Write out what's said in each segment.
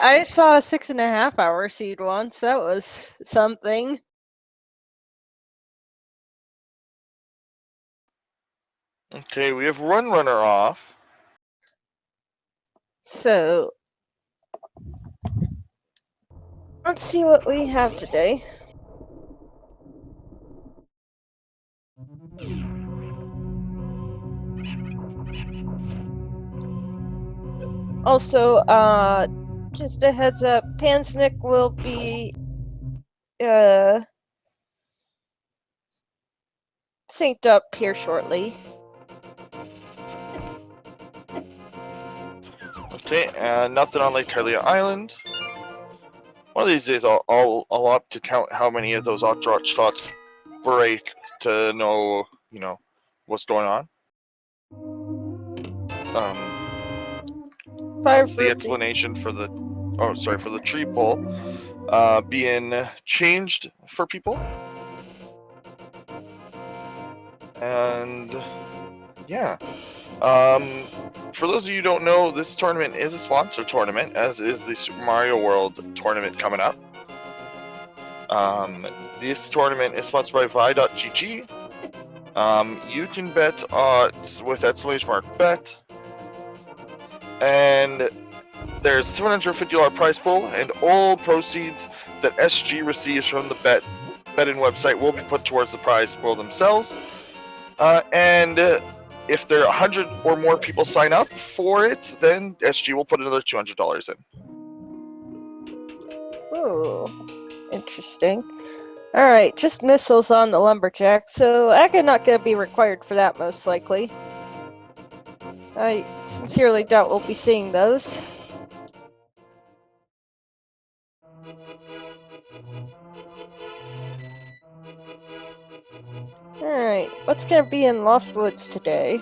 I saw a 6.5 hour seed once. That was something. Okay, we have Run Runner off. So, let's see what we have today. Also, just a heads up, Pansnek will be synced up here shortly. Okay, and nothing on Lake Hylia Island. One of these days, I'll opt to count how many of those hot drop shots break to know, what's going on. That's the explanation for the, for the tree pull being changed for people. And yeah, for those of you who don't know, this tournament is a sponsored tournament, as is the Super Mario World tournament coming up. This tournament is sponsored by Vi.gg. You can bet with exclamation mark bet, and there's $750 prize pool, and all proceeds that SG receives from the betting website will be put towards the prize pool themselves. And if there are 100 or more people sign up for it, then SG will put another $200 in. Ooh, interesting. Alright, just missiles on the Lumberjack, so I'm not going to be required for that most likely. I sincerely doubt we'll be seeing those. Alright, what's going to be in Lost Woods today?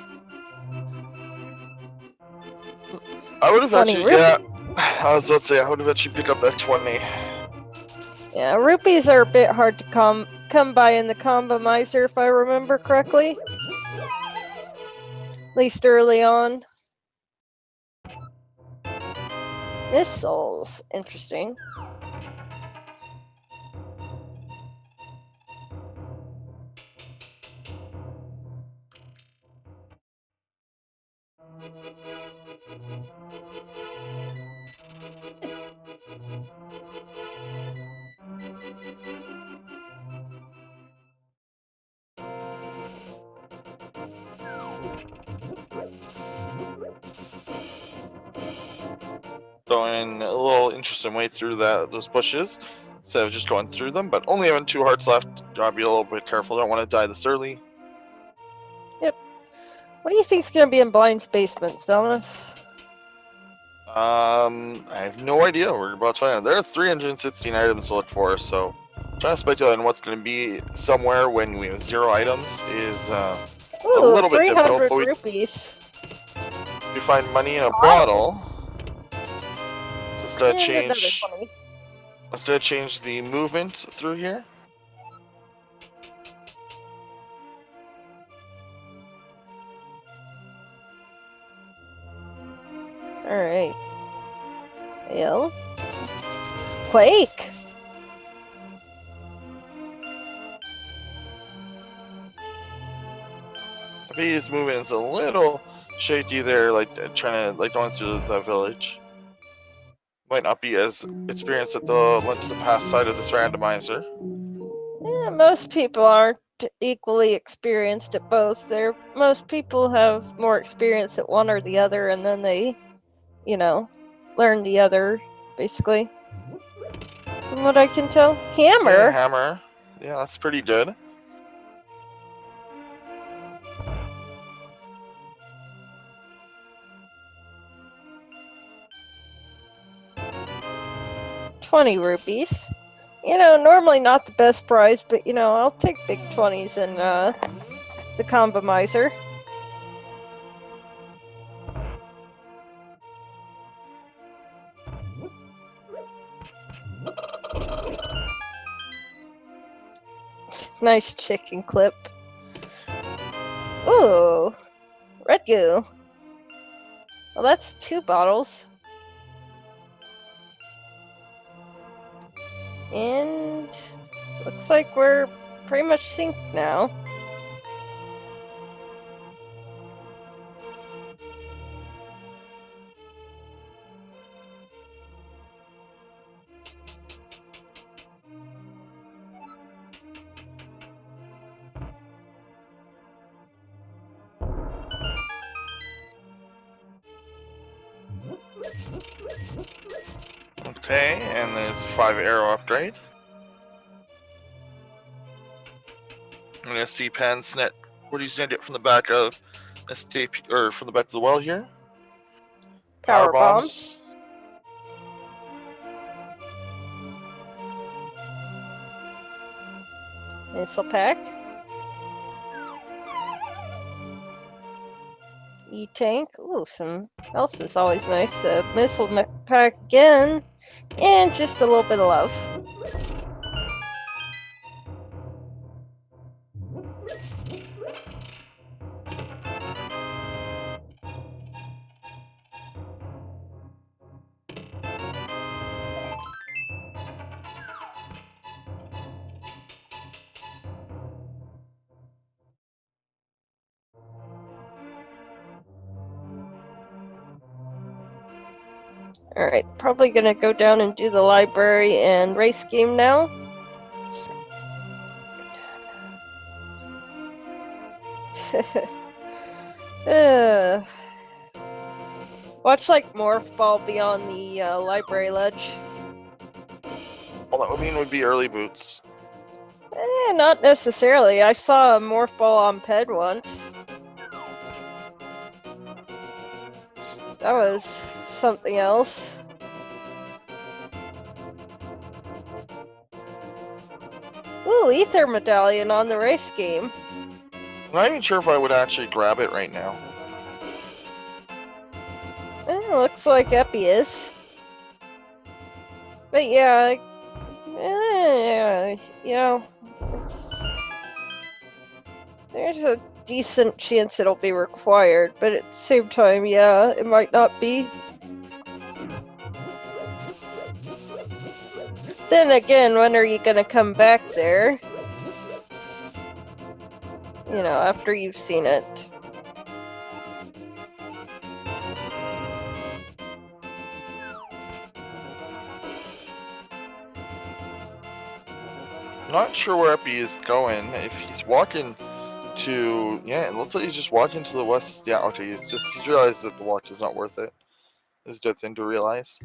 I would have actually, I was about to say, I would have actually picked up that 20. Yeah, rupees are a bit hard to come by in the Randomizer, if I remember correctly. At least early on. Missiles, interesting. Going a little interesting way through those bushes instead of just going through them, but only having 2 hearts left. Gotta be a little bit careful. Don't want to die this early. Yep. What do you think's gonna be in Blind's basement, Stelmas? I have no idea. We're about to find out. There are 316 items to look for, so trying to speculate on what's going to be somewhere when we have 0 items is a little bit difficult. But rupees. we find money in a bottle. So it's gonna change. It's gonna change the movement through here. Alright. Well. Quake! I think his movement is a little shaky there, like trying to going through the village. Might not be as experienced at the past side of this randomizer. Yeah, most people aren't equally experienced at both. Most people have more experience at one or the other, and then they, learn the other, basically. From what I can tell. Hammer? Yeah, hammer. Yeah, that's pretty good. $20 rupees. Normally not the best prize, but I'll take big 20s in the Randomizer. Nice chicken clip. Ooh, red goo. Well, that's 2 bottles. And looks like we're pretty much synced now. Okay, and there's a 5 arrow upgrade. I'm gonna see Pansnet. What are you gonna get from the back of escape, or from the back of the well here? Power bombs. Missile pack. E-tank. Ooh, some else is always nice. Missile pack again. And just a little bit of love. Alright, probably gonna go down and do the library and race game now. Watch like Morph Ball be on the library ledge. All that would mean would be early boots. Not necessarily. I saw a Morph Ball on Ped once. That was something else. Ooh, Ether Medallion on the race game. I'm not even sure if I would actually grab it right now. Looks like Eppy is. But yeah, you know, there's a decent chance it'll be required, but at the same time, yeah, it might not be. Then again, when are you gonna come back there? You know, after you've seen it. Not sure where Eppy is going. If he's walking to, yeah, it looks like he's just walking to the west. Yeah, okay, he's realized that the walk is not worth it. It's a good thing to realize.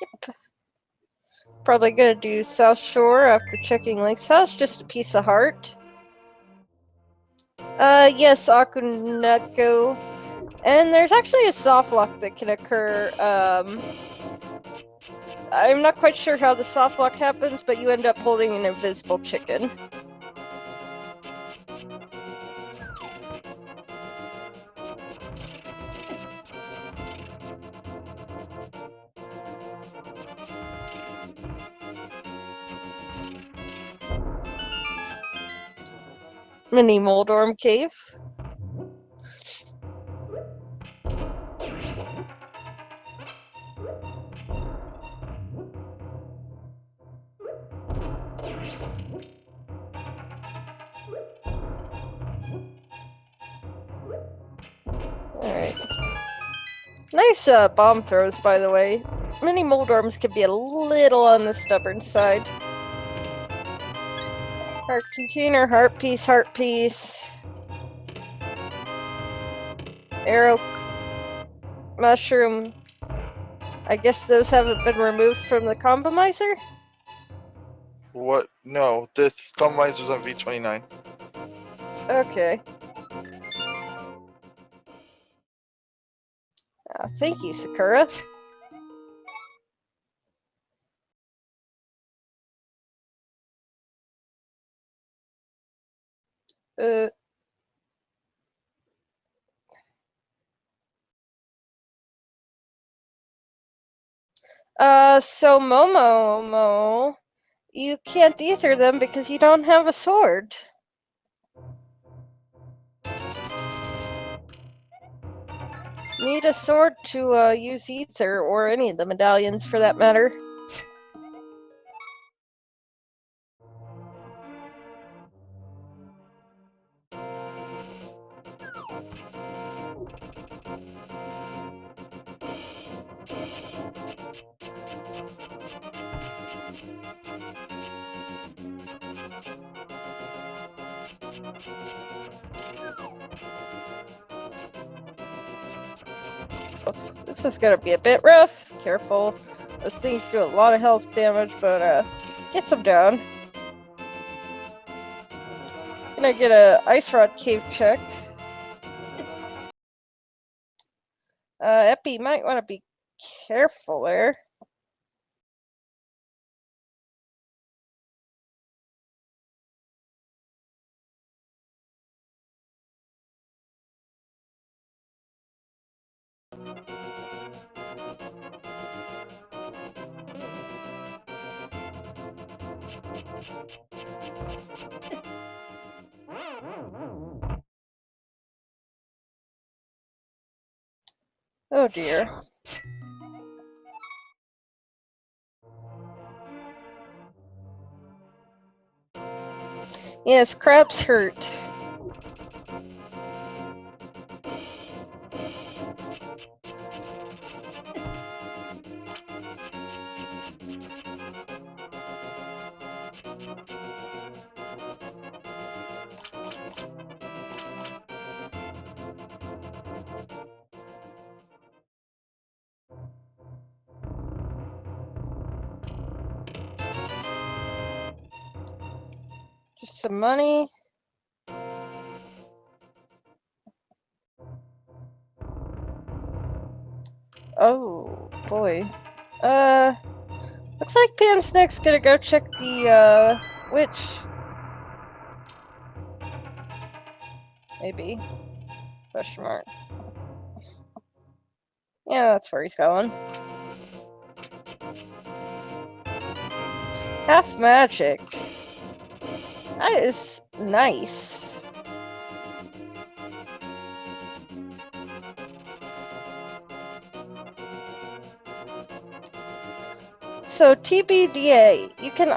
Yep. Probably gonna do South Shore after checking Lakeshouse, just a piece of heart. Yes, Akuneko. And there's actually a soft lock that can occur. I'm not quite sure how the soft lock happens, but you end up holding an invisible chicken. Mini Moldorm Cave. Alright. Nice bomb throws, by the way. Mini Moldorms can be a little on the stubborn side. Heart container, heart piece, heart piece. Arrow mushroom. I guess those haven't been removed from the compromiser? What? No, this compromiser's on V29. Okay. Thank you, Sakura. So Momo, you can't ether them because you don't have a sword. Need a sword to use ether, or any of the medallions for that matter. This is gonna be a bit rough. Careful. Those things do a lot of health damage, but get some down. Gonna get a ice rod cave check. Eppy, you might want to be careful there. Oh dear. Yes, crabs hurt. Just some money. Oh boy. Looks like Pansnek's gonna go check the witch. Maybe. Question mark. Yeah, that's where he's going. Half magic. That is nice. So TBDA, you can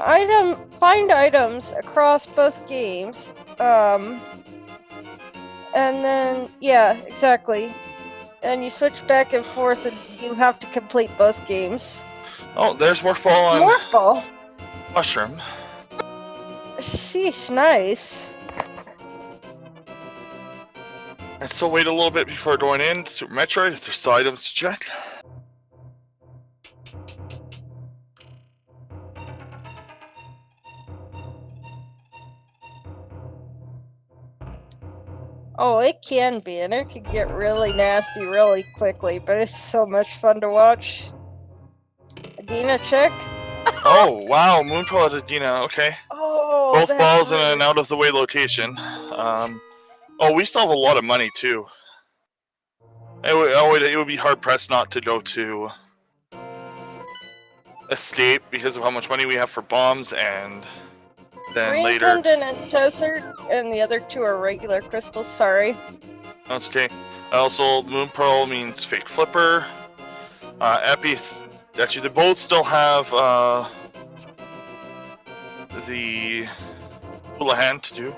find items across both games. And then yeah, exactly. And you switch back and forth, and you have to complete both games. Oh, there's Morphball on Morphball. Mushroom. Sheesh, nice. And still wait a little bit before going in to Super Metroid if there's still items to check. Oh, it can be, and it can get really nasty really quickly, but it's so much fun to watch. Adina, check. Oh, wow, Moonpearl at Adina, okay. Oh, Both balls in hurt. an out-of-the-way location. Oh, we still have a lot of money, too. It would be hard-pressed not to go to Escape because of how much money we have for bombs, and then later... London and Desert, and the other two are regular crystals, sorry. That's okay. Also, Moonpearl means Fake Flipper. Eppy, actually, they both still have the Houlihan to do.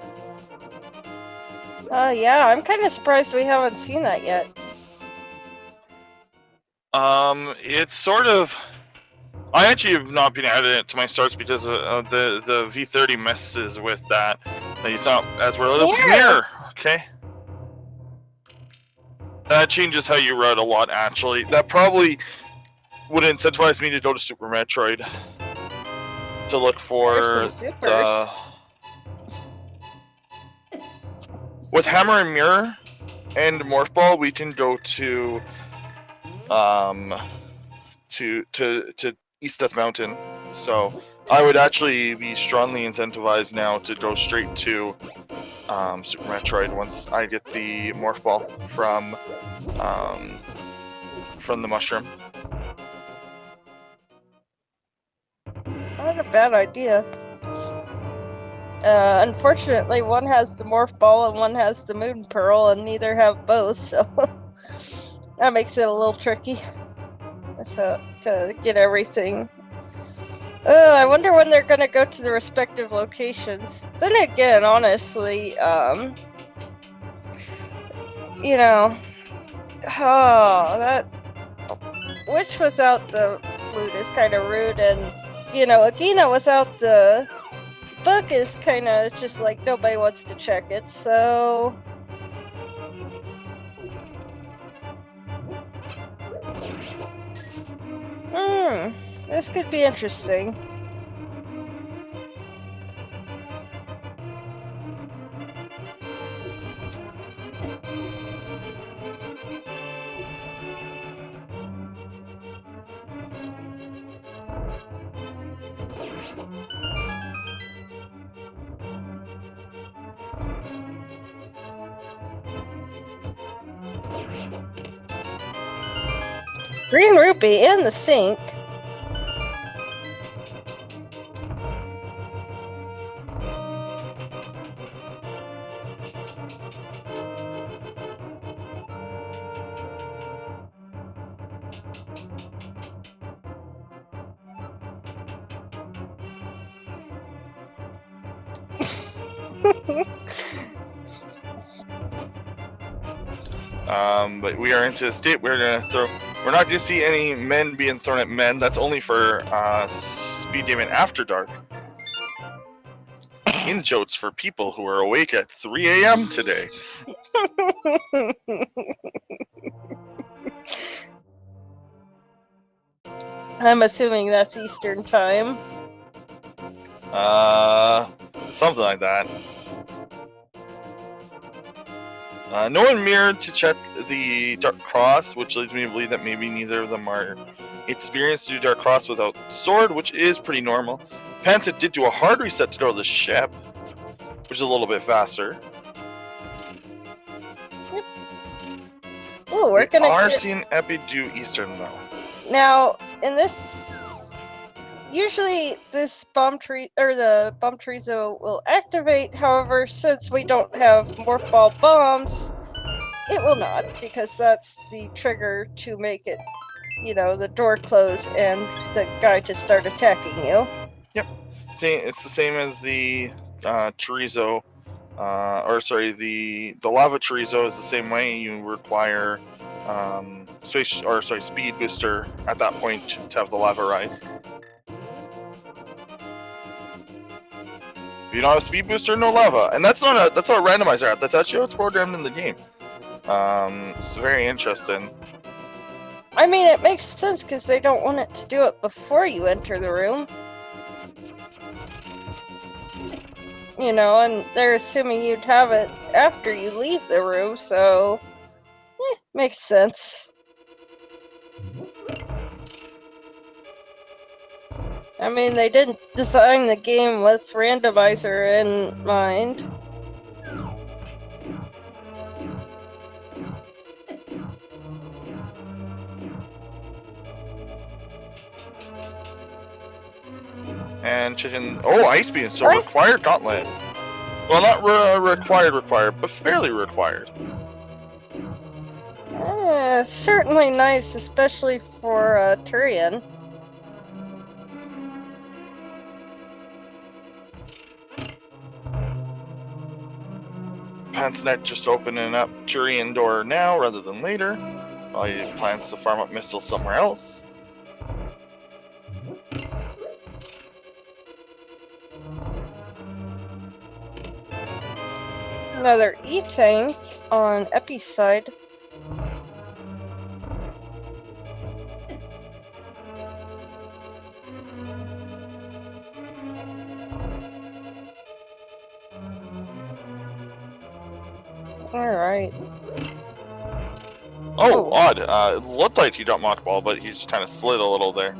Yeah, I'm kind of surprised we haven't seen that yet. It's sort of... I actually have not been adding it to my starts because the V30 messes with that. It's not as well. Premiere! Okay. That changes how you run a lot, actually. That probably would incentivize me to go to Super Metroid to look for the... With Hammer and Mirror and Morph Ball, we can go to East Death Mountain. So I would actually be strongly incentivized now to go straight to Super Metroid once I get the Morph Ball from the mushroom. Not a bad idea. Unfortunately, one has the Morph Ball and one has the Moon Pearl, and neither have both, so that makes it a little tricky. So to get everything. I wonder when they're gonna go to the respective locations. Then again, honestly, you know, that witch without the flute is kind of rude, and you know, Agina without the book is kind of just like nobody wants to check it. So This could be interesting. Green rupee in the sink. But we are into a state we're not gonna see any men being thrown at men. That's only for speed demon after dark. In jokes for people who are awake at 3 a.m. today. I'm assuming that's Eastern time. Something like that. No one mirrored to check the Dark Cross, which leads me to believe that maybe neither of them are experienced to do Dark Cross without sword, which is pretty normal. Pansnek did do a hard reset to go to the ship, which is a little bit faster. Yep. Ooh, we're gonna seeing Eppy do Eastern though. Now, in this, usually this bomb tree or the bomb Chorizo will activate. However, since we don't have morph ball bombs, it will not, because that's the trigger to make it, the door close and the guy to start attacking you. Yep. See, it's the same as the chorizo, the lava chorizo is the same way. You require speed booster at that point to have the lava rise. If you don't have speed booster, no lava, and that's not a randomizer app. That's actually how it's programmed in the game. It's very interesting. I mean, it makes sense because they don't want it to do it before you enter the room. And they're assuming you'd have it after you leave the room, so makes sense. I mean, they didn't design the game with Randomizer in mind. And chicken. Oh, ice beam. So required gauntlet. Well, not required, but fairly required. Certainly nice, especially for Turian. Pansnek just opening up Turian door now rather than later, while he plans to farm up missiles somewhere else. Another E-tank on Eppy's side. Alright. Oh, odd. It looked like he dropped Mock Ball, but he just kind of slid a little there.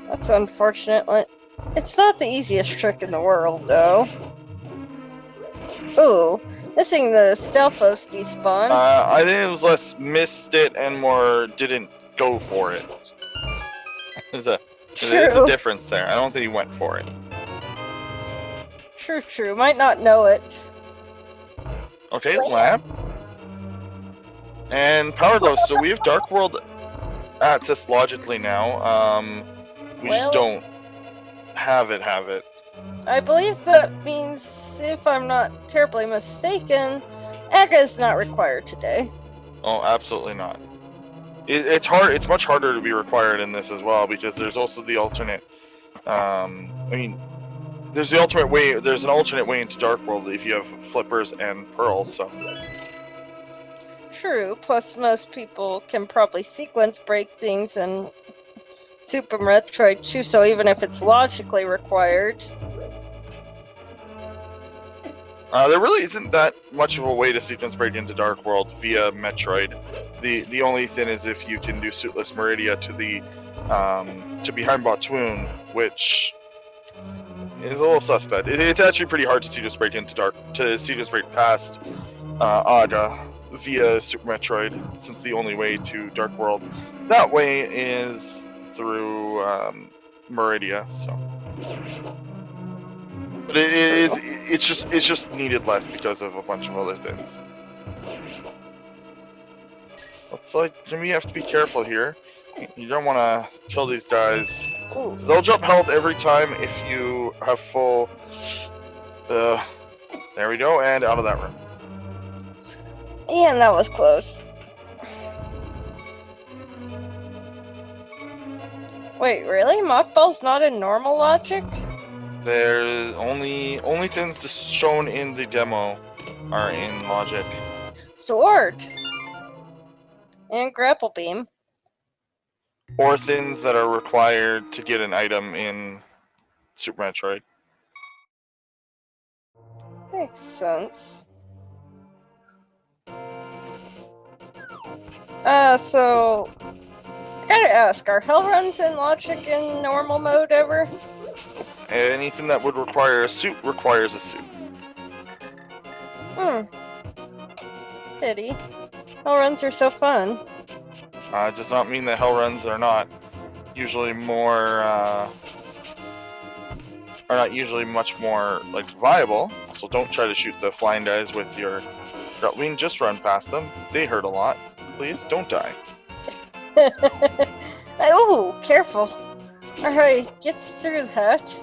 That's unfortunate. It's not the easiest trick in the world, though. Ooh, missing the Stelphos despawn. I think it was less missed it and more didn't go for it. There's a difference there. I don't think he went for it. True. Might not know it. Okay, lab. And Power Glow. So we have Dark World access logically now. We just don't have it. I believe that means, if I'm not terribly mistaken, Aga is not required today. Oh, absolutely not. It's hard. It's much harder to be required in this as well, because there's also the alternate. There's the alternate way. There's an alternate way into Dark World if you have flippers and pearls. So. True, plus most people can probably sequence break things in Super Metroid too, so even if it's logically required. There really isn't that much of a way to sequence break into Dark World via Metroid. The only thing is if you can do Suitless Meridia to the to behind Botwoon, which is a little suspect. It's actually pretty hard to sequence break past Aga via Super Metroid, since the only way to Dark World that way is through Meridia. So, but it's just needed less because of a bunch of other things. Looks like we have to be careful here. You don't want to kill these guys. They'll drop health every time if you have full. There we go, and out of that room. And that was close. Wait, really? Mockball's not in normal logic? There's only things shown in the demo are in logic. Sword! And grapple beam. Or things that are required to get an item in Super Metroid. Makes sense. So I gotta ask, are hell runs in logic in normal mode ever? Anything that would require a suit requires a suit. Pity. Hell runs are so fun. It does not mean that hell runs are not usually more are not usually much more like viable. So don't try to shoot the flying guys with your Gatling. Just run past them. They hurt a lot. Please don't die. Oh, careful. Alright, gets through that.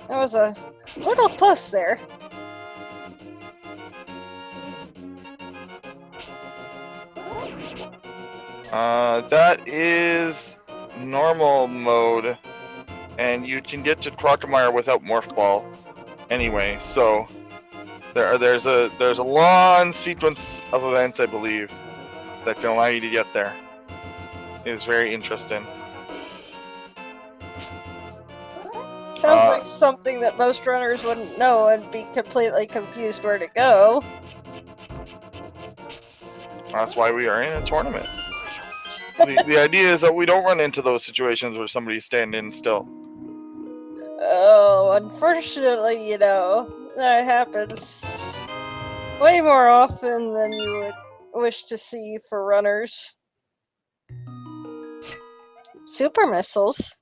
That was a little close there. That is normal mode, and you can get to Crocomire without Morph Ball anyway, so there's a long sequence of events, I believe, that can allow you to get there. It is very interesting. Sounds like something that most runners wouldn't know and be completely confused where to go. That's why we are in a tournament. The idea is that we don't run into those situations where somebody's standing still. Oh, unfortunately, that happens way more often than you would wish to see for runners. Super missiles.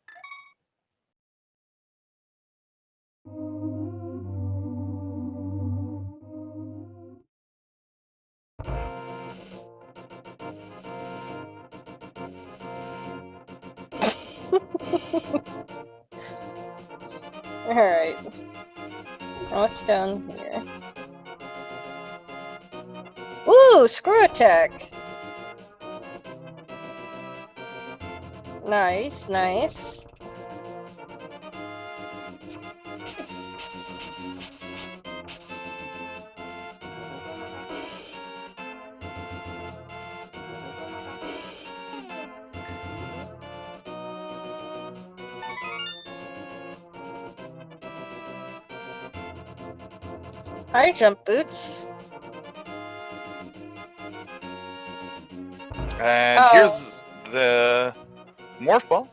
Alright. Now what's down here? Ooh, screw attack! Nice, nice. High jump boots. And here's the Morph Ball.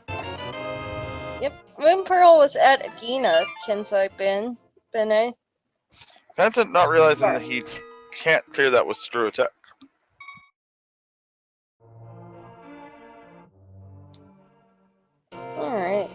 Yep, Moon Pearl was at Agina, Kensai Bene. Pansnek not realizing that he can't clear that with Screw Attack. Alright.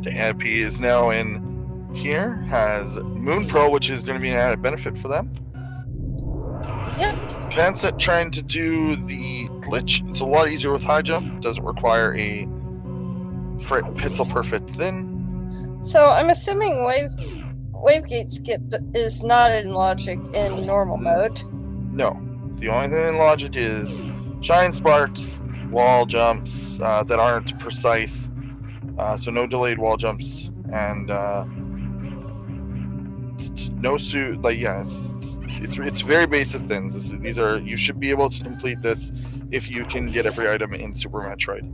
The Eppy is now in here, has Moon Pearl, which is going to be an added benefit for them. Yep. Pansnek trying to do the glitch. It's a lot easier with high jump. Doesn't require a pixel perfect thin. So I'm assuming Wavegate skip is not in logic in normal mode. No, the only thing in logic is shine sparks, wall jumps that aren't precise, so no delayed wall jumps, and no suit. Like it's very basic things. These are you should be able to complete this if you can get every item in Super Metroid.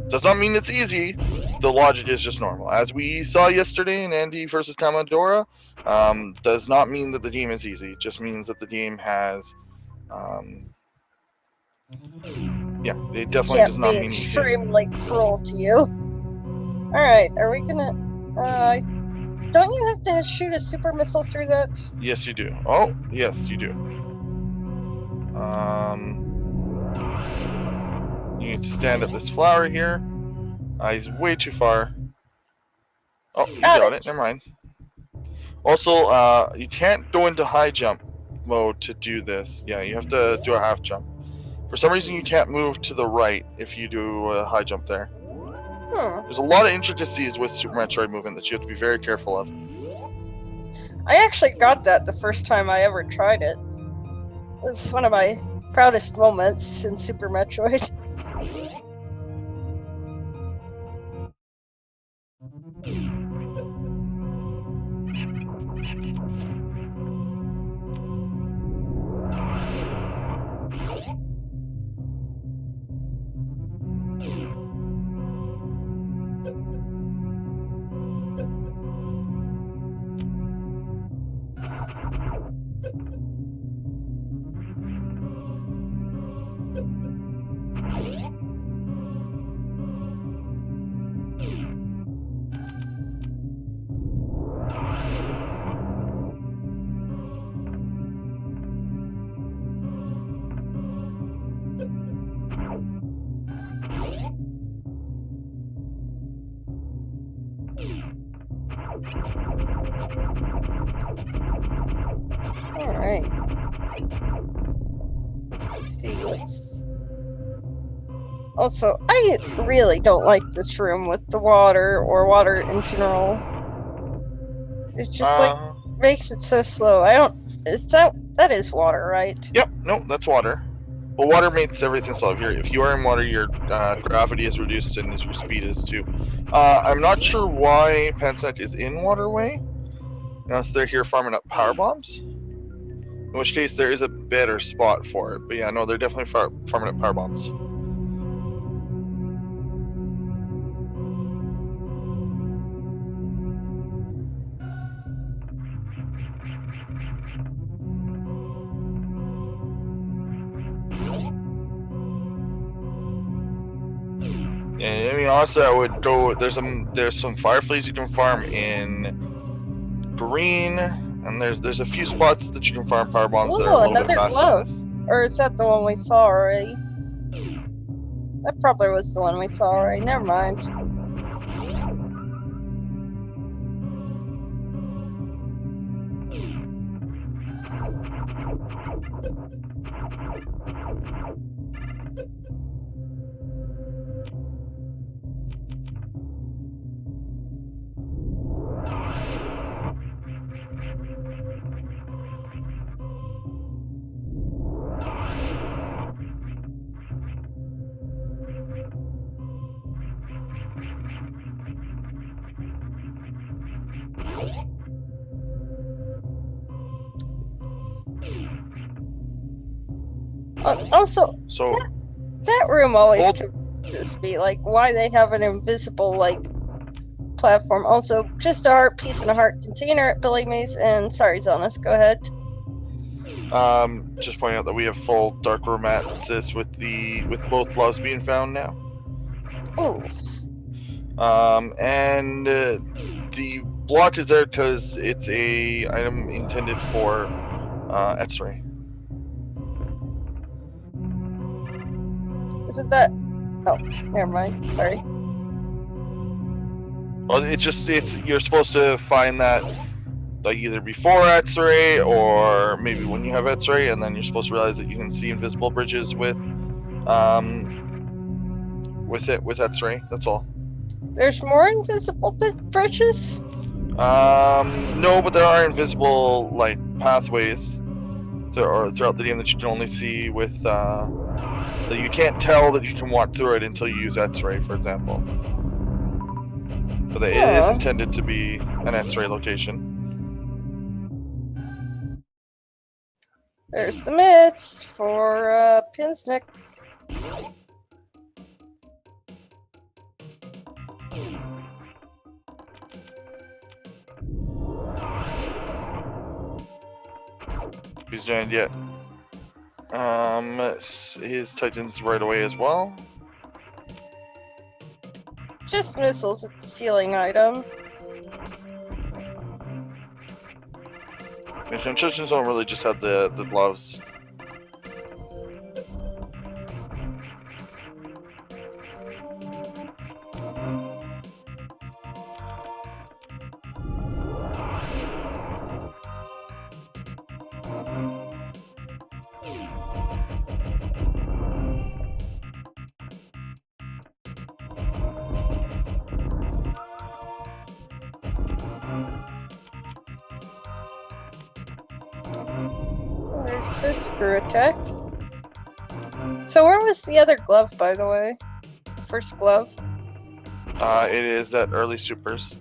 Does not mean it's easy. The logic is just normal. As we saw yesterday in Andy versus Kamadora, does not mean that the game is easy. It just means that the game has, it definitely does not mean easy. Extremely cruel to you. Alright, are we gonna... don't you have to shoot a super missile through that? Yes, you do. Oh, yes, you do. You need to stand at this flower here. He's way too far. Oh, you got it. Never mind. Also, you can't go into high jump mode to do this. Yeah, you have to do a half jump. For some reason, you can't move to the right if you do a high jump there. There's a lot of intricacies with Super Metroid movement that you have to be very careful of. I actually got that the first time I ever tried it. It was one of my proudest moments in Super Metroid. Alright. Let's see what's... Also, I really don't like this room with the water, or water in general. It just, makes it so slow. I don't... That is water, right? Yep, no, that's water. Well, water makes everything slow. If you are in water, your gravity is reduced and your speed is too. I'm not sure why Pansnek is in Waterway, unless they're here farming up power bombs. In which case, there is a better spot for it. But yeah, no, they're definitely farming up power bombs. And I mean, honestly, I would go. There's some fireflies you can farm in green, and there's a few spots that you can farm power bombs that are a little bit faster than this. Or is that the one we saw already? That probably was the one we saw already. Never mind. Also, that room always confuses me, like, why they have an invisible, like, platform. Also, just a heart, piece and a heart container at Billy Mays, and sorry, Zonas, go ahead. Just pointing out that we have full dark room access with both gloves being found now. Ooh. And the block is there because it's a item intended for X-ray. Isn't that... Oh, never mind. Sorry. Well, you're supposed to find that like either before X-ray or maybe when you have X-ray, and then you're supposed to realize that you can see invisible bridges with with X-ray. That's all. There's more invisible bridges? No, but there are invisible like pathways throughout the game that you can only see with that you can't tell that you can walk through it until you use X-ray, for example. But it is intended to be an X-ray location. There's the mitts for Pansnek. He's joined yet. His Titan's right away as well. Just missiles at the ceiling item. The Construction Zone really just had the gloves. There's his screw attack. So where was the other glove, by the way? First glove? It is at early supers.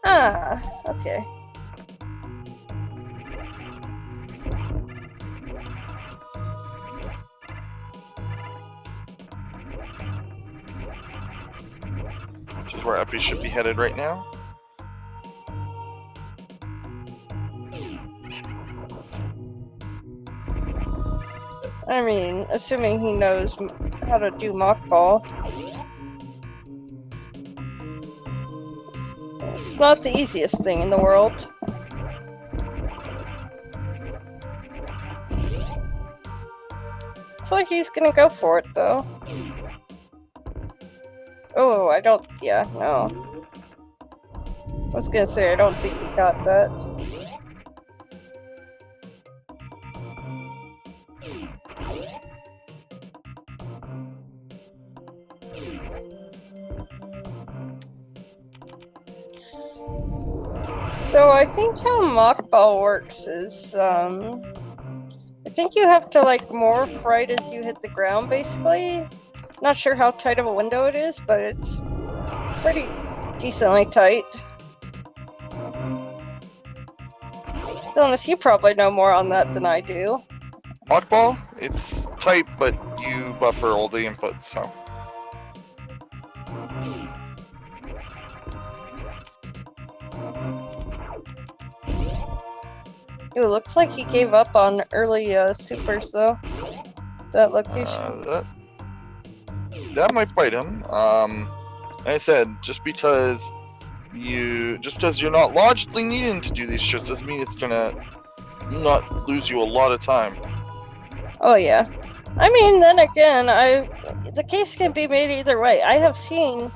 Ah, okay. Which is where Eppy should be headed right now. I mean, assuming he knows how to do mock ball. It's not the easiest thing in the world. Looks like he's gonna go for it, though. Oh, I don't... yeah, no. I was gonna say, I don't think he got that. So I think how mock ball works is, I think you have to like morph right as you hit the ground, basically. Not sure how tight of a window it is, but it's pretty decently tight. Zonas, you probably know more on that than I do. Mock ball, it's tight, but you buffer all the inputs, so. Ooh, looks like he gave up on early supers though. That location. That might bite him. Like I said, just because you're not logically needing to do these shits doesn't mean it's gonna not lose you a lot of time. Oh yeah. I mean, then again, the case can be made either way. I have seen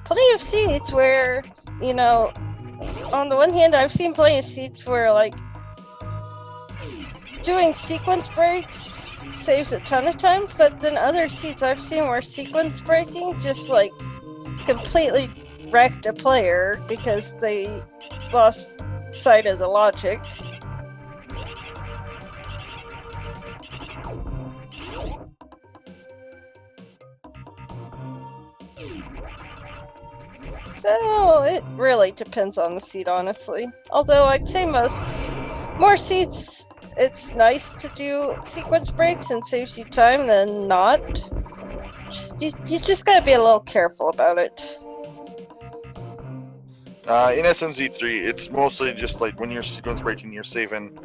plenty of seats where, you know, on the one hand, I've seen plenty of seats where, like, doing sequence breaks saves a ton of time, but then other seats I've seen where sequence breaking just, like, completely wrecked a player because they lost sight of the logic. So it really depends on the seat, honestly. Although I'd say more seats, it's nice to do sequence breaks and saves you time than not. You just gotta be a little careful about it. In SMZ3, it's mostly just like when you're sequence breaking, you're saving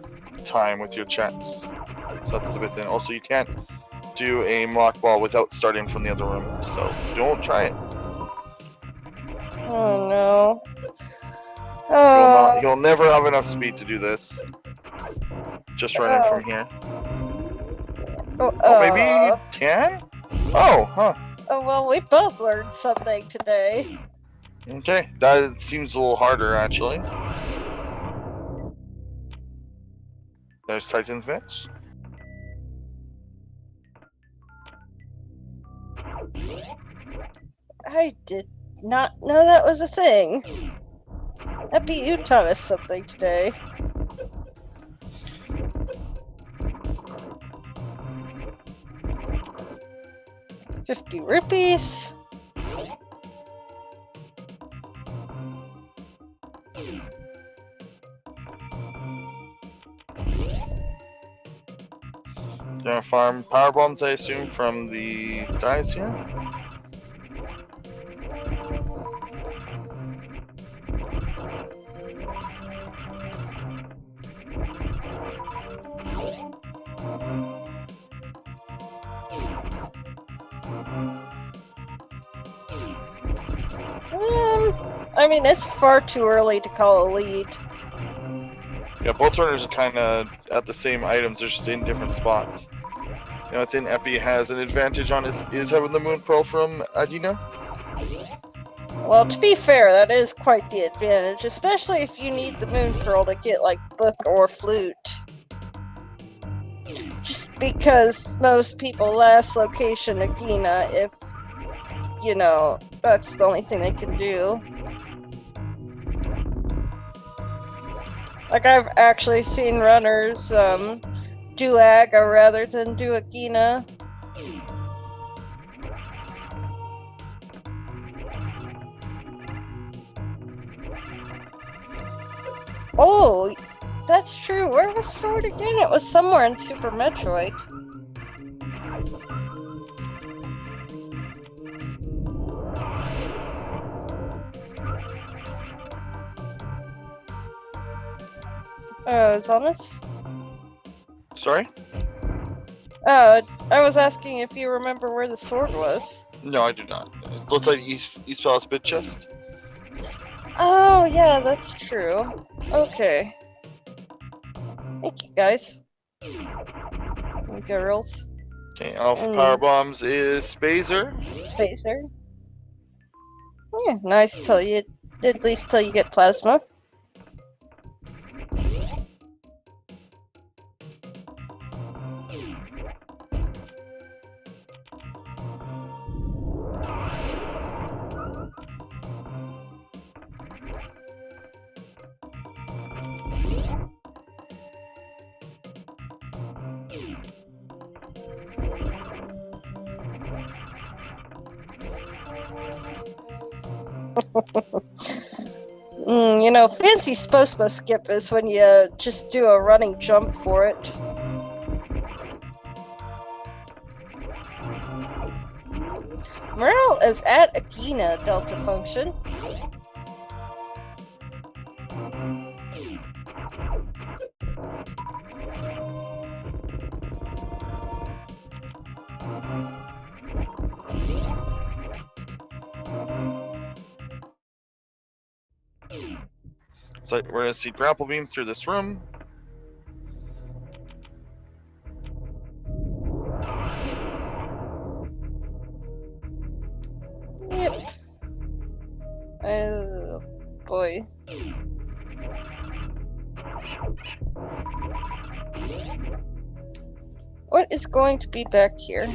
time with your checks. So that's the big thing. Also, you can't do a mock ball without starting from the other room, so don't try it. Oh no. He'll never have enough speed to do this. Just running from here. Maybe he can? Oh, huh. Oh, well, we both learned something today. Okay, that seems a little harder, actually. There's Titan's mitts. I did not know that was a thing. Eppy, you taught us something today. ₹50. You're gonna farm power bombs, I assume, from the guys here. I mean, it's far too early to call a lead. Yeah, both runners are kind of at the same items, they're just in different spots. I think Eppy has an advantage on his head with the Moon Pearl from Adina. Well, to be fair, that is quite the advantage, especially if you need the Moon Pearl to get, like, Book or Flute. Just because most people last location Agina if, that's the only thing they can do. Like, I've actually seen runners do Aga rather than do Agina. Oh, that's true. Where was Sword again? It was somewhere in Super Metroid. Zonus? Sorry? I was asking if you remember where the sword was. No, I do not. It looks like East Palace Bit Chest. Oh, yeah, that's true. Okay. Thank you, guys. And girls. Okay, Alpha Power Bombs is Spazer. Spacer. Yeah, nice till you, at least till you get plasma. Fancy Spospo skip is when you just do a running jump for it. Morale is at Agina, Delta Function. So we're gonna see Grapple Beam through this room. Yep. Oh, boy. What is going to be back here?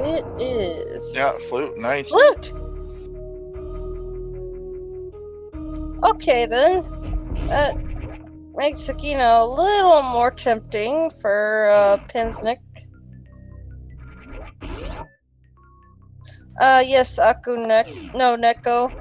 It is... Yeah, Flute, nice. Flute! Okay, then. That makes Agina a little more tempting for Pansnek. Yes, no, Neko.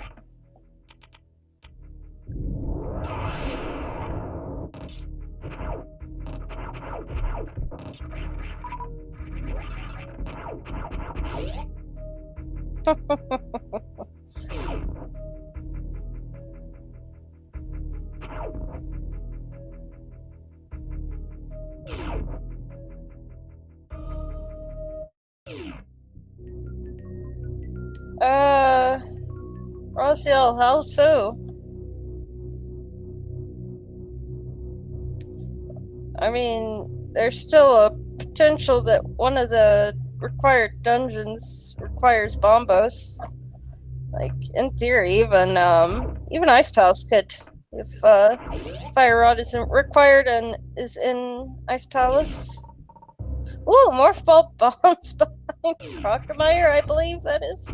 Rosiel, how so? I mean, there's still a potential that one of the required dungeons requires bombos. Like, in theory, even Ice Palace could, if Fire Rod isn't required and is in Ice Palace. Ooh, more fall bombs behind Crocodile, I believe that is.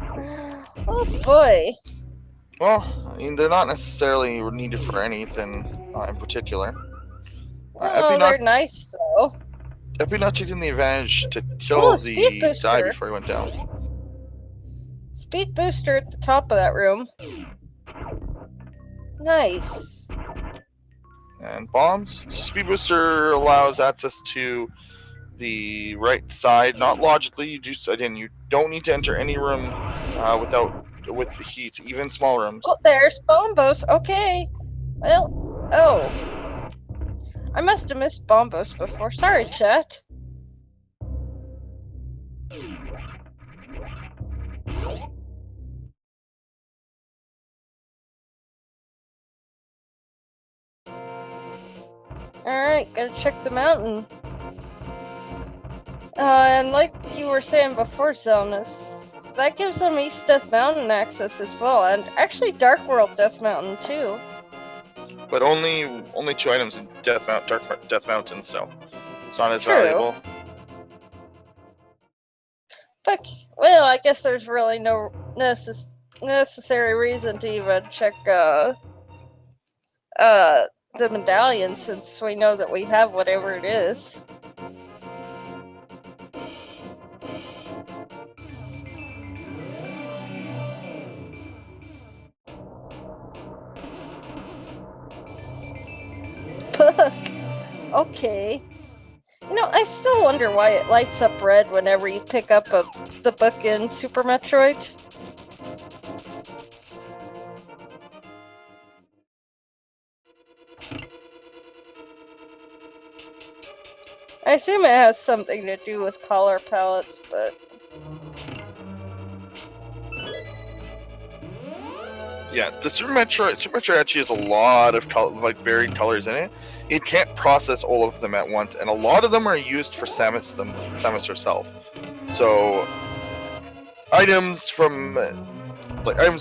Oh boy. Well, I mean, they're not necessarily needed for anything in particular. Oh, they're nice though. Eppy not taking the advantage to Ooh, kill speed the die booster. before he went down. Speed booster at the top of that room. Nice. And bombs. So speed booster allows access to the right side. Not logically, you do again. You don't need to enter any room with the heat, even small rooms. Oh, there's Bombos. Okay. Well, oh. I must have missed Bombos before. Sorry, chat. Alright, gotta check the mountain. And like you were saying before, Zelnus, that gives them East Death Mountain access as well, and actually Dark World Death Mountain too. But only 2 items in Dark Death Mountain, so it's not as True. valuable. But, well, I guess there's really no necessary reason to even check, the medallion, since we know that we have whatever it is. Book! Okay. You know, I still wonder why it lights up red whenever you pick up the book in Super Metroid. I assume it has something to do with color palettes, but... Yeah, the Super Metroid actually has a lot of varied colors in it. It can't process all of them at once, and a lot of them are used for Samus herself. So items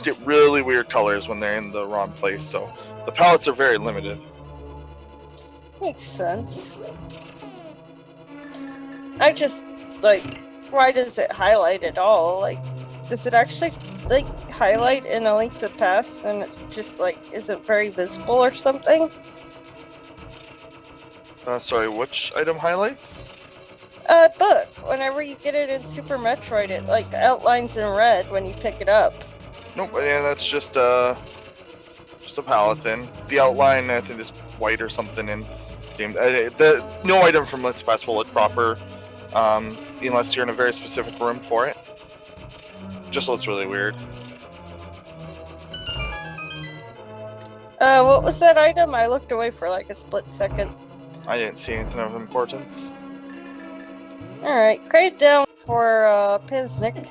get really weird colors when they're in the wrong place. So the palettes are very limited. Makes sense. I just, like, why does it highlight at all? Like, does it actually, like, highlight in A Link to the Past and it just, like, isn't very visible or something? Sorry, which item highlights? Book. Whenever you get it in Super Metroid, it, like, outlines in red when you pick it up. Nope, yeah, that's just a palette thing. The outline, I think, is white or something in game. No item from Let's Pass will look proper unless you're in a very specific room for it. Just looks really weird. What was that item? I looked away for like a split second. I didn't see anything of importance. Alright, crate down for Pansnek.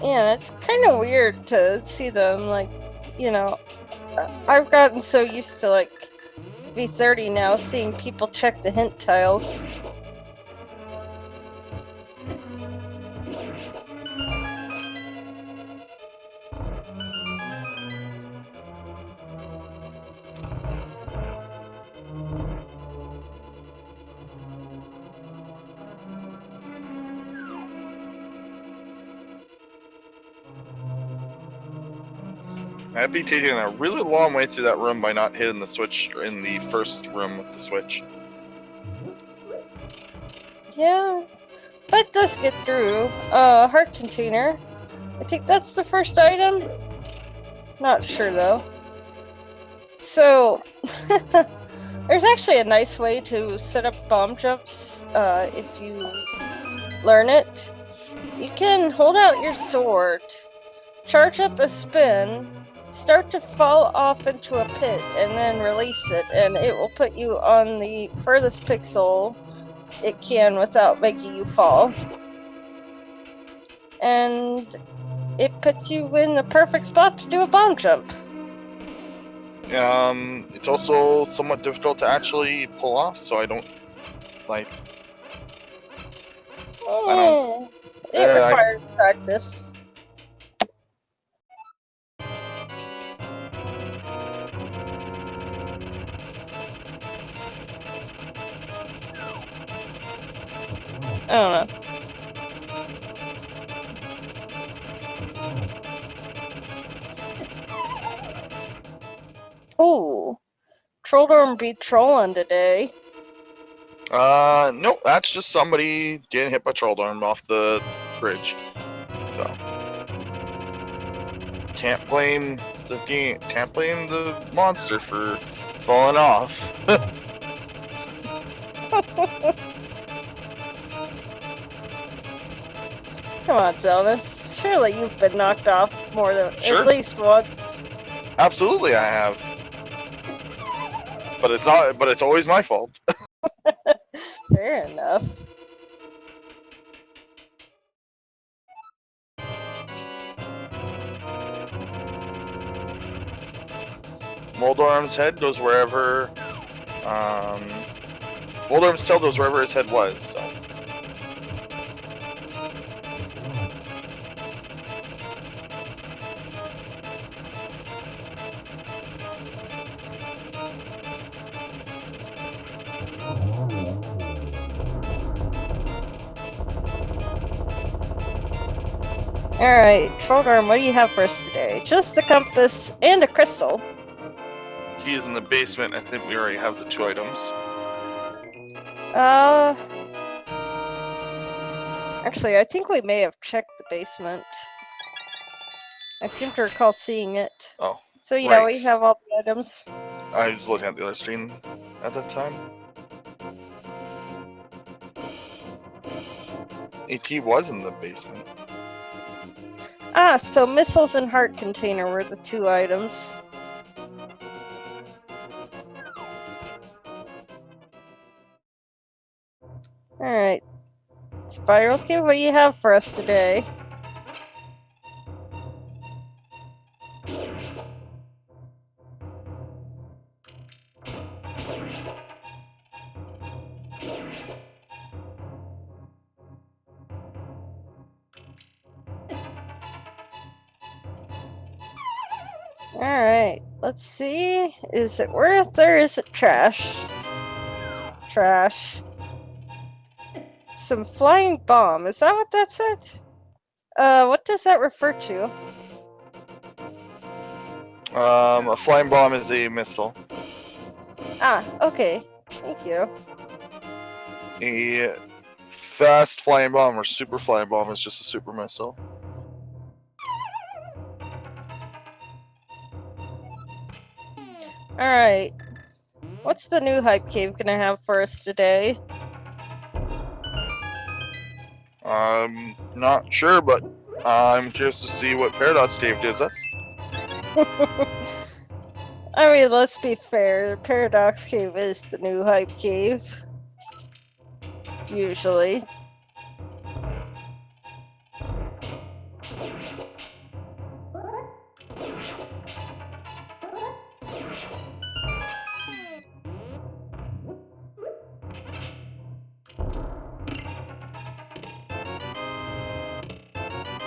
Yeah, it's kind of weird to see them, like, you know, I've gotten so used to, like, V30 now, seeing people check the hint tiles. I'd be taking a really long way through that room by not hitting the switch in the first room with the switch. Yeah, but it does get through. Heart container. I think that's the first item? Not sure, though. So, there's actually a nice way to set up bomb jumps, if you learn it. You can hold out your sword, charge up a spin, start to fall off into a pit, and then release it, and it will put you on the furthest pixel it can without making you fall. And it puts you in the perfect spot to do a bomb jump. It's also somewhat difficult to actually pull off, so I don't like. It requires practice. I don't know. Ooh, Trolldorm beat trolling today. Nope, that's just somebody getting hit by Trolldorm off the bridge. So can't blame the game. Can't blame the monster for falling off. Come on, Zelnus. Surely you've been knocked off more than Sure. at least once. Absolutely, I have. But it's not. But it's always my fault. Fair enough. Moldorm's head goes wherever. Moldorm's tail goes wherever his head was. So. Alright, Trolldorm, what do you have for us today? Just the compass and a crystal. He's in the basement. I think we already have the 2 items. Actually, I think we may have checked the basement. I seem to recall seeing it. Oh. So yeah, right. we have all the items. I was looking at the other screen at that time. AT was in the basement. Ah, so missiles and heart container were the 2 items. Alright. Spiral Kid, what do you have for us today? Alright, let's see. Is it worth or is it trash? Trash. Some flying bomb. Is that what that said? What does that refer to? A flying bomb is a missile. Ah, okay. Thank you. A fast flying bomb or super flying bomb is just a super missile. Alright. What's the new hype cave gonna have for us today? I'm not sure, but I'm curious to see what Paradox Cave gives us. I mean, let's be fair. Paradox Cave is the new hype cave. Usually.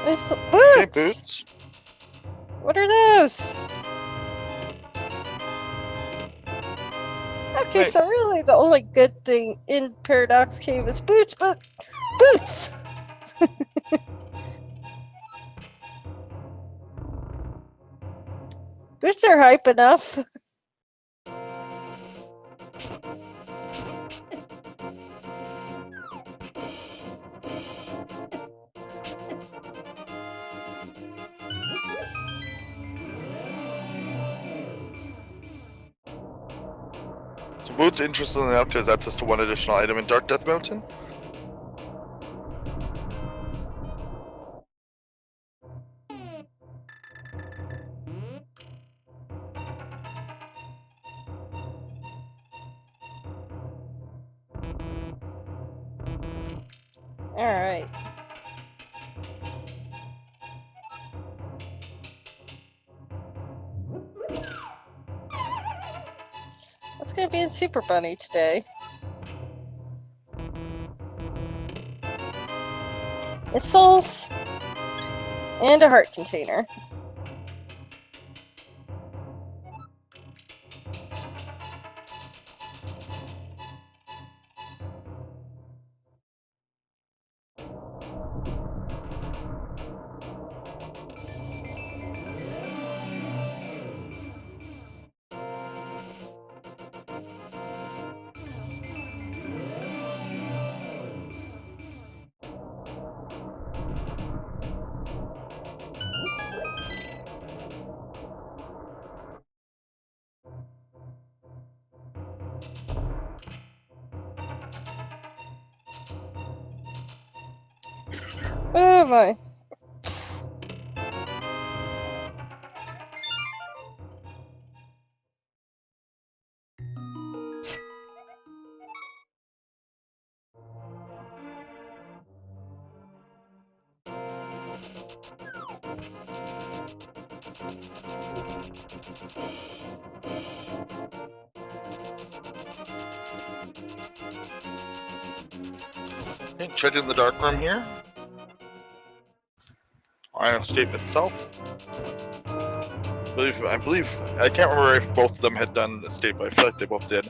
There's Okay, boots! boots. What are those? Okay, Wait. so really the only good thing in Paradox Cave is boots, but boots! Boots are hype enough. So boots interesting enough because that's just 1 additional item in Dark Death Mountain. Alright. What's gonna be in Super Bunny today? missiles, and a heart container. Oh my. Okay, check in the dark room here. Iron State itself. I believe I can't remember if both of them had done escape, but I feel like they both did.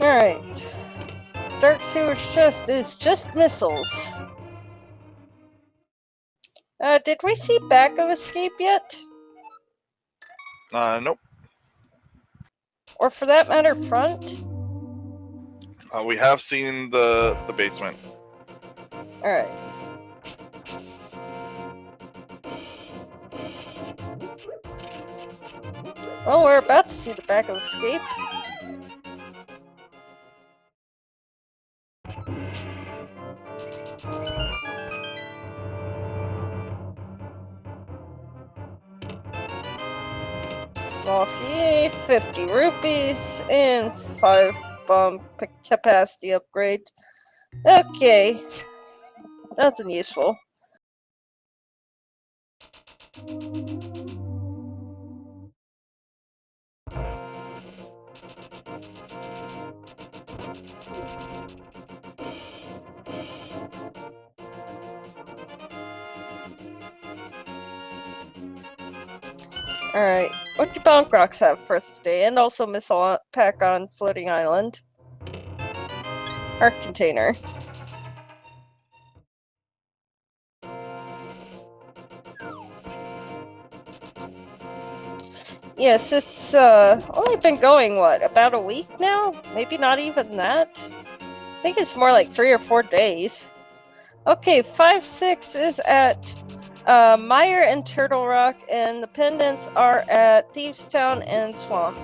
Alright. Dark sewage chest is just missiles. Did we see back of escape yet? Nope. Or for that matter, front? We have seen the basement. Alright. Well, we're about to see the back of escape. Small key, 50 rupees, and 5 bomb capacity upgrade. Okay. Nothing useful. Alright, what do Bonk Rocks have for us today? And also missile pack on Floating Island. Heart container. Yes, it's only been going, what, about a week now? Maybe not even that? I think it's more like 3 or 4 days. Okay, 5-6 is at Meyer and Turtle Rock, and the pendants are at Thieves Town and Swamp.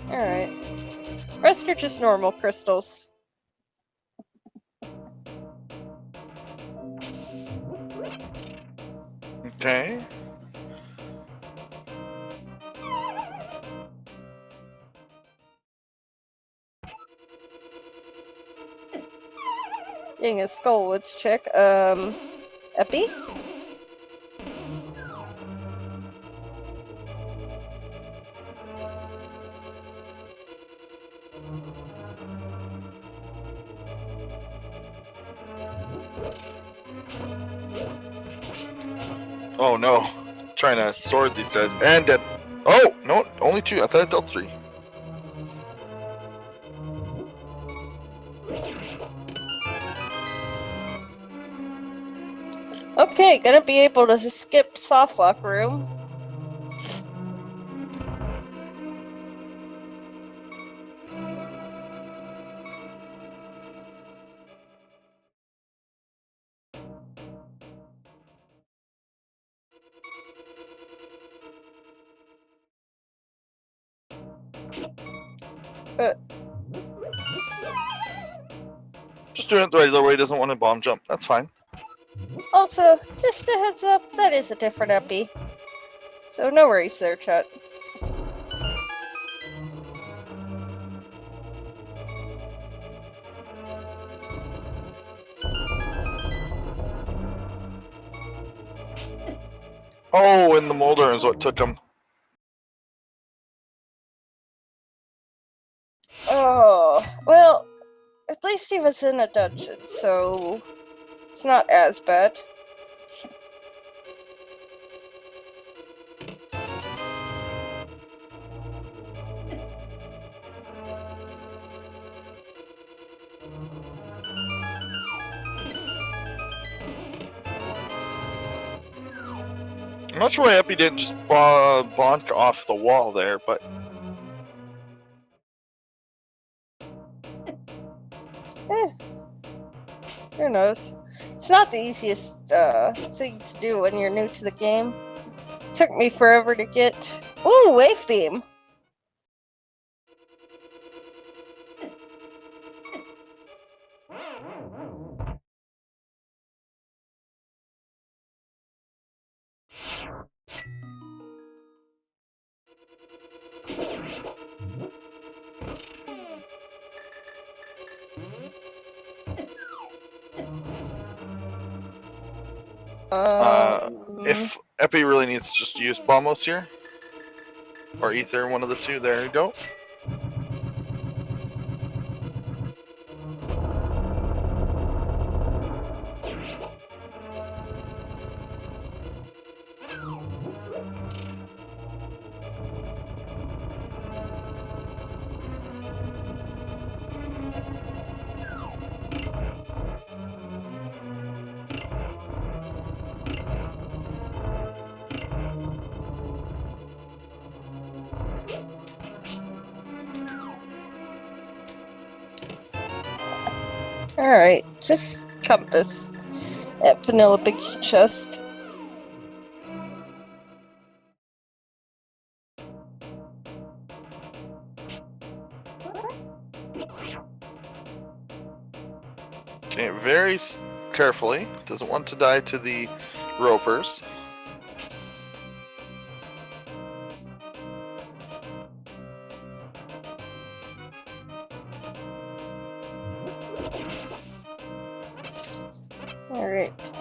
Alright. Rest are just normal crystals. Okay. Getting a Skullwoods check. Eppy? Oh no. Trying to sword these guys. And dead. Oh, no, only 2. I thought I dealt 3. Okay, gonna be able to skip softlock room. Just doing it the regular way, doesn't want to bomb jump. That's fine. Also, just a heads up, that is a different Eppy. So no worries there, chat. Oh, and the Molder is what took him. Oh, well, at least he was in a dungeon, so it's not as bad. I'm not sure why Eppy didn't just bonk off the wall there, but Who knows? It's not the easiest thing to do when you're new to the game. It took me forever to get. Ooh, wave beam! if Eppy really needs to just use Bombos here, or Ether, one of the two, there you go. Alright, just compass at Vanilla Big Chest. Okay, very carefully. Doesn't want to die to the ropers. Alright.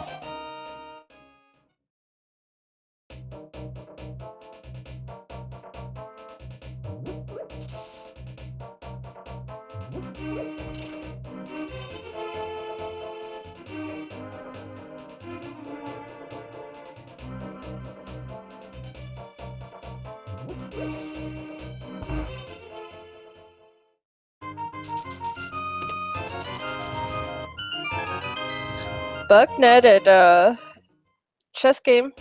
Bugnet at chess game.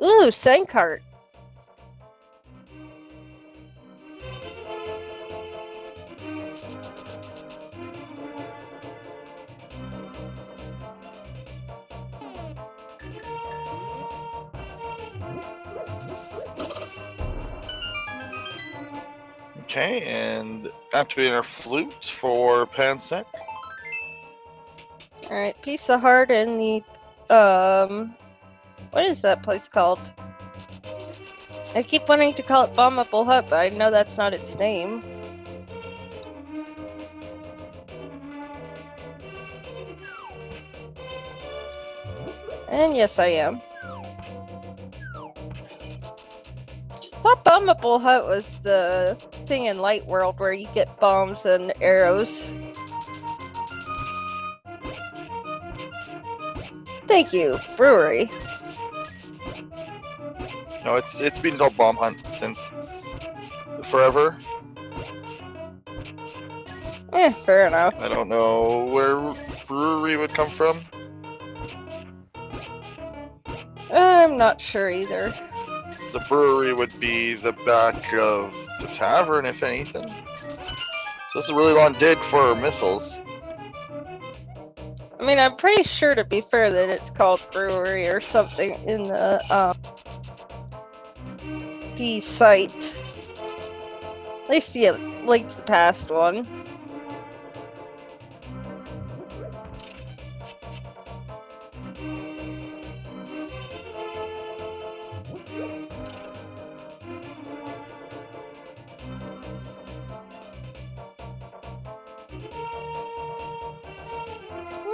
Ooh, Sandcart. Okay, and activating our flute for Pansnek. Alright, piece of heart in the what is that place called? I keep wanting to call it Bombable Hut, but I know that's not its name. And yes, I am. Thought Bombable Hut was the thing in Light World where you get bombs and arrows. Thank you, brewery. No, it's been called Bomb Hunt since forever. Fair enough. I don't know where brewery would come from. I'm not sure either. The brewery would be the back of the tavern, if anything. So this is a really long dig for missiles. I mean, I'm pretty sure, to be fair, that it's called brewery or something in the site. At least the link to the past one.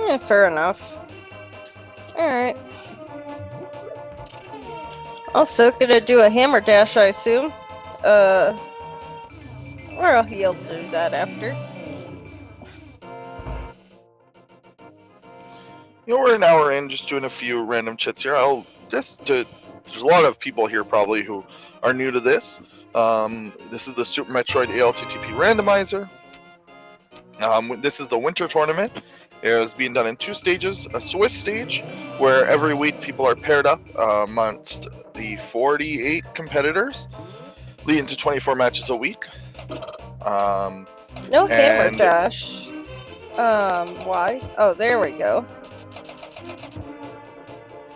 Yeah, fair enough. Alright. Also gonna do a hammer dash, I assume. Or he'll do that after. You know, we're an hour in, just doing a few random chits here. There's a lot of people here probably who are new to this. This is the Super Metroid ALTTP Randomizer. This is the winter tournament. It is being done in 2 stages. A Swiss stage, where every week people are paired up amongst the 48 competitors, leading to 24 matches a week. No hammer dash. Why? Oh, there we go.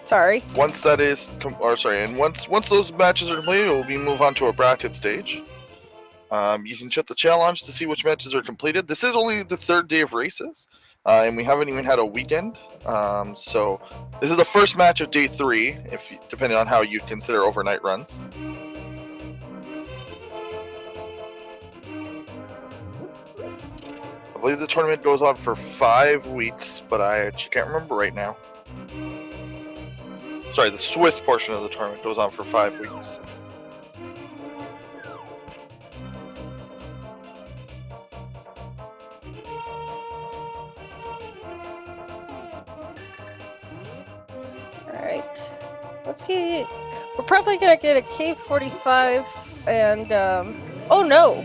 Sorry. Once that is, once those matches are completed, we'll move on to a bracket stage. You can check the challenge to see which matches are completed. This is only the 3rd day of races, and we haven't even had a weekend. So this is the first match of day 3, depending on how you consider overnight runs. I believe the tournament goes on for 5 weeks, but I actually can't remember right now. Sorry, the Swiss portion of the tournament goes on for 5 weeks. Alright. Let's see. We're probably gonna get a K45 and, oh no!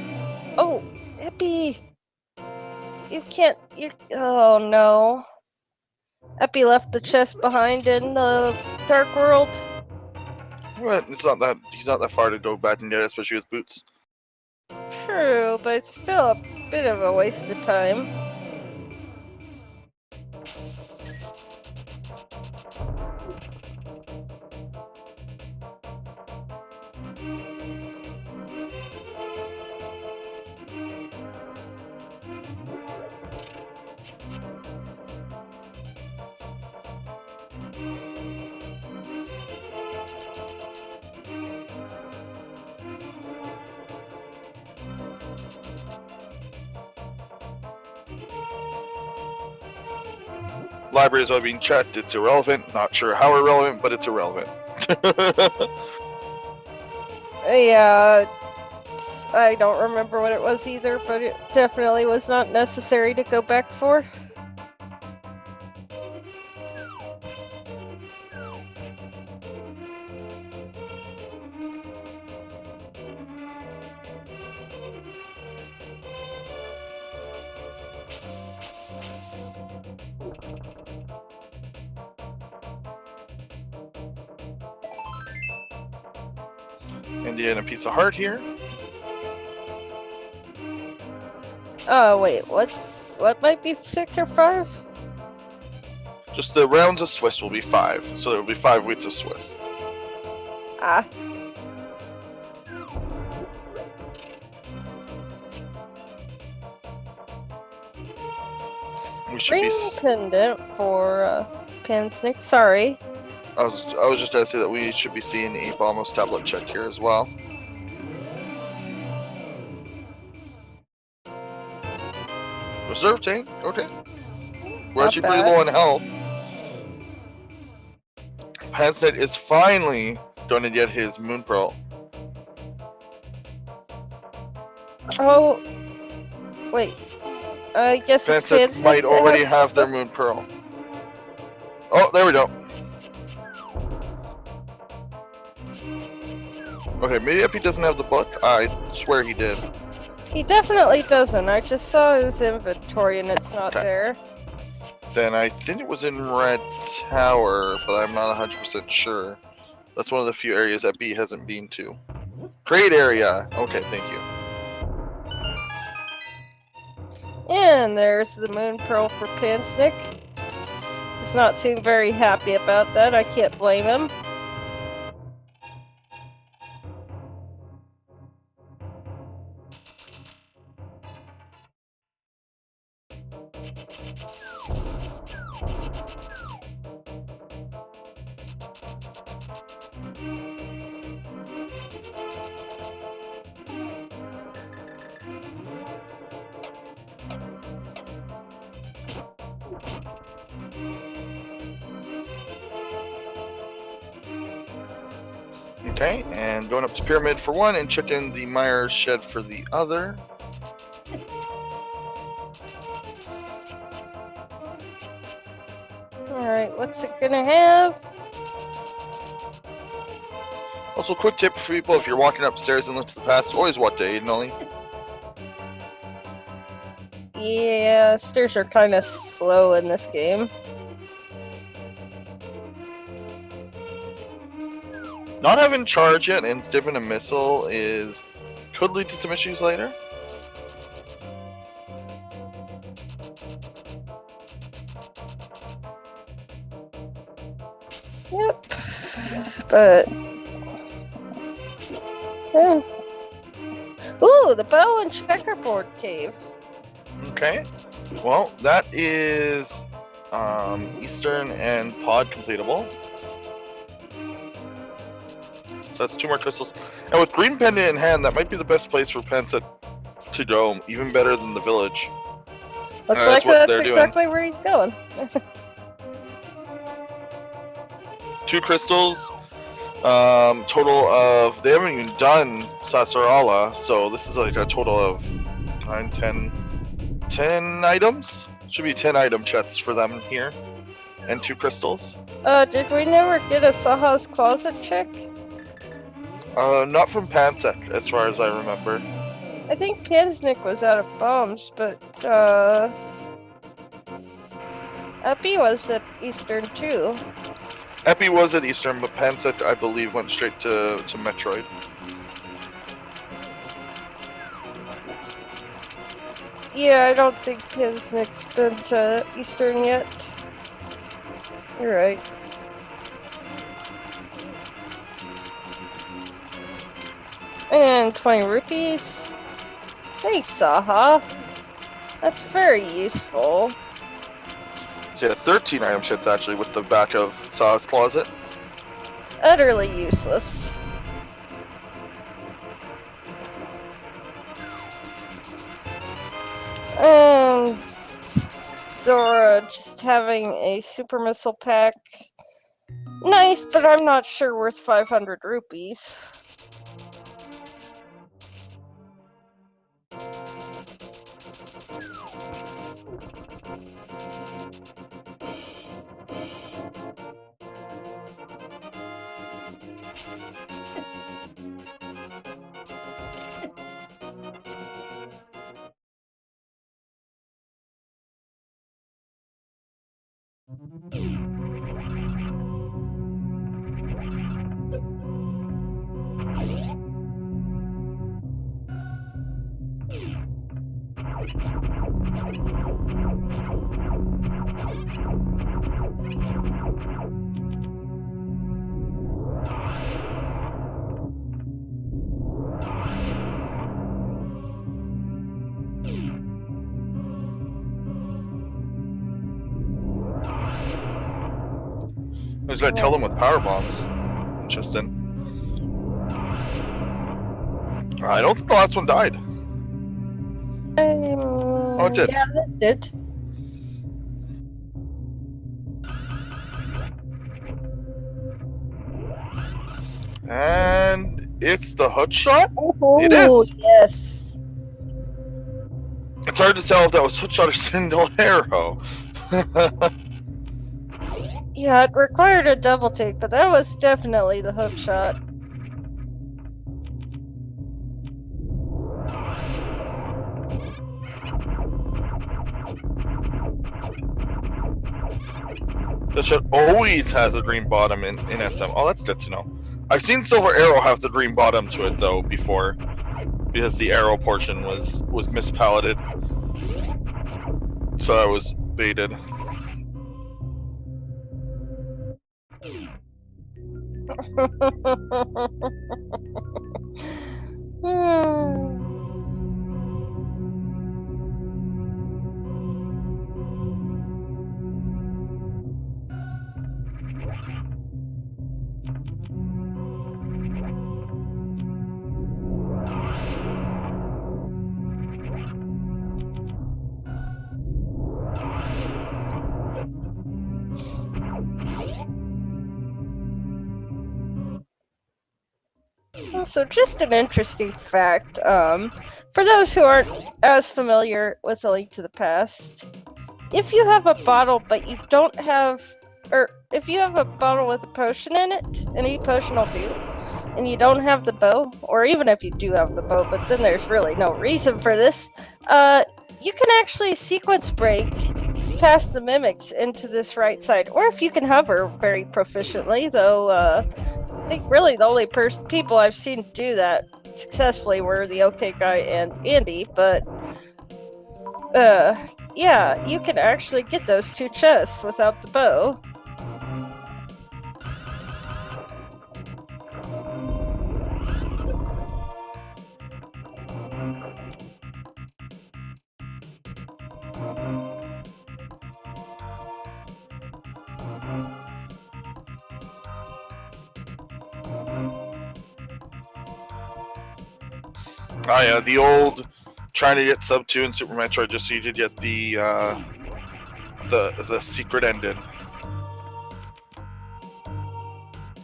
Oh, Eppy! You can't. Oh no. Eppy left the chest behind in the Dark World. Well, he's not that far to go back and get it, especially with boots. True, but it's still a bit of a waste of time. Libraries are being checked. It's irrelevant. Not sure how irrelevant, but it's irrelevant. Yeah, I don't remember what it was either, but it definitely was not necessary to go back for. Indiana piece of heart here. Oh, wait, what? What might be 6 or 5? Just the rounds of Swiss will be 5, so there will be 5 weeks of Swiss. Ah. We should Ring pendant for Pansnek. Sorry. I was just gonna say that we should be seeing a Balmos tablet check here as well. Reserve tank, okay. We're Not actually pretty bad. low on health. Pansnet is finally going to get his Moon Pearl. Oh, wait. I guess it's Pansnet might already have their Moon Pearl. Oh, there we go. Okay, maybe if he doesn't have the book, I swear he did. He definitely doesn't. I just saw his inventory and it's not there. Then I think it was in Red Tower, but I'm not 100% sure. That's one of the few areas that B hasn't been to. Crate area! Okay, thank you. And there's the moon pearl for Pansnek. Does not seem very happy about that. I can't blame him. Okay, and going up to Pyramid for one and checking the Myers shed for the other. Alright, what's it gonna have? Also, quick tip for people, if you're walking upstairs and look to the past, always watch aid, Nolly. Yeah, stairs are kind of slow in this game. Not having charge yet and stiffing a missile could lead to some issues later. Yep. But... yeah. Ooh, the bow and checkerboard cave. Okay. Well, that is Eastern and Pod completable. So that's 2 more crystals. And with Green Pendant in hand, that might be the best place for Pansnek to go. Even better than the village. Looks like that's exactly where he's going. 2 crystals. Total of... They haven't even done Sasarala, so this is like a total of 9, 10 items? Should be 10 item chests for them here. And 2 crystals. Did we never get a Saha's Closet check? Not from Pansnek, as far as I remember. I think Pansnek was out of bombs, but, Eppy was at Eastern, too. Eppy was at Eastern, but Pansnek, I believe, went straight to Metroid. Yeah, I don't think Pansnek's been to Eastern yet. You're right. And 20 rupees. Hey, Saha. That's very useful. So yeah, 13 item sheds actually with the back of Sa's closet. Utterly useless. And Zora just having a super missile pack. Nice, but I'm not sure worth 500 rupees. I was gonna tell them with power bombs. Interesting. I don't think the last one died. Oh, it did. Yeah, that did. And it's the hook shot? Oh, it is! Yes. It's hard to tell if that was hook shot or single arrow. Yeah, it required a double take, but that was definitely the hook shot. The shot always has a green bottom in SM. Oh, that's good to know. I've seen Silver Arrow have the green bottom to it, though, before. Because the arrow portion was mispalleted. So I was baited. So just an interesting fact, for those who aren't as familiar with A Link to the Past, if you have a bottle but you don't have, or if you have a bottle with a potion in it, any potion will do, and you don't have the bow, or even if you do have the bow, but then there's really no reason for this, you can actually sequence break past the mimics into this right side, or if you can hover very proficiently, though, I think really the only people I've seen do that successfully were the OK Guy and Andy, but yeah, you can actually get those 2 chests without the bow. Oh yeah, the old trying to get sub 2 in Super Metroid just so you could get the secret ending.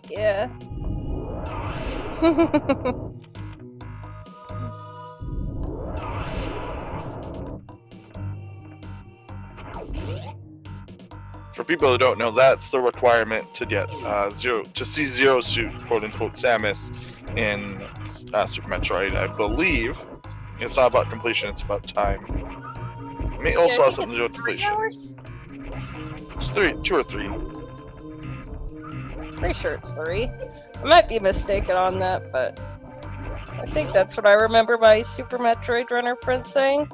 Yeah. For people who don't know, that's the requirement to get see Zero Suit, quote unquote, Samus in Super Metroid. I believe it's not about completion; it's about time. It may also have something to do with completion. Hours? It's 2 or 3. Pretty sure it's 3. I might be mistaken on that, but I think that's what I remember my Super Metroid runner friend saying.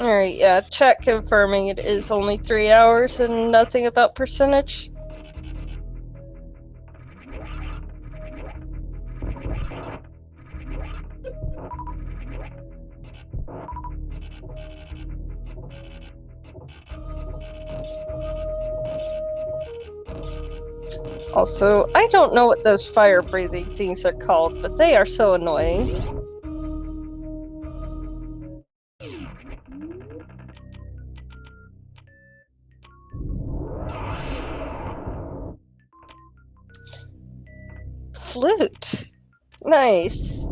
Alright, yeah, chat confirming it is only 3 hours and nothing about percentage. Also, I don't know what those fire-breathing things are called, but they are so annoying. Flute! Nice.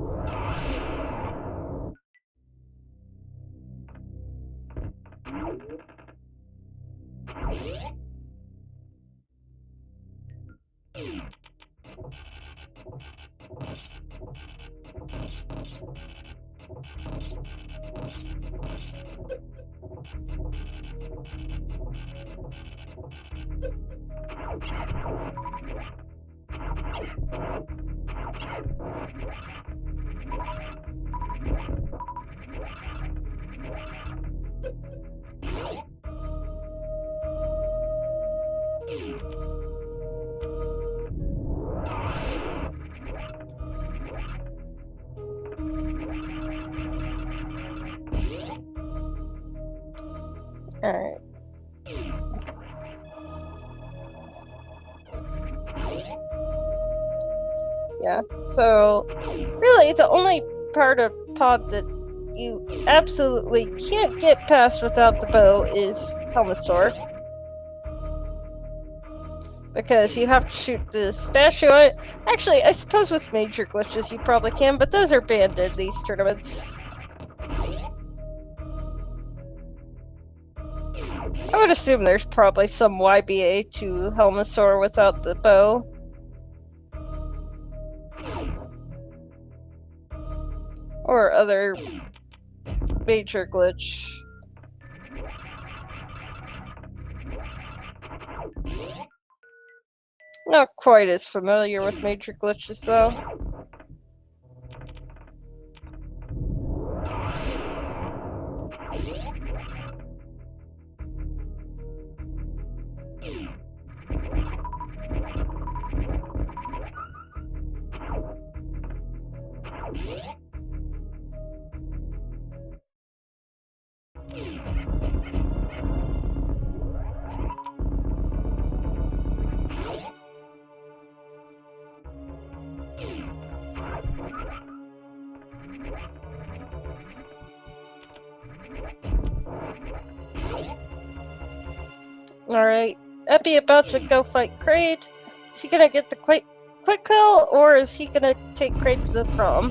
Alright. Yeah, so really the only part of Pod that you absolutely can't get past without the bow is Helmasaur. Because you have to shoot the statue. Actually, I suppose with major glitches you probably can, but those are banned in these tournaments. I would assume there's probably some YBA to Helmasaur without the bow. Or other major glitch. Not quite as familiar with major glitches, though. Alright, Eppy about to go fight Kraid. Is he gonna get the quick kill, or is he gonna take Kraid to the prom?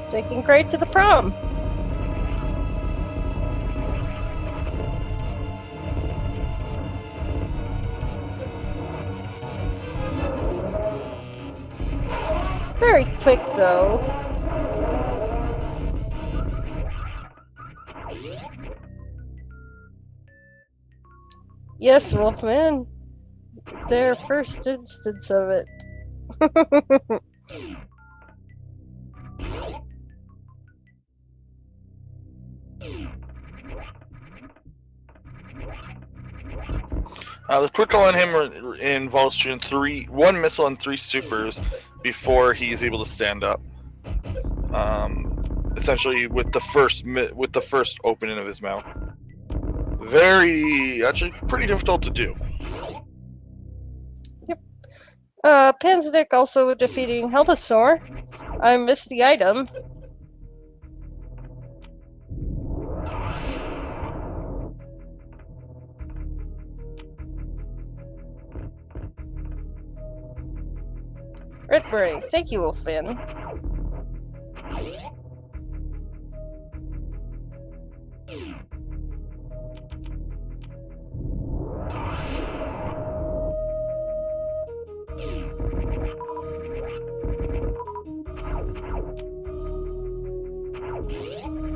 Taking Kraid to the prom. Very quick, though. Yes, Wolfman. Their first instance of it. The critical on him involves shooting one missile and 3 supers before he's able to stand up. Essentially, with the first opening of his mouth. Actually, pretty difficult to do. Yep. Pansnek also defeating Helmasaur. I missed the item. Ridley, thank you, Wolfman.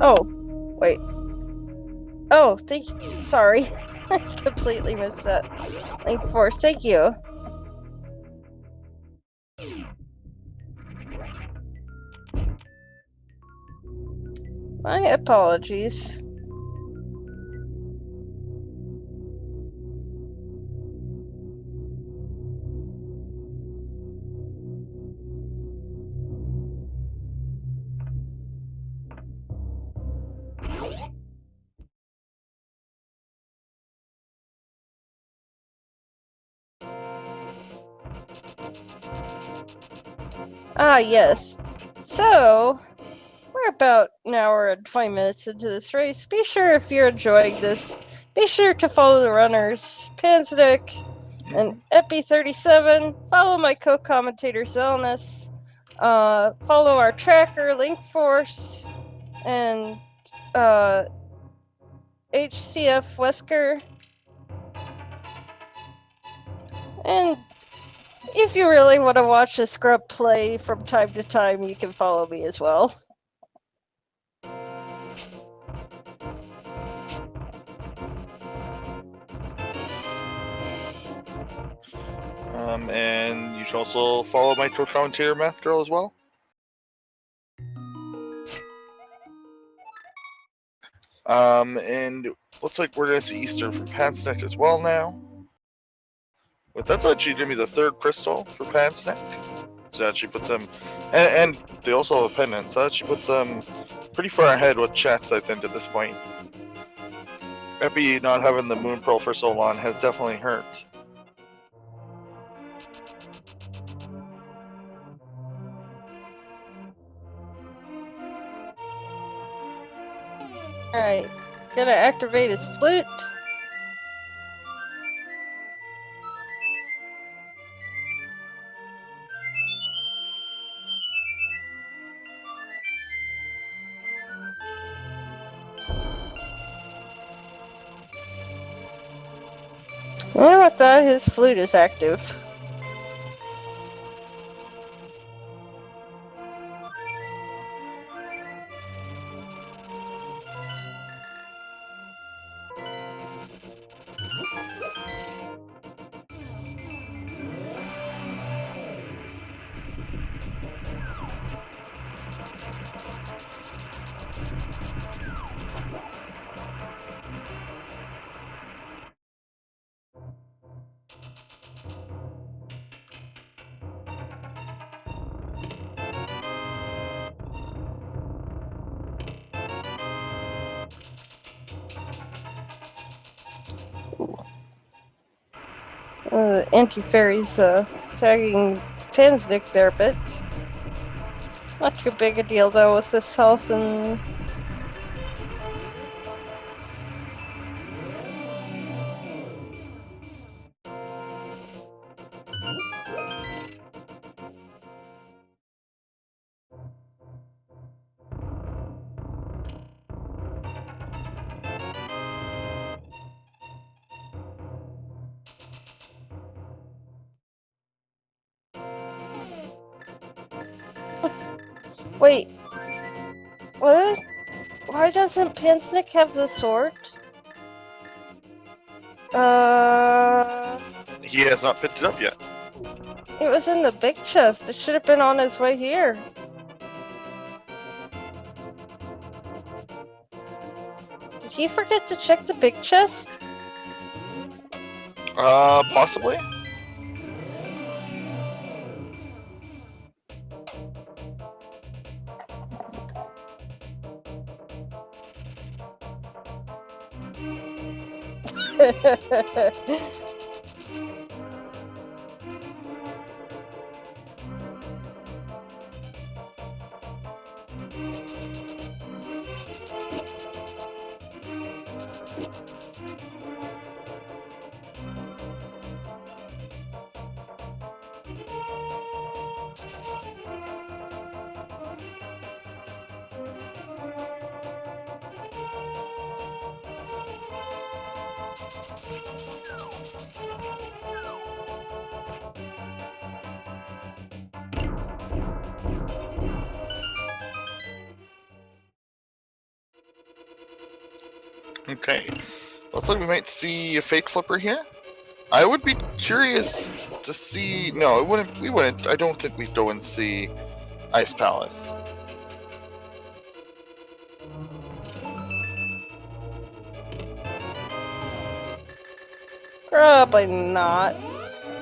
Oh, wait. Oh, thank you. Sorry. I completely missed that. Link Force, thank you. My apologies. Ah, yes. So, we're about an hour and 20 minutes into this race. Be sure, if you're enjoying this, be sure to follow the runners, Pansnek and Eppy37. Follow my co-commentator, Zelnus. Follow our tracker, Link Force, and HCF Wesker. And if you really want to watch the scrub play from time to time, you can follow me as well. And you should also follow my co-commentator, Math Girl, as well. And looks like we're going to see Easter from Pansnek as well now. But that's actually going to be the 3rd crystal for Pansnek. So that actually puts them, and they also have a pendant, so that actually puts them pretty far ahead with chats, I think, at this point. Eppy not having the Moon Pearl for so long has definitely hurt. Alright, gonna activate his flute. I wonder what that his flute is active. Anti-fairy's tagging Pansnek there a bit. Not too big a deal though with this health and... Wait. What? Why doesn't Pansnek have the sword? He has not picked it up yet. It was in the big chest. It should have been on his way here. Did he forget to check the big chest? Possibly? Okay. Looks like we might see a fake flipper here. I would be curious to see... No, it wouldn't. We wouldn't. I don't think we'd go and see Ice Palace. Probably not.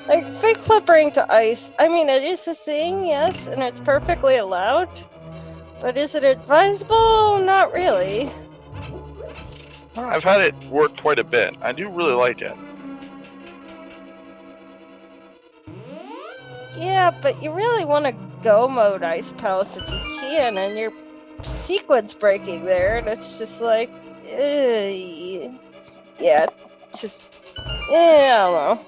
Like, fake flippering to ice, I mean, it is a thing, yes, and it's perfectly allowed. But is it advisable? Not really. I've had it work quite a bit. I do really like it. Yeah, but you really want to go mode Ice Palace if you can, and you're sequence breaking there, and it's just like, yeah, just, I don't know.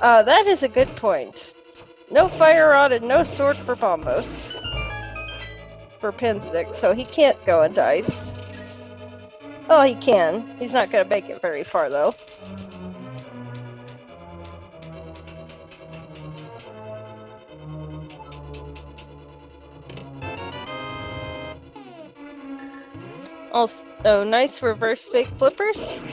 That is a good point. No fire rod and no sword for Bombos. For Pansnek, so he can't go into ice. Well, he can. He's not gonna make it very far, though. Also, nice reverse fake flippers.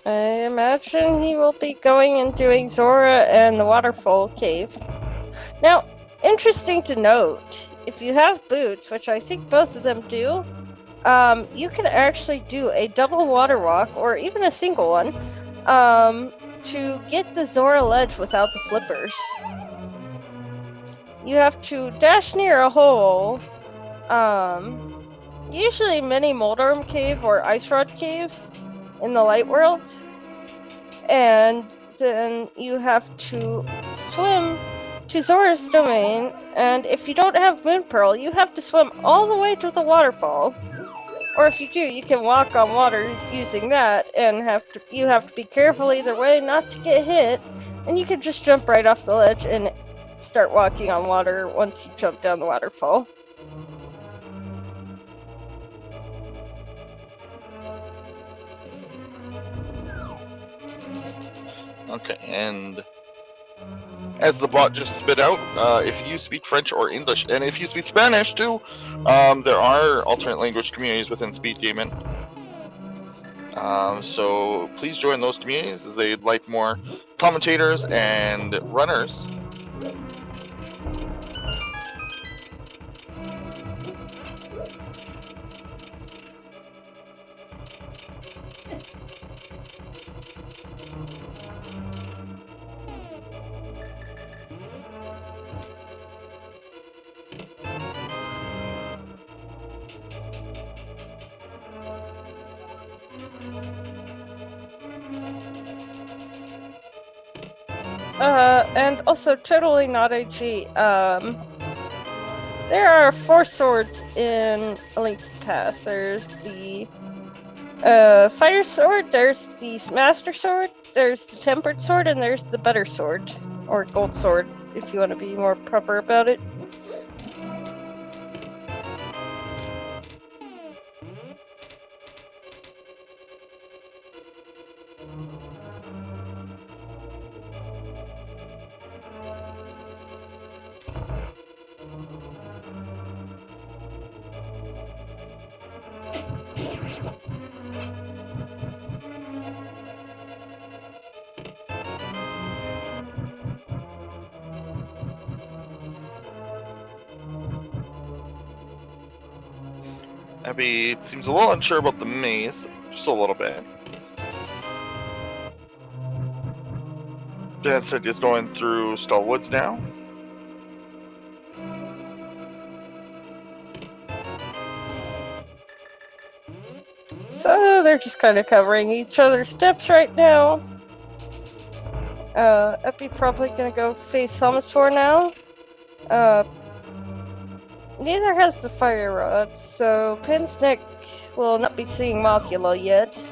I imagine he will be going and doing Zora and the Waterfall Cave. Now, interesting to note, if you have boots, which I think both of them do, you can actually do a double water walk, or even a single one, to get the Zora ledge without the flippers. You have to dash near a hole, usually Mini Moldorm Cave or Ice Rod Cave in the Light World, and then you have to swim to Zora's domain, and if you don't have Moon Pearl, you have to swim all the way to the waterfall. Or if you do, you can walk on water using that, and you have to be careful either way not to get hit, and you can just jump right off the ledge and start walking on water once you jump down the waterfall. Okay, and as the bot just spit out, if you speak French or English, and if you speak Spanish too, there are alternate language communities within Speed Gaming. So please join those communities as they'd like more commentators and runners. And also totally not AG. There are 4 swords in Link's Past. There's the Fire Sword, there's the Master Sword, there's the Tempered Sword, and there's the Better Sword, or Gold Sword, if you want to be more proper about it. Abby seems a little unsure about the maze, just a little bit. Dan said he's going through Stall Woods now. So they're just kind of covering each other's steps right now. Eppy probably gonna go face Homisaur now. Neither has the fire rod, so Pansnek will not be seeing Mothula yet.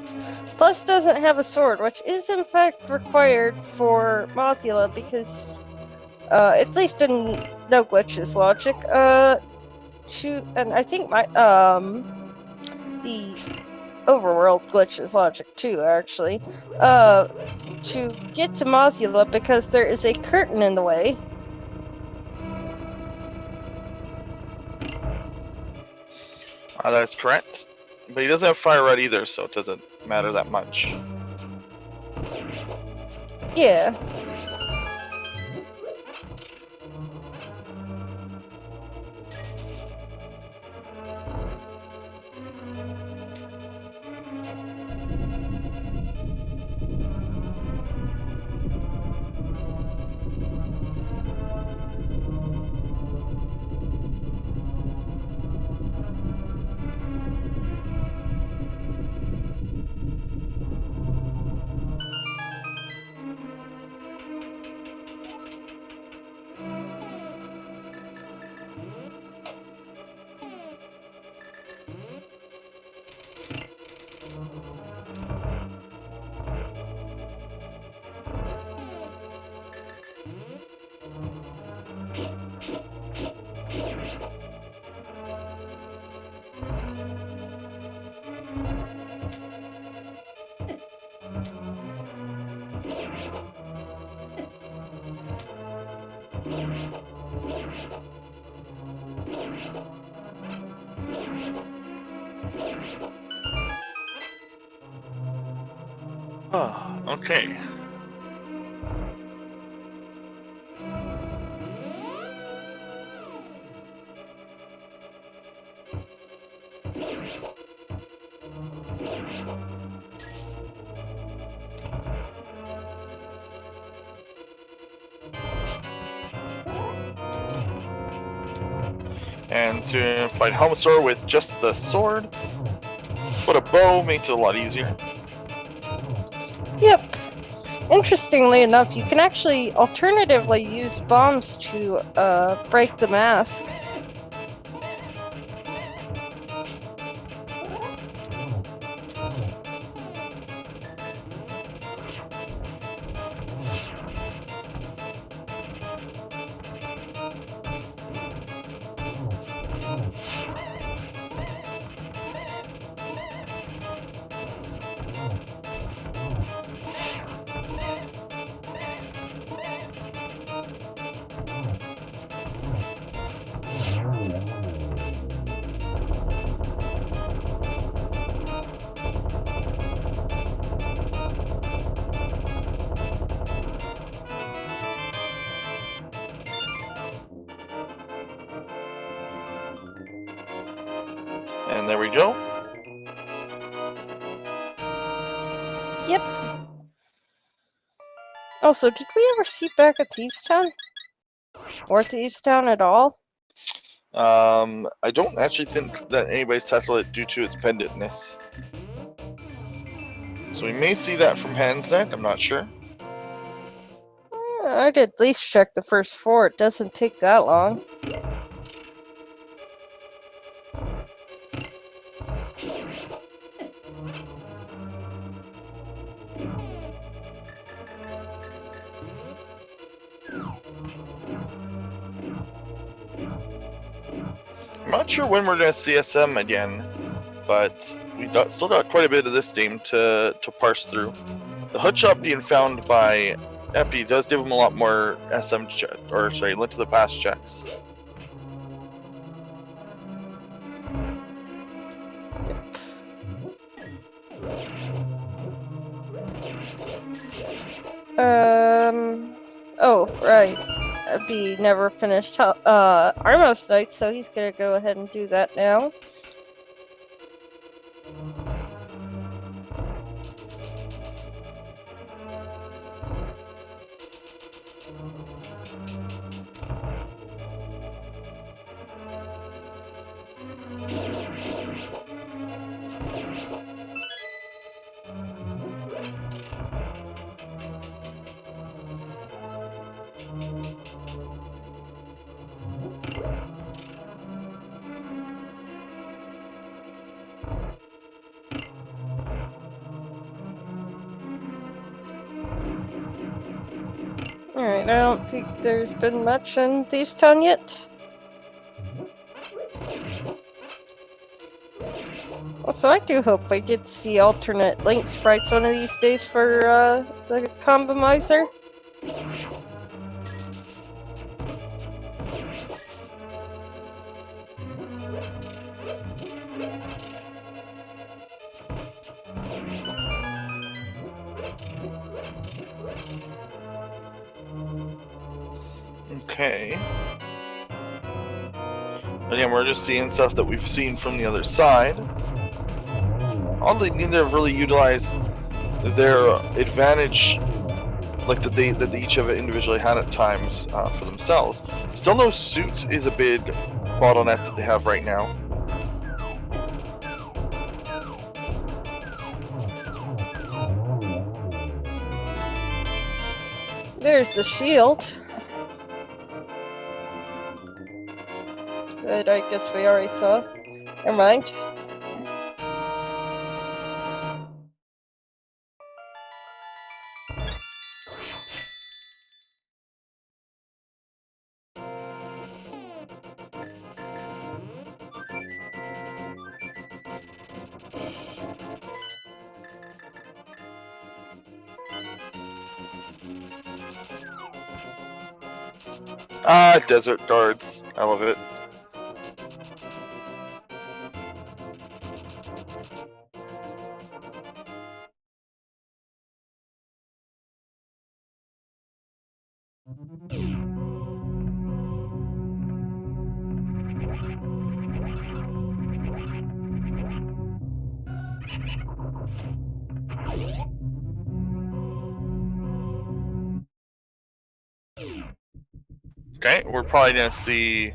Plus doesn't have a sword, which is in fact required for Mothula because, at least in No Glitches logic, and I think the Overworld Glitches logic too, actually, to get to Mothula because there is a curtain in the way. That's correct. But he doesn't have fire rod either, so it doesn't matter that much. Yeah. Oh, okay. And to fight Homisaur with just the sword, but a bow makes it a lot easier. Yep. Interestingly enough, you can actually alternatively use bombs to break the mask. And there we go. Yep. Also, did we ever see back at Thieves Town? Or Thieves Town at all? I don't actually think that anybody's tackled it due to its pendantness. So we may see that from Pansnek, I'm not sure. I'd at least check the first 4. It doesn't take that long. I'm not sure when we're going to see SM again, but we still got quite a bit of this game to parse through. The hood shop being found by Eppy does give him a lot more Link to the Past checks. Oh, right. Eppy never finished Armos Night, so he's gonna go ahead and do that now. Alright, I don't think there's been much in Thieves Town yet. Also, I do hope I get to see alternate Link sprites one of these days for the Randomizer. Okay. Again, we're just seeing stuff that we've seen from the other side. Oddly, neither have really utilized their advantage, like that they each have individually had at times for themselves. Still, no suits is a big bottleneck that they have right now. There's the shield. That I guess we already saw. Never mind. Ah, desert guards. I love it. Okay, we're probably going to see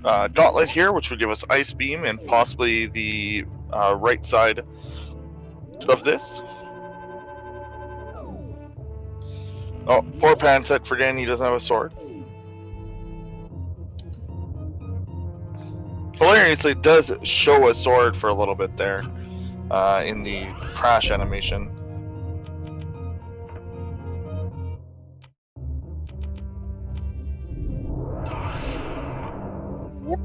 Gauntlet here, which would give us Ice Beam and possibly the right side of this. Oh, poor Pansnek forgetting he doesn't have a sword. Hilariously, it does show a sword for a little bit there in the crash animation. Yep.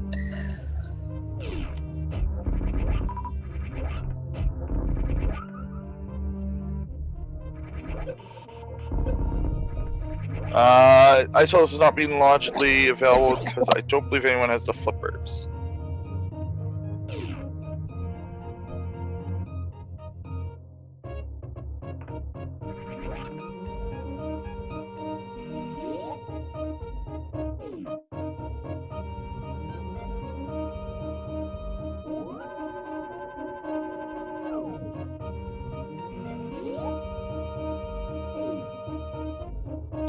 I suppose this is not being logically available because I don't believe anyone has the flippers.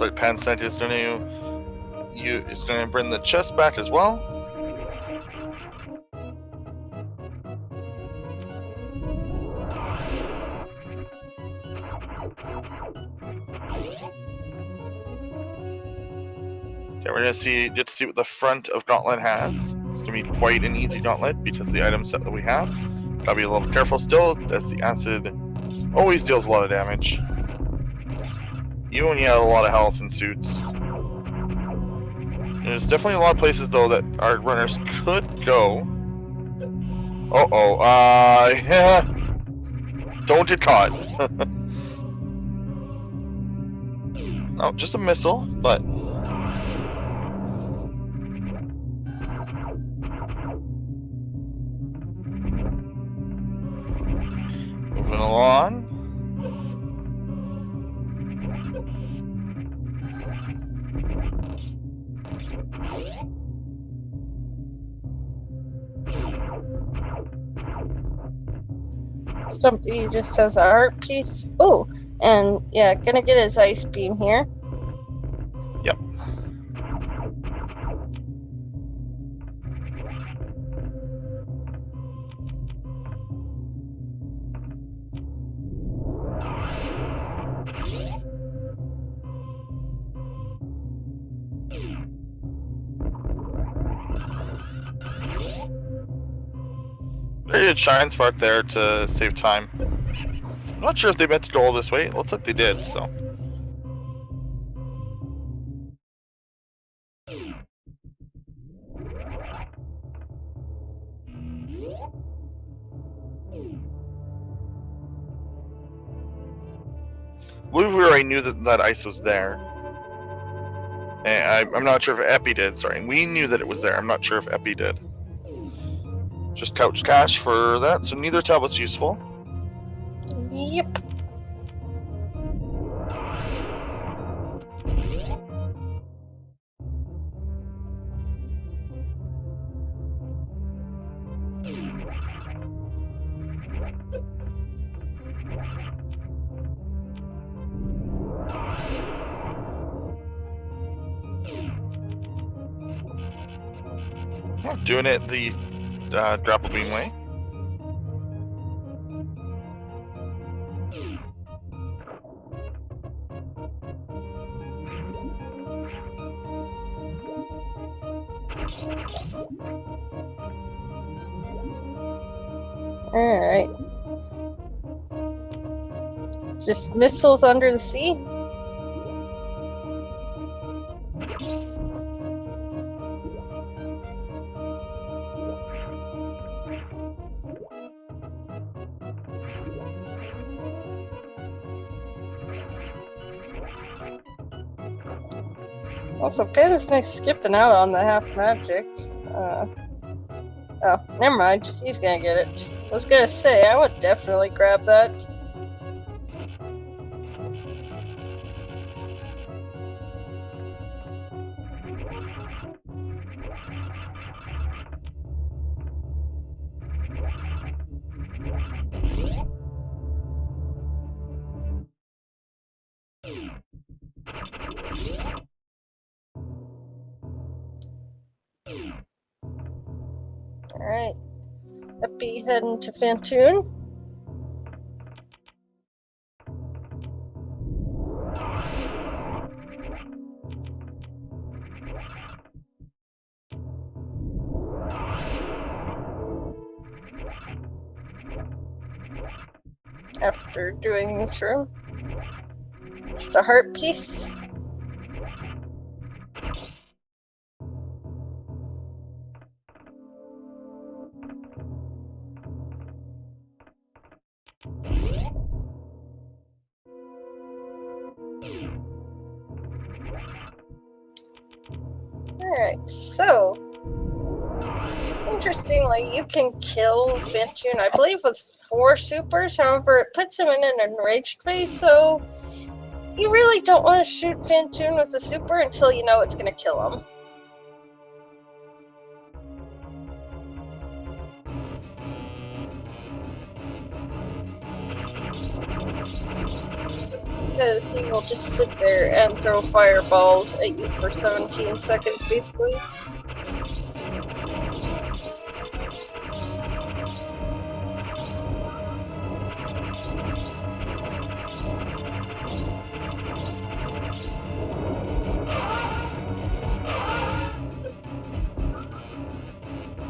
Like Pansnek is going to bring the chest back as well. Okay, we're gonna get to see what the front of Gauntlet has. It's gonna be quite an easy Gauntlet because of the item set that we have. Gotta be a little careful still, as the acid always deals a lot of damage. Even when you have a lot of health in suits. There's definitely a lot of places though that our runners could go. Yeah. Don't get caught. No, just a missile, but moving along. Stumpy just has a heart piece. Oh, and yeah, gonna get his ice beam here. Yep. Very good Shine Spark there to save time. I'm not sure if they meant to go all this way. It looks like they did, so. I believe we already knew that ice was there. And I'm not sure if Eppy did, sorry. We knew that it was there. I'm not sure if Eppy did. Just couch cash for that, so neither tablet's useful. Yep. Not doing it the grapple beam way. Alright. Just missiles under the sea? Also, Pansnek skipping out on the half magic. Oh, never mind. He's gonna get it. I was gonna say, I would definitely grab that. Alright. Eppy heading to Fantoon. After doing this room. Just a heart piece. Alright, so interestingly, you can kill Fantoon, I believe, with 4 supers. However, it puts him in an enraged phase, so you really don't want to shoot Fantoon with a super until you know it's going to kill him. because he will just sit there and throw fireballs at you for 17 seconds, basically.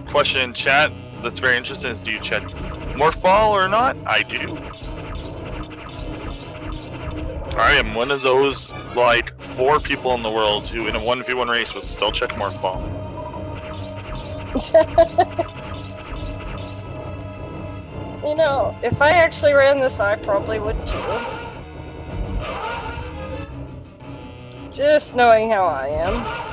Question in chat that's very interesting is, do you check Morph Ball or not? I do. I am one of those, like, 4 people in the world who, in a 1v1 race, would still check Morph Ball. You know, if I actually ran this, I probably would too. Just knowing how I am.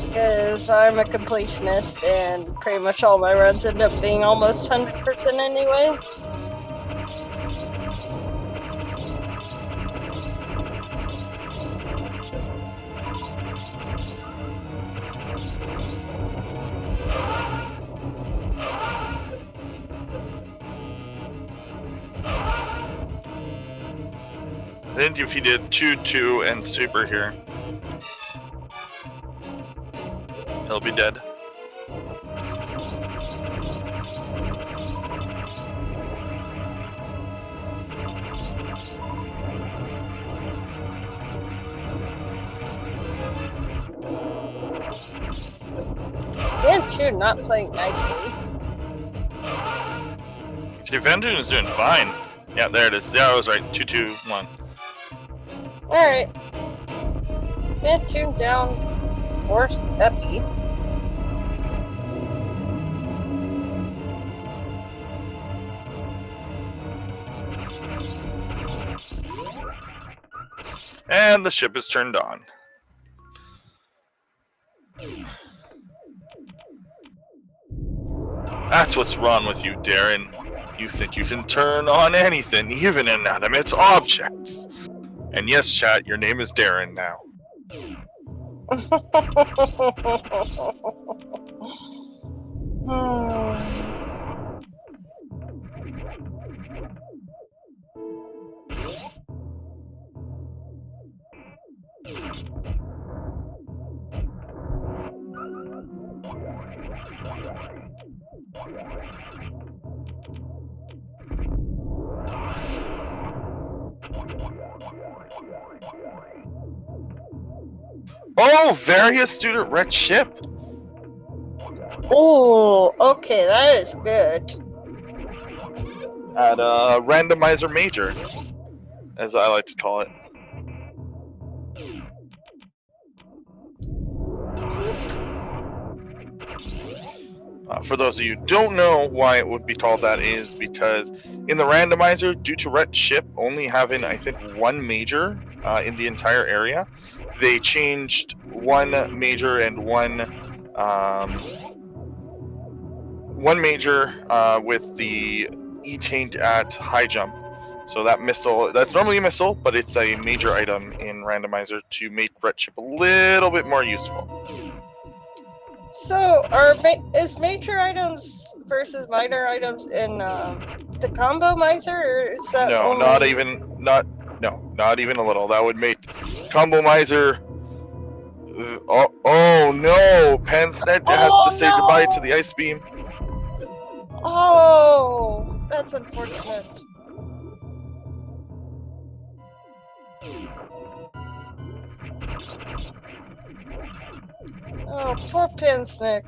Because I'm a completionist, and pretty much all my runs end up being almost 100% anyway. Then if you did 2-2 and Super here, he'll be dead. And 2 not playing nicely. Defending is doing fine. Yeah, there it is. Yeah, I was right. 2-2-1. Alright. And 2 down 4th Eppy. And the ship is turned on. That's what's wrong with you, Darren. You think you can turn on anything, even inanimate objects. And yes, chat, your name is Darren now. Oh, very astute at red ship. Oh, okay, that is good. At Randomizer Major, as I like to call it. For those of you who don't know why it would be called that is because in the randomizer, due to red ship only having, I think, 1 major in the entire area, they changed 1 major and 1 major with the E-taint at high jump. So that missile, that's normally a missile, but it's a major item in randomizer to make red ship a little bit more useful. So, is major items versus minor items in the combo miser, or is that No, only... not even a little. That would make combo miser. Oh no! Pansnek has to say goodbye to the ice beam. Oh, that's unfortunate. Oh, poor Pansnek.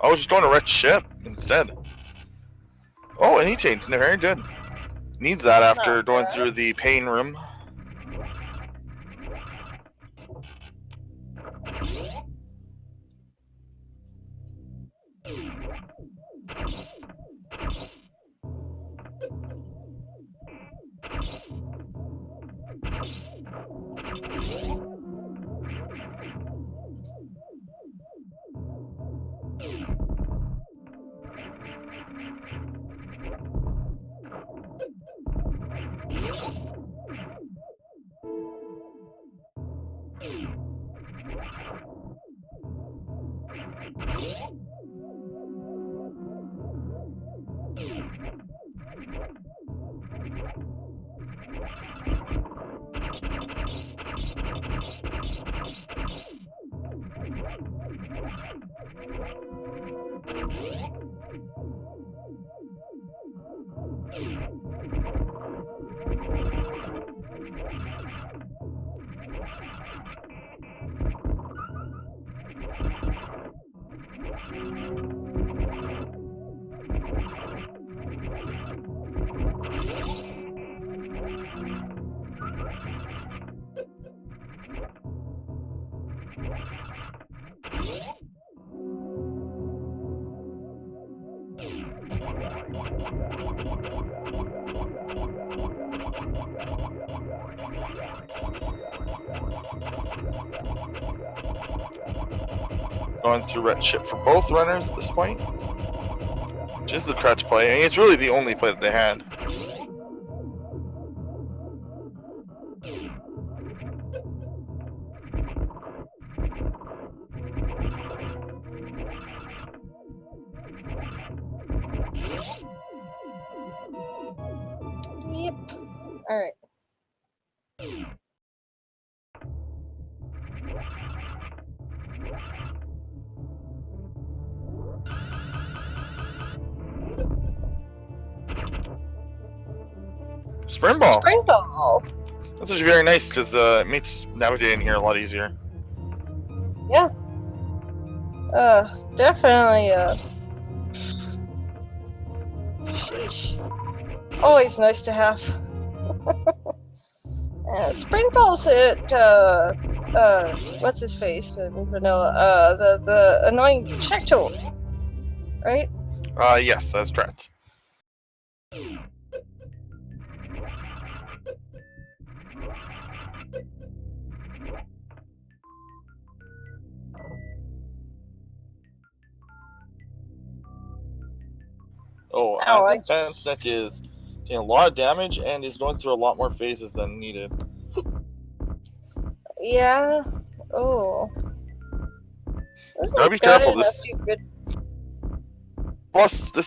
I was just going to red ship instead. Oh, and E-taint, very good. Needs that after going through the pain room. Going through red chip for both runners at this point. Which is the correct play. I mean, it's really the only play that they had. Yep. Alright. Spring ball. Spring ball. That's actually very nice because it makes navigating here a lot easier. Yeah. Definitely, sheesh. Always nice to have. Spring ball's at, what's his face in vanilla? The annoying check tool. Right? Yes, that's correct. Oh, Ow, I think Pansnek is taking a lot of damage and is going through a lot more phases than needed. Yeah. Oh. Gotta be careful. This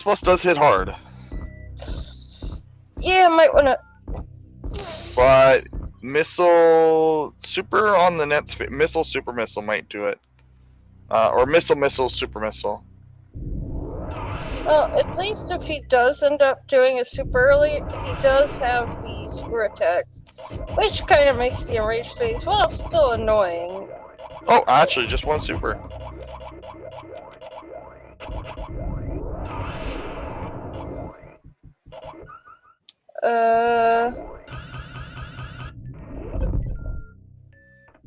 boss does hit hard, yeah, might wanna. but missile super on the net's missile super missile might do it, or missile super missile. Well, at least if he does end up doing it super early, he does have the screw attack, which kind of makes the enraged phase, well, it's still annoying. Oh, actually, just one super.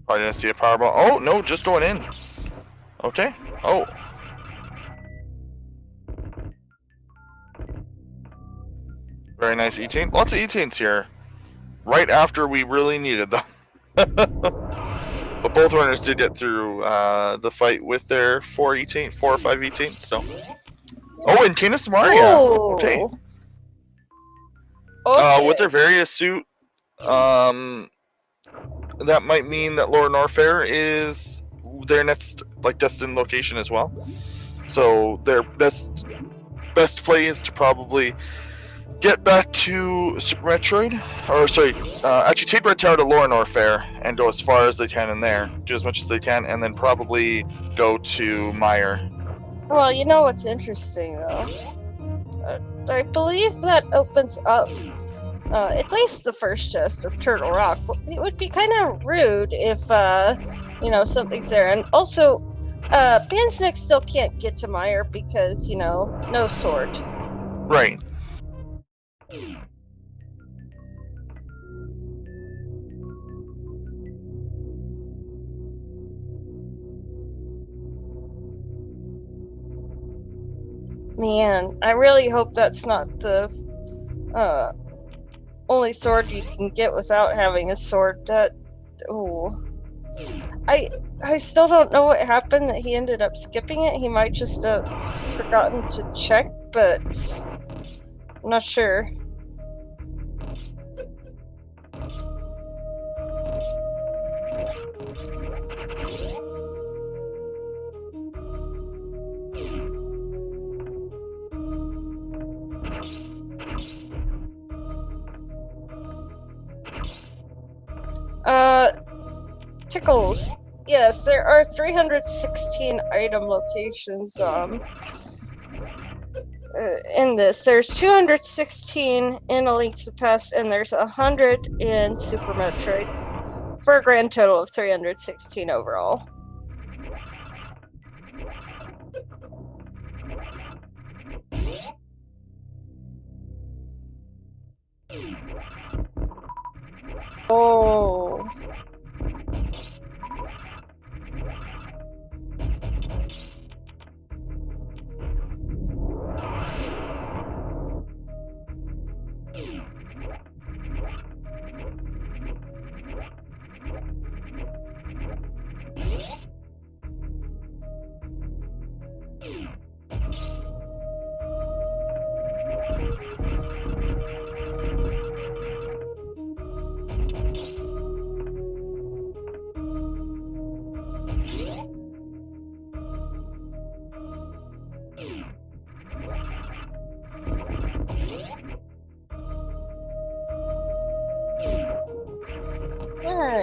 I didn't see a powerball. Oh, no, just going in. Okay. Oh. Very nice E-Taint. Lots of E-Taints here. Right after we really needed them. But both runners did get through the fight with their 4 or 5 E-Taints, so. Oh, and Canis Maria. Okay. With their various suit, that might mean that Laura Norfair is their next destined location as well. So their best play is to probably get back to Super Metroid, or sorry, actually take Red Tower to Laura Norfair and go as far as they can in there, do as much as they can, and then probably go to Meyer. Well, you know what's interesting though? I believe that opens up at least the first chest of Turtle Rock. It would be kind of rude if, you know, something's there. And also, Pansnek still can't get to Meyer because, you know, no sword. Right. Man, I really hope that's not the only sword you can get without having a sword. That, ooh. I still don't know what happened that he ended up skipping it. He might just have forgotten to check, but I'm not sure. Tickles. Yes, there are 316 item locations in this. There's 216 in A Link to the Past, and there's 100 in Super Metroid, for a grand total of 316 overall. Oh.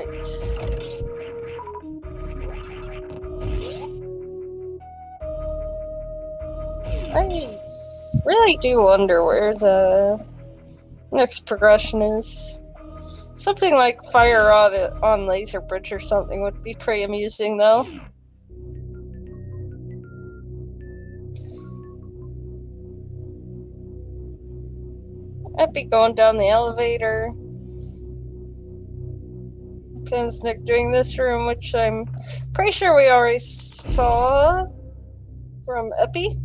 Alright. I really do wonder where the next progression is. Something like fire on Laser Bridge or something would be pretty amusing, though. I'd be going down the elevator. Pansnek doing this room, which I'm pretty sure we already saw from Eppy.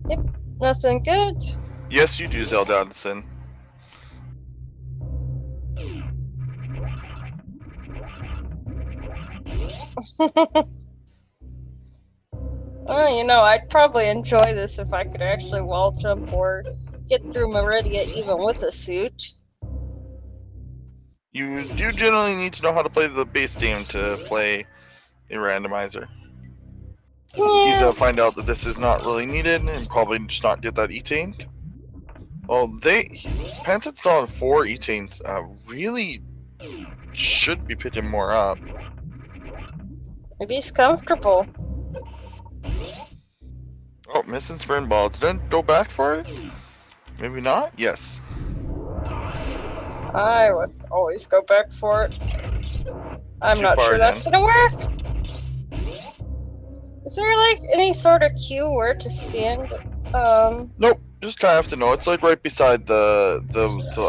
Yep, nothing good. Yes, you do, Zelda Addison. Well, you know, I'd probably enjoy this if I could actually wall jump or get through Meridia even with a suit. You do generally need to know how to play the base game to play a randomizer. He's Yeah, gonna find out that this is not really needed and probably just not get that E-Tank. Well, Pansnek's on 4 E-Tanks. Really should be picking more up. maybe he's comfortable. Oh, missing Spin Ball. Did I go back for it? Maybe not? Yes. I would always go back for it. I'm Too not far sure that's again. gonna work. Is there like any sort of cue where to stand? Nope. Just kind of have to know. It's like right beside the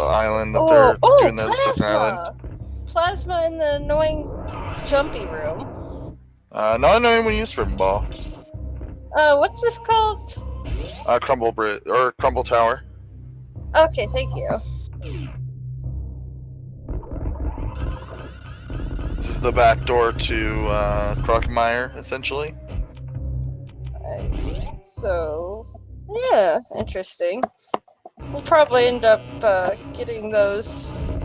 island that they're doing there, the second island. Plasma in the annoying jumpy room. Not annoying when you use Spin Ball. What's this called? Crumble Bridge or Crumble Tower. Okay, thank you. This is the back door to Crockemeyer, essentially. So, yeah, interesting. We'll probably end up getting those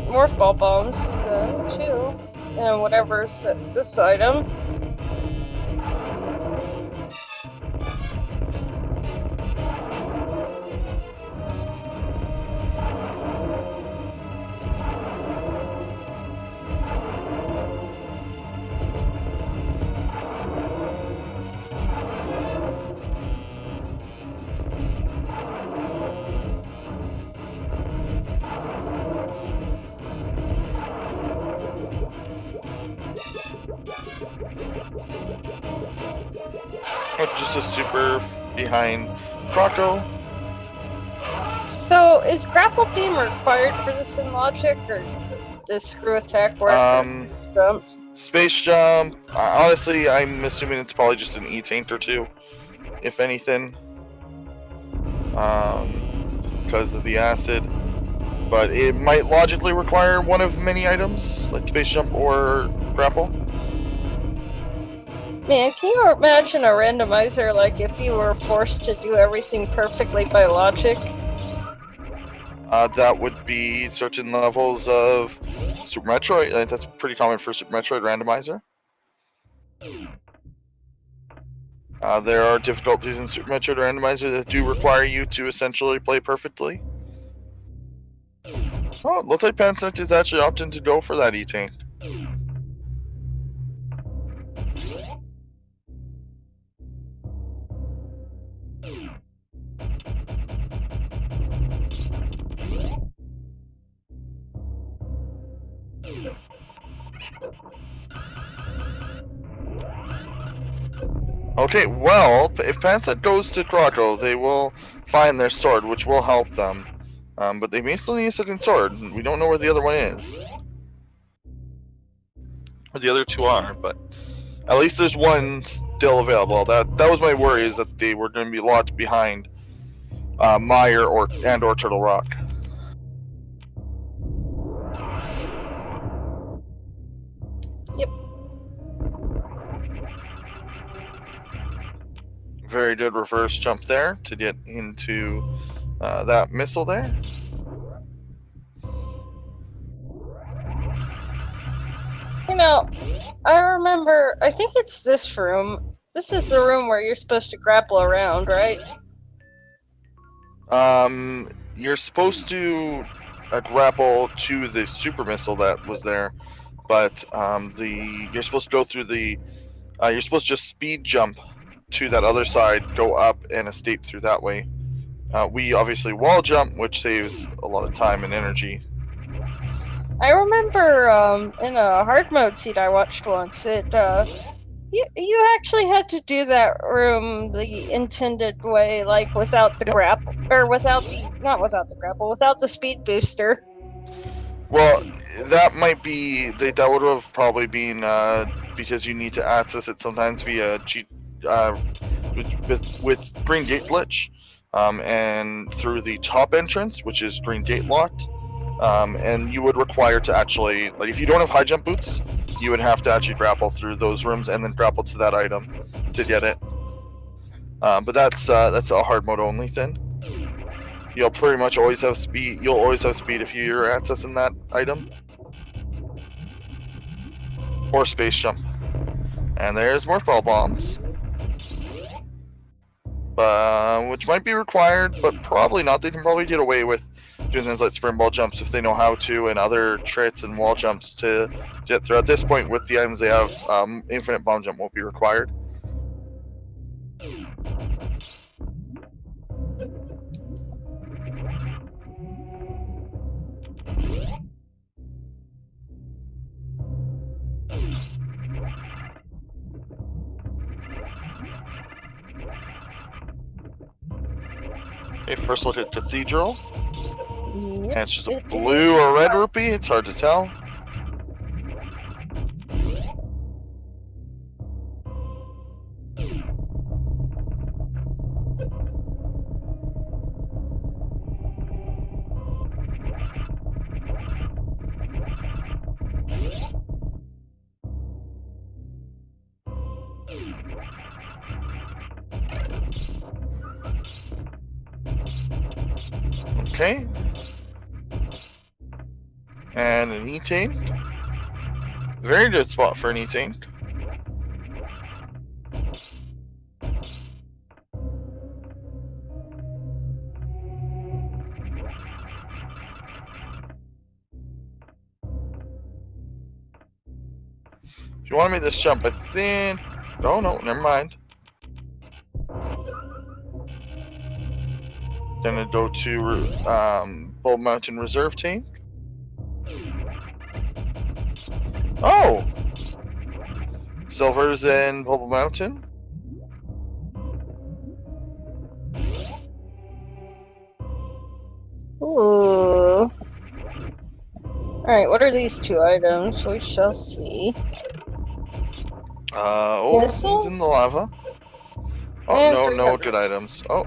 Morph Ball bombs then, too. And whatever's at this item. Oh, just a super behind Croco. So, is Grapple Beam required for this in Logic, or does Screw Attack work? Jumped? Space Jump. Honestly, I'm assuming it's probably just an E-Tank or two, if anything. Because of the acid. But it might logically require one of many items, like Space Jump or Grapple. Man, can you imagine a randomizer, like, if you were forced to do everything perfectly by logic? That would be certain levels of Super Metroid. I think that's pretty common for Super Metroid Randomizer. There are difficulties in Super Metroid Randomizer that do require you to essentially play perfectly. Oh, it looks like Pansnek is actually opting to go for that E-Tank. Okay, well, if Pansnek goes to Croco, they will find their sword, which will help them. But they may still need a second sword. We don't know where the other one is. Or the other two are, but at least there's one still available. That was my worry, is that they were going to be locked behind Meyer or Turtle Rock. Yep. Very good reverse jump there to get into that missile there. You know, I remember, I think it's this room. This is the room where you're supposed to grapple around, right? You're supposed to a grapple to the super missile that was there, but you're supposed to go through the you're supposed to just speed jump to that other side, go up, and escape through that way. We obviously wall jump, which saves a lot of time and energy. I remember in a hard mode seed I watched once, you actually had to do that room the intended way, like without the Yep. grapple, or without the not without the grapple, without the speed booster. Well, that might be that would have probably been because you need to access it sometimes via with Green Gate glitch, and through the top entrance, which is Green Gate locked. And you would require to actually, like, if you don't have high jump boots, you would have to actually grapple through those rooms and then grapple to that item to get it. But that's a hard mode only thing. You'll pretty much always have speed. You'll always have speed if you're accessing that item. Or space jump. And there's morph ball bombs. Which might be required, but probably not. They can probably get away with doing things like spring ball jumps if they know how to, and other tricks and wall jumps to get through. At this point, with the items they have, infinite bomb jump won't be required. Okay, first look at Cathedral. And it's just a blue or red rupee, it's hard to tell. Okay. And an E-Tank. Very good spot for an E-Tank. If you want to make this jump, I think... Oh, no, never mind. Gonna go to Bull Mountain Reserve Tank. Oh! Silver's in Bubble Mountain. Ooh. Alright, what are these two items? We shall see. He's in the lava. Oh, And no good items. Oh.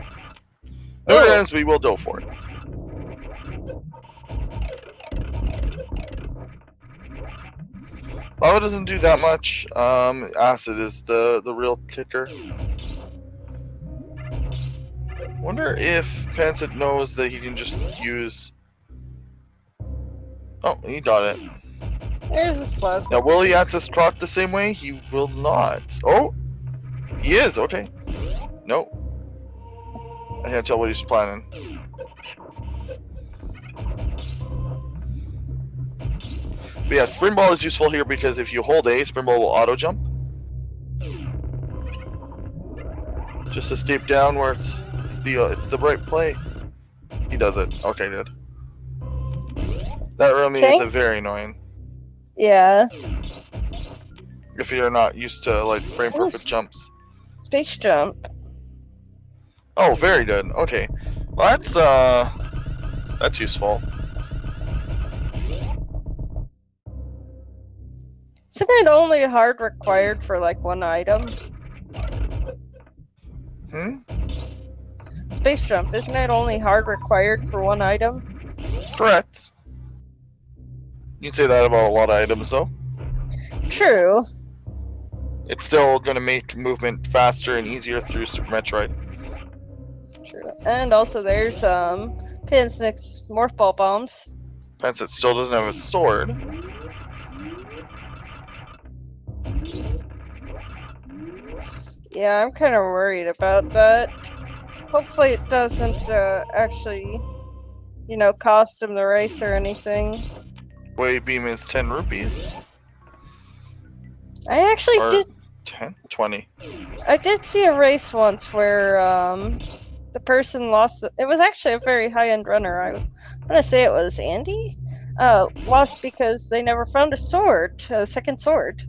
No Oh. good items, we will go for it. Lava doesn't do that much. Acid is the real kicker. Wonder if Pansnek knows that he can just use... Oh, he got it. There's this plasma. Now, will he access Trot the same way? He will not. Oh! He is, okay. No. I can't tell what he's planning. But yeah, Spring Ball is useful here because if you hold A, Spring Ball will auto jump. Just escape down where it's the right play. He does it. Okay, good. That really is very annoying. Yeah. If you're not used to like frame perfect jumps. Space jump. Oh, very good. Okay. Well, that's useful. Isn't it only hard required for like one item? Space jump, isn't it only hard required for one item? Correct. You can say that about a lot of items, though. True. It's still going to make movement faster and easier through Super Metroid. True. And also there's Pansnek's morph ball bombs. Pansnek still doesn't have a sword. Yeah, I'm kind of worried about that. Hopefully it doesn't actually you know, cost him the race or anything. Wave beam is 10 rupees. I actually Or did. 10? 20. I did see a race once where the person lost. It was actually a very high-end runner. I want to say it was Andy. Lost because they never found a sword, a second sword.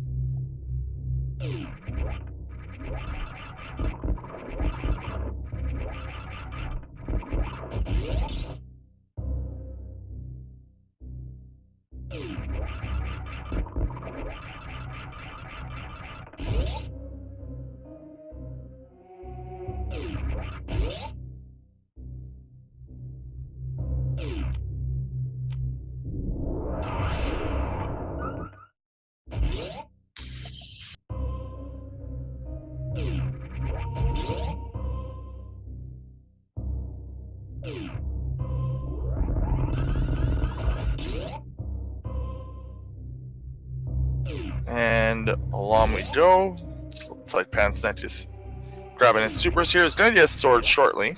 And along we go. So it's like Pansnek is grabbing his supers here. He's going to get a sword shortly.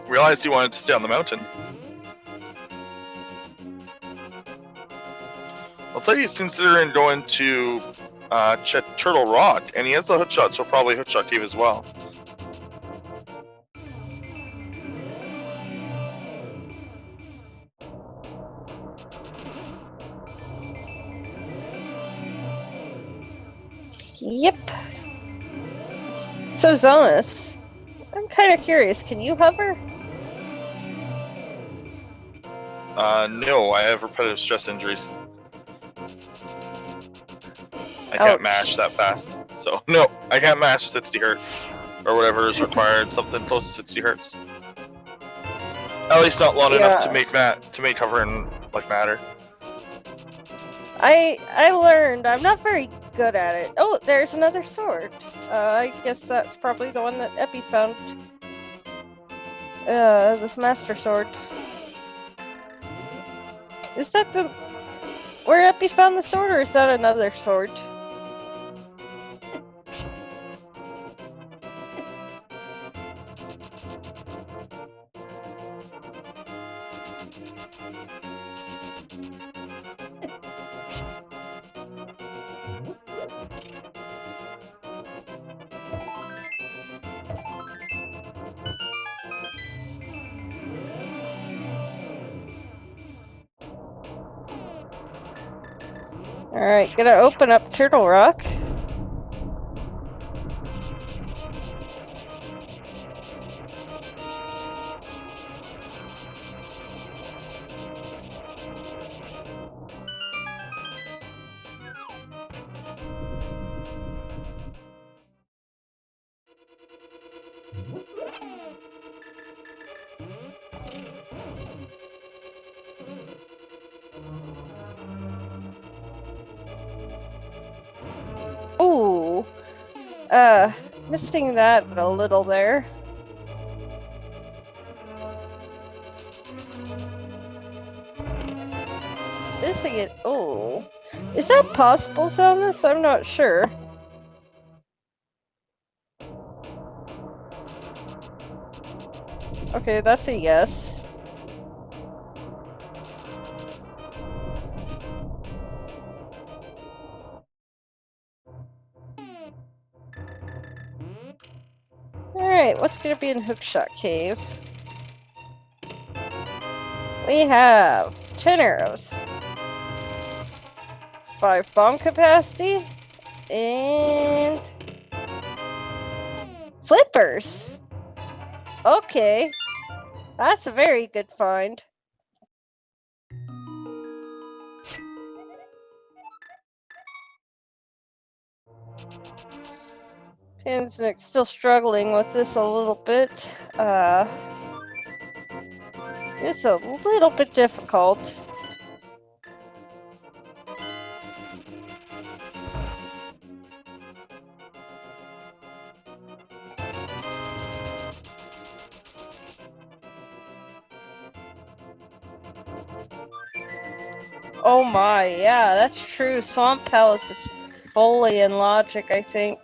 Realized he wanted to stay on the mountain. Looks like he's considering going to Turtle Rock, and he has the hookshot, so probably hookshot cave as well. Yep. So Zonus, I'm kind of curious. Can you hover? No, I have repetitive stress injuries. I Ouch. can't mash that fast. So, no, I can't mash 60 hertz. Or whatever is required, something close to 60 hertz. At least not long enough to make hovering like matter. I learned I'm not very good at it. Oh, there's another sword. I guess that's probably the one that Eppy found. This master sword. Is that the where Eppy found the sword, or is that another sword? Alright, gonna open up Turtle Rock. Ooh. Missing that a little there. Missing it. Oh. Is that possible, Zonus? I'm not sure. Okay, that's a yes. Alright, what's gonna be in Hookshot Cave? We have 10 arrows, 5 bomb capacity, and flippers. Okay, that's a very good find. Pansnek's still struggling with this a little bit. It's a little bit difficult. Oh my, yeah, that's true. Swamp Palace is fully in logic, I think.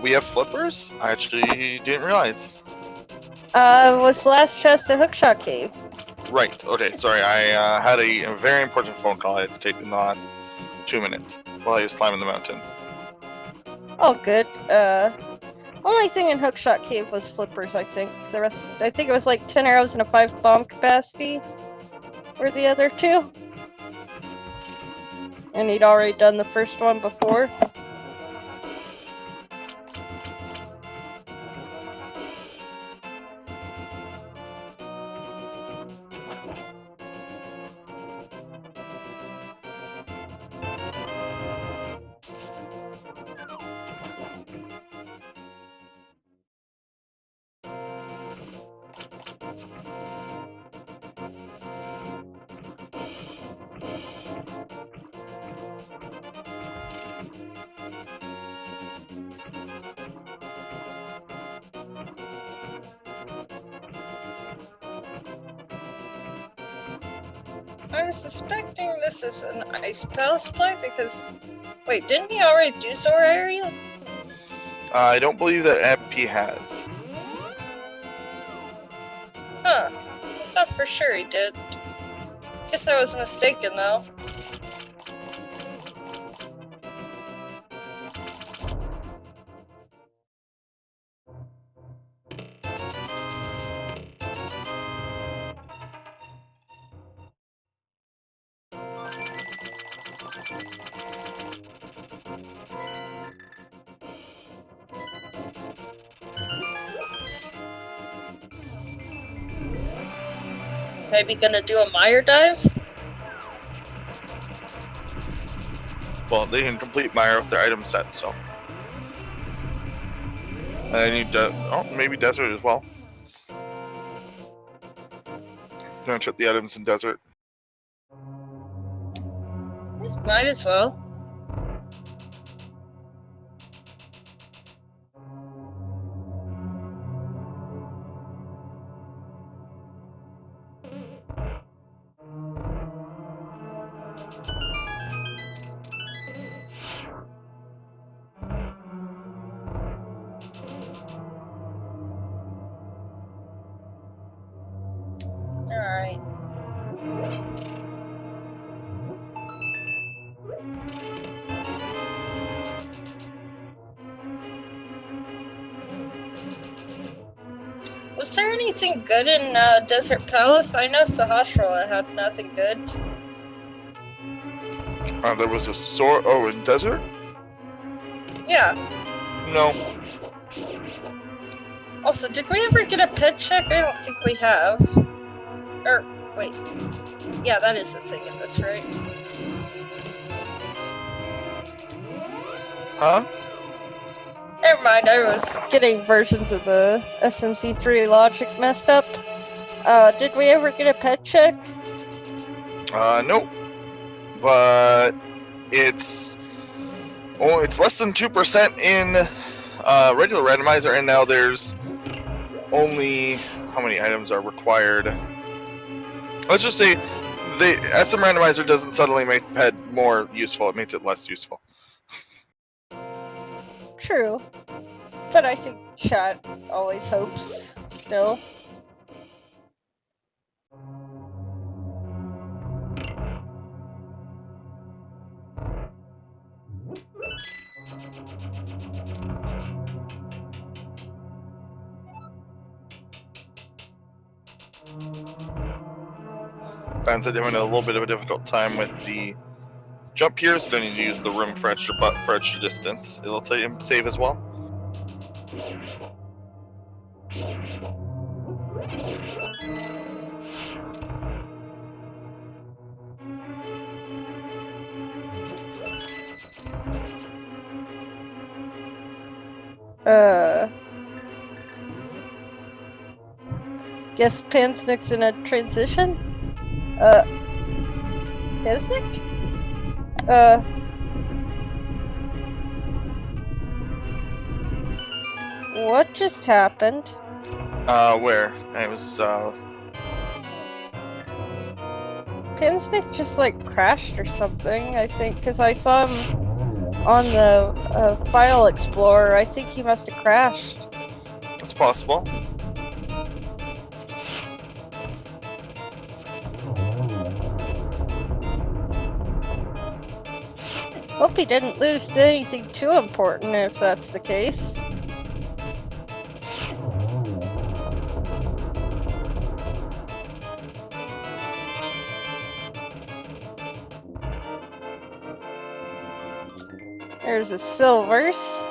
We have flippers? I actually didn't realize. Was the last chest a Hookshot Cave? Right, okay, sorry. I had a very important phone call I had to take in the last 2 minutes while I was climbing the mountain. Oh, good. Only thing in Hookshot Cave was flippers, I think. The rest, I think it was like 10 arrows and a 5 bomb capacity. Were the other two? And he'd already done the first one before. I'm suspecting this is an Ice Palace play because... Wait, didn't he already do Zora area? I don't believe that Eppy has. Huh. I thought for sure he did. Guess I was mistaken, though. Maybe gonna do a Mire dive? Well, they can complete Mire with their item set, so. And I need maybe desert as well. Gonna check the items in desert. Might as well. Alright. Was there anything good in Desert Palace? I know Sahasrara had nothing good. There was a sword. Oh, in desert? Yeah. No. Also, did we ever get a pet check? I don't think we have. Or, wait. Yeah, that is the thing in this, right? Huh? Never mind, I was getting versions of the SMZ3 logic messed up. Did we ever get a pet check? Nope. But it's less than 2% in regular randomizer, and now there's only how many items are required. Let's just say the SM randomizer doesn't suddenly make pet more useful; it makes it less useful. True. But I think chat always hopes, still. Pansnek having a little bit of a difficult time with the jump here, so don't need to use the room for extra distance. It'll tell you save as well. Guess Pansnek's in a transition? Pansnek? What just happened? Where? It was, Pansnek just like crashed or something, I think, because I saw him on the file explorer. I think he must have crashed. it's possible. Hope he didn't lose anything too important if that's the case. There's the silvers.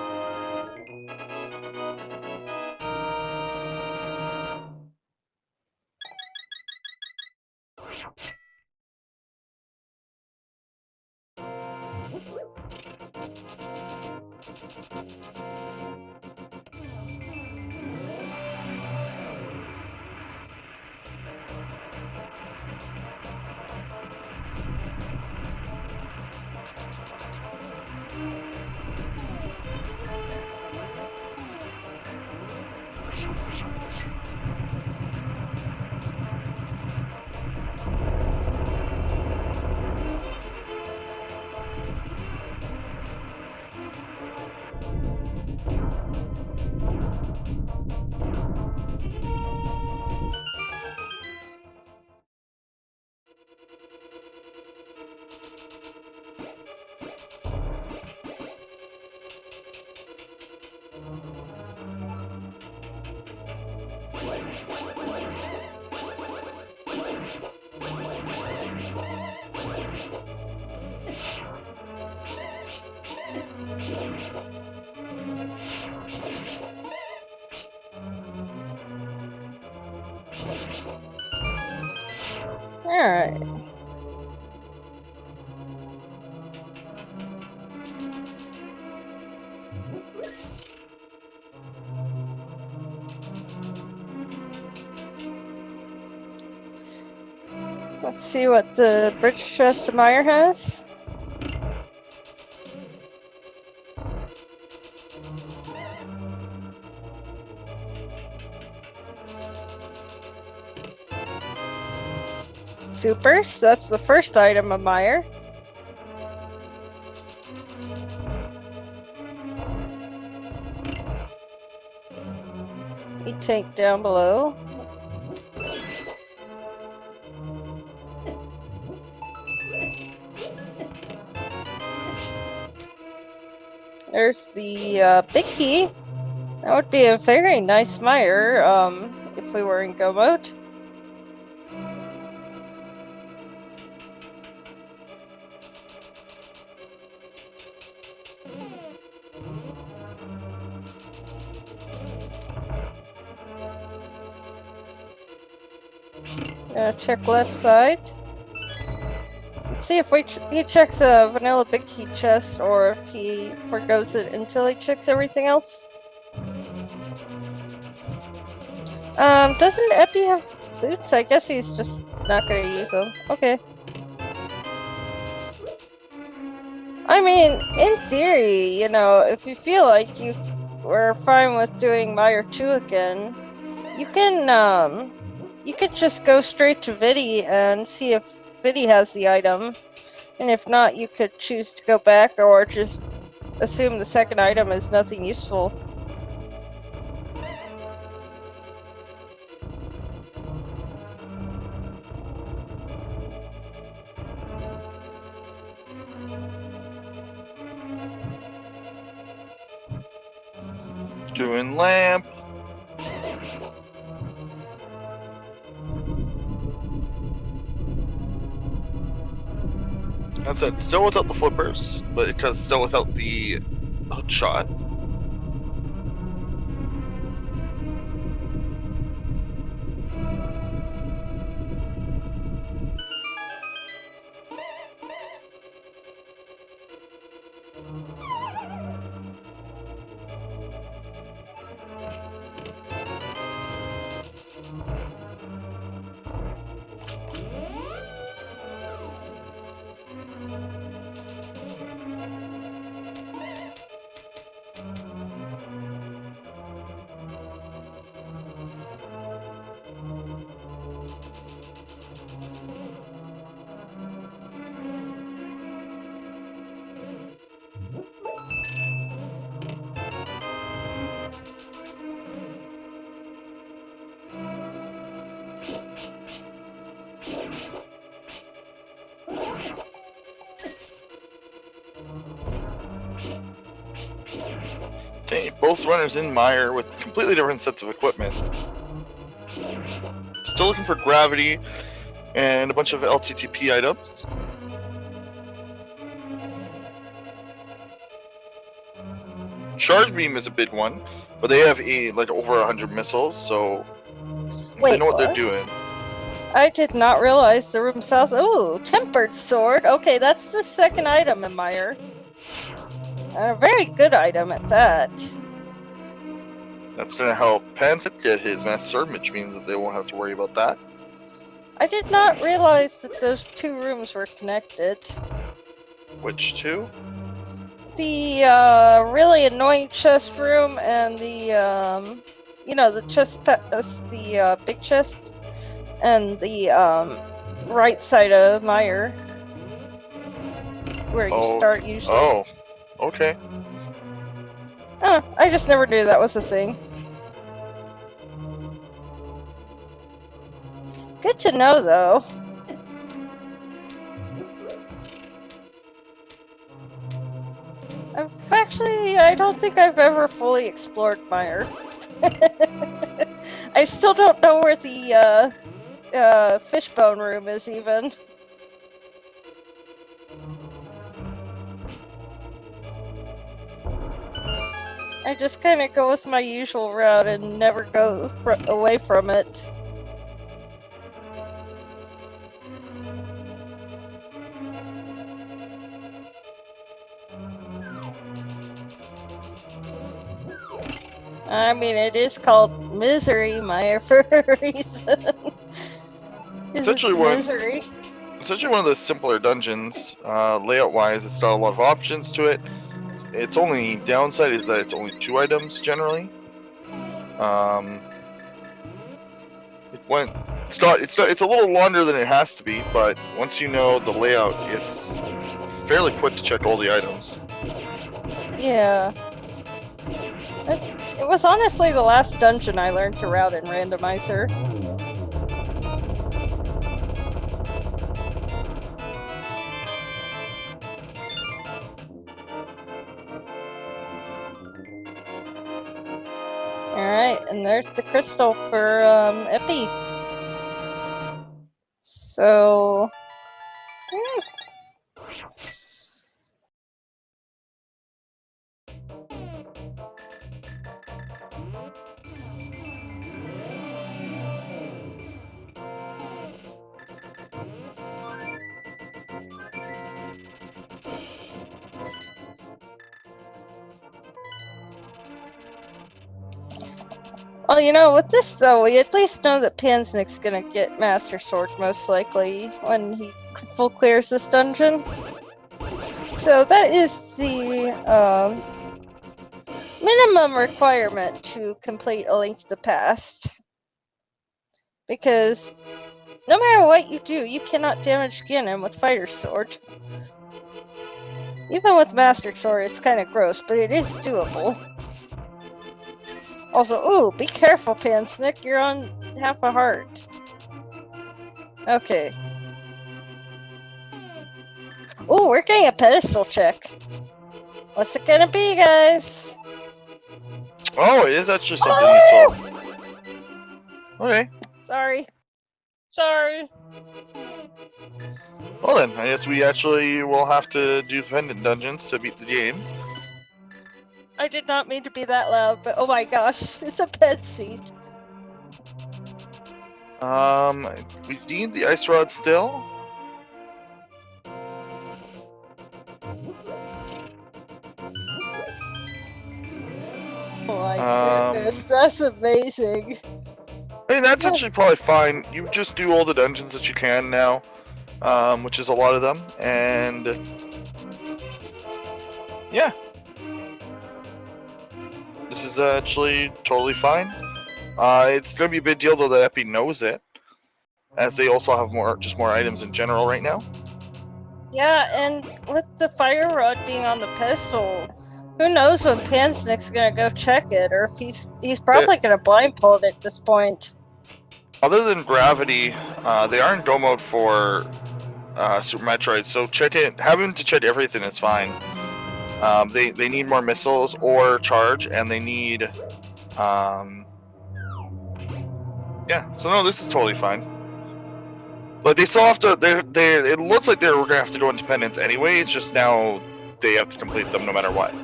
Alright. Let's see what the British Chest of Meyer has. Supers, that's the first item of Meyer. E-tank down below. There's the big key. That would be a very nice Meyer, if we were in go mode. Check left side. Let's see if he checks a vanilla big key chest or if he forgoes it until he checks everything else. Doesn't Eppy have boots? I guess he's just not gonna use them. Okay. I mean, in theory, you know, if you feel like you were fine with doing Meyer 2 again, you can just go straight to Viddy and see if Viddy has the item. And if not, you could choose to go back or just assume the second item is nothing useful. Doing lamp. That's it. Still without the flippers, but because still without the hook shot. Hey, both runners in Mire with completely different sets of equipment. Still looking for gravity and a bunch of LTTP items. Charge beam is a big one, but they have like over 100 missiles, so Wait, they know what they're what? doing. I did not realize the room south. Ooh, tempered sword. Okay, that's the second item in Meyer. And a very good item at that. That's going to help Pansnek get his master sword, which means that they won't have to worry about that. I did not realize that those two rooms were connected. Which two? The really annoying chest room and the you know, the chest, the big chest, and the right side of Meyer, where you start usually. Oh, okay. I just never knew that was a thing. Good to know, though. I don't think I've ever fully explored Meyer. I still don't know where the fishbone room is, even. I just kind of go with my usual route and never go away from it. I mean, it is called Misery Meyer for a reason. Because it's misery. It's actually one of the simpler dungeons, layout-wise. It's got a lot of options to it. Its only downside is that it's only 2 items generally. It's a little longer than it has to be, but once you know the layout, it's fairly quick to check all the items. Yeah. It was honestly the last dungeon I learned to route in Randomizer. Alright, and there's the crystal for Eppy. So... Well, you know, with this though, we at least know that Pansnek's gonna get Master Sword most likely when he full clears this dungeon. So that is the minimum requirement to complete A Link to the Past. Because no matter what you do, you cannot damage Ganon with Fighter Sword. Even with Master Sword, it's kind of gross, but it is doable. Also, ooh, be careful, Pansnek, you're on half a heart. Okay. Ooh, we're getting a pedestal check. What's it gonna be, guys? Oh, it is actually something useful. Okay. Sorry. Well then, I guess we actually will have to do dependent dungeons to beat the game. I did not mean to be that loud, but oh my gosh, it's a pet seat. We need the ice rod still. Oh my goodness, that's amazing. I mean, that's actually probably fine. You just do all the dungeons that you can now, which is a lot of them, and yeah. This is actually totally fine. It's going to be a big deal, though, that Eppy knows it, as they also have more items in general right now. Yeah, and with the fire rod being on the pedestal, who knows when Pansnek's gonna go check it, or if he's probably gonna blindfold it at this point. Other than gravity, they are in go mode for Super Metroid, so having to check everything is fine. They need more missiles or charge, and they need, yeah. So no, this is totally fine. But they still have to. It looks like they're gonna have to go independence anyway. It's just now they have to complete them no matter what.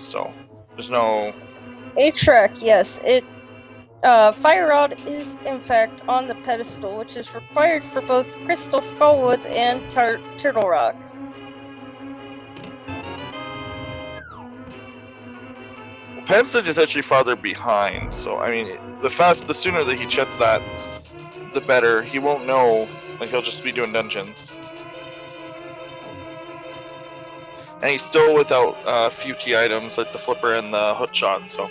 So there's no. A Trek, yes. Fire Rod is in fact on the pedestal, which is required for both Crystal Skullwoods and Turtle Rock. Pansnek is actually farther behind, so I mean, the sooner that he checks that, the better. He won't know, like he'll just be doing dungeons. And he's still without a few key items like the flipper and the hook shot, so.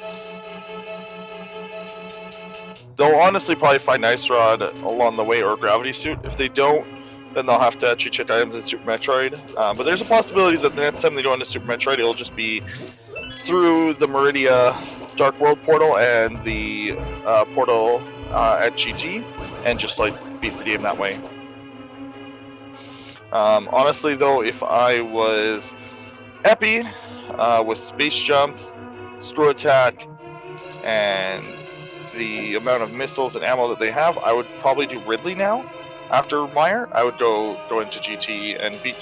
They'll honestly probably find Ice Rod along the way or Gravity Suit. If they don't, then they'll have to actually check items in Super Metroid. But there's a possibility that the next time they go into Super Metroid, it'll just be through the Meridia Dark World portal and the portal at GT, and just like beat the game that way. Honestly, though, if I was Eppy with Space Jump, Screw Attack, and the amount of missiles and ammo that they have, I would probably do Ridley now. After Meyer, I would go into GT and beat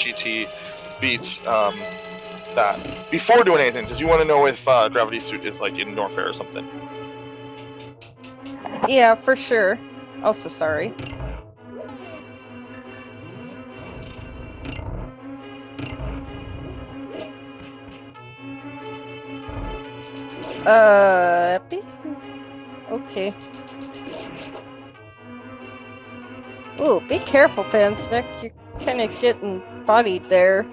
that before doing anything, because you want to know if Gravity Suit is like in Norfair or something. Yeah, for sure. Also, sorry. Eppy? Okay. Ooh, be careful, Pansnek. You're kind of getting bodied there.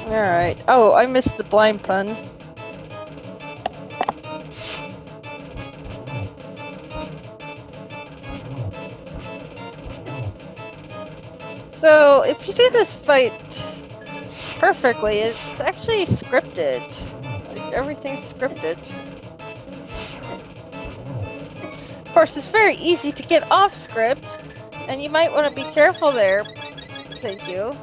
Alright. Oh, I missed the blind pun. So, if you do this fight perfectly, it's actually scripted. Like, everything's scripted. Of course, it's very easy to get off script, and you might want to be careful there. Thank you.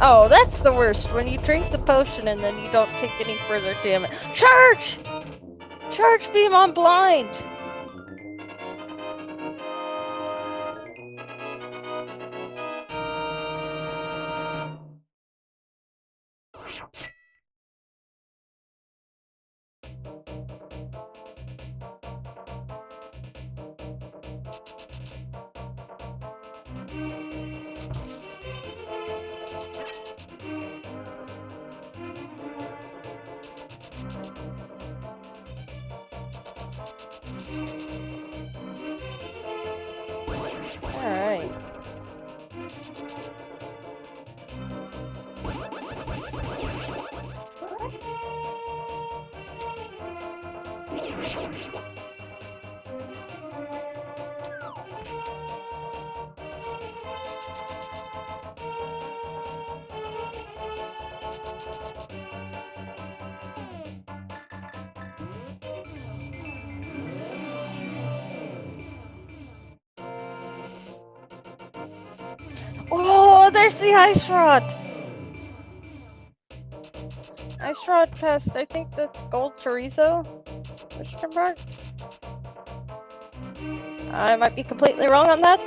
Oh, that's the worst, when you drink the potion and then you don't take any further damage. Charge! Charge beam on blind! Oh, there's the ice rod! Ice rod pest, I think that's gold chorizo? Question mark? I might be completely wrong on that.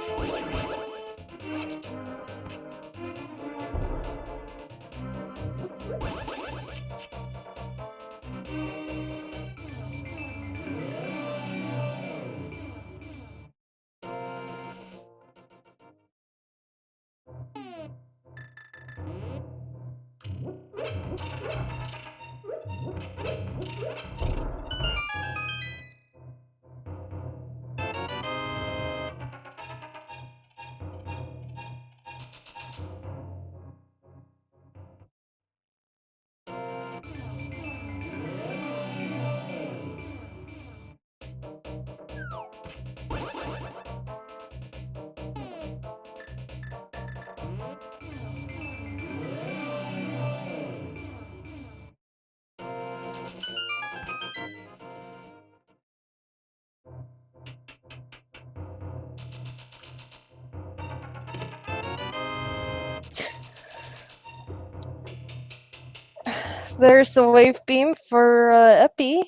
There's the wave beam for Eppy.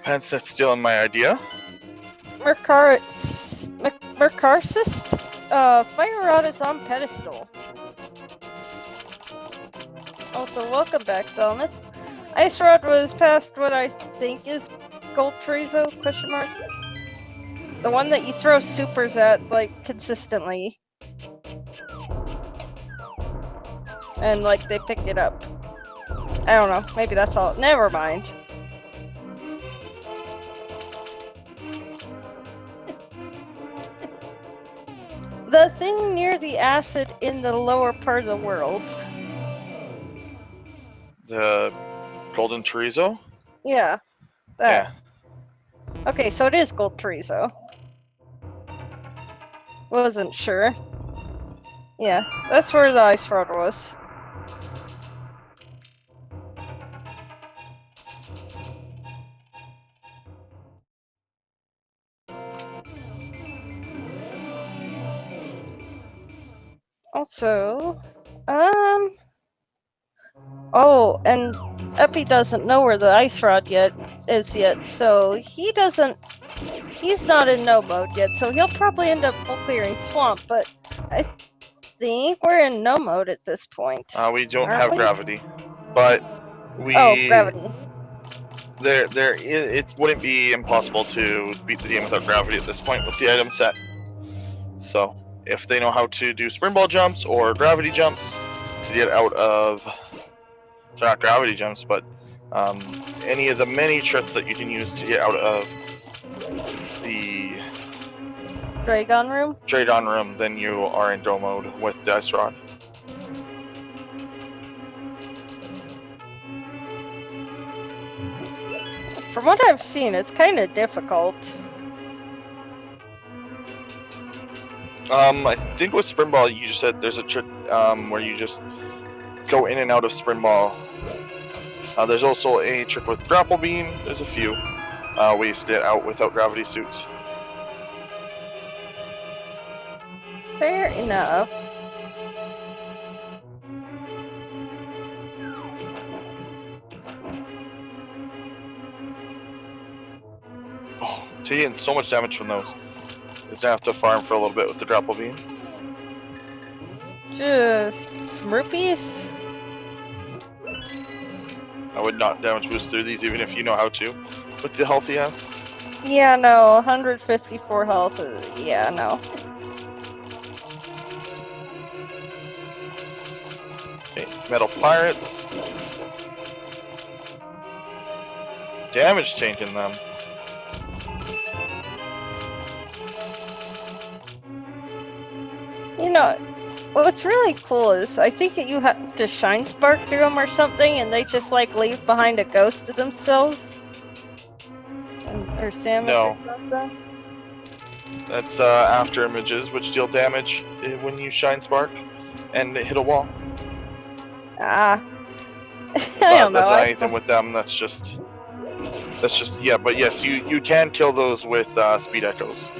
Pansnet's stealing my idea. Mercarcist? Fire Rod is on pedestal. Also, welcome back, Zelmus. Ice Rod was past what I think is gold chorizo, question mark. The one that you throw supers at, like, consistently. And, like, they pick it up. I don't know, maybe that's all. Never mind. The thing near the acid in the lower part of the world. The golden chorizo? Yeah, that. Yeah. Okay, so it is gold chorizo. Wasn't sure. Yeah, that's where the ice rod was. Also, oh, and Eppy doesn't know where the ice rod is yet, so he's not in no mode yet, so he'll probably end up full clearing swamp, but I think we're in no mode at this point. We don't aren't have we? gravity, but we. Oh, gravity. It wouldn't be impossible to beat the game without gravity at this point with the item set. So, if they know how to do springball jumps or gravity jumps to get out of, so not gravity jumps, but any of the many tricks that you can use to get out of the Dragon room? Dragon room, then you are in go mode with the ice rod. From what I've seen, it's kind of difficult. I think with Springball, you just said there's a trick where you just go in and out of Springball. There's also a trick with Grapple Beam. There's a few ways to get out without gravity suits. Fair enough. Oh, taking so much damage from those. Is gonna have to farm for a little bit with the Grapple Beam. Just some rupees? I would not damage boost through these even if you know how to. With the health he has. Yeah, no, 154 health. Yeah, no. Okay, Metal Pirates. Damage tanking them. You know, What's really cool is I think that you have to shine spark through them or something, and they just like leave behind a ghost of themselves. Or Samus No. or something. That's after images, which deal damage when you shine spark and hit a wall. Ah. That's I not don't know. anything with them. That's just yeah. But yes, you can kill those with speed echoes.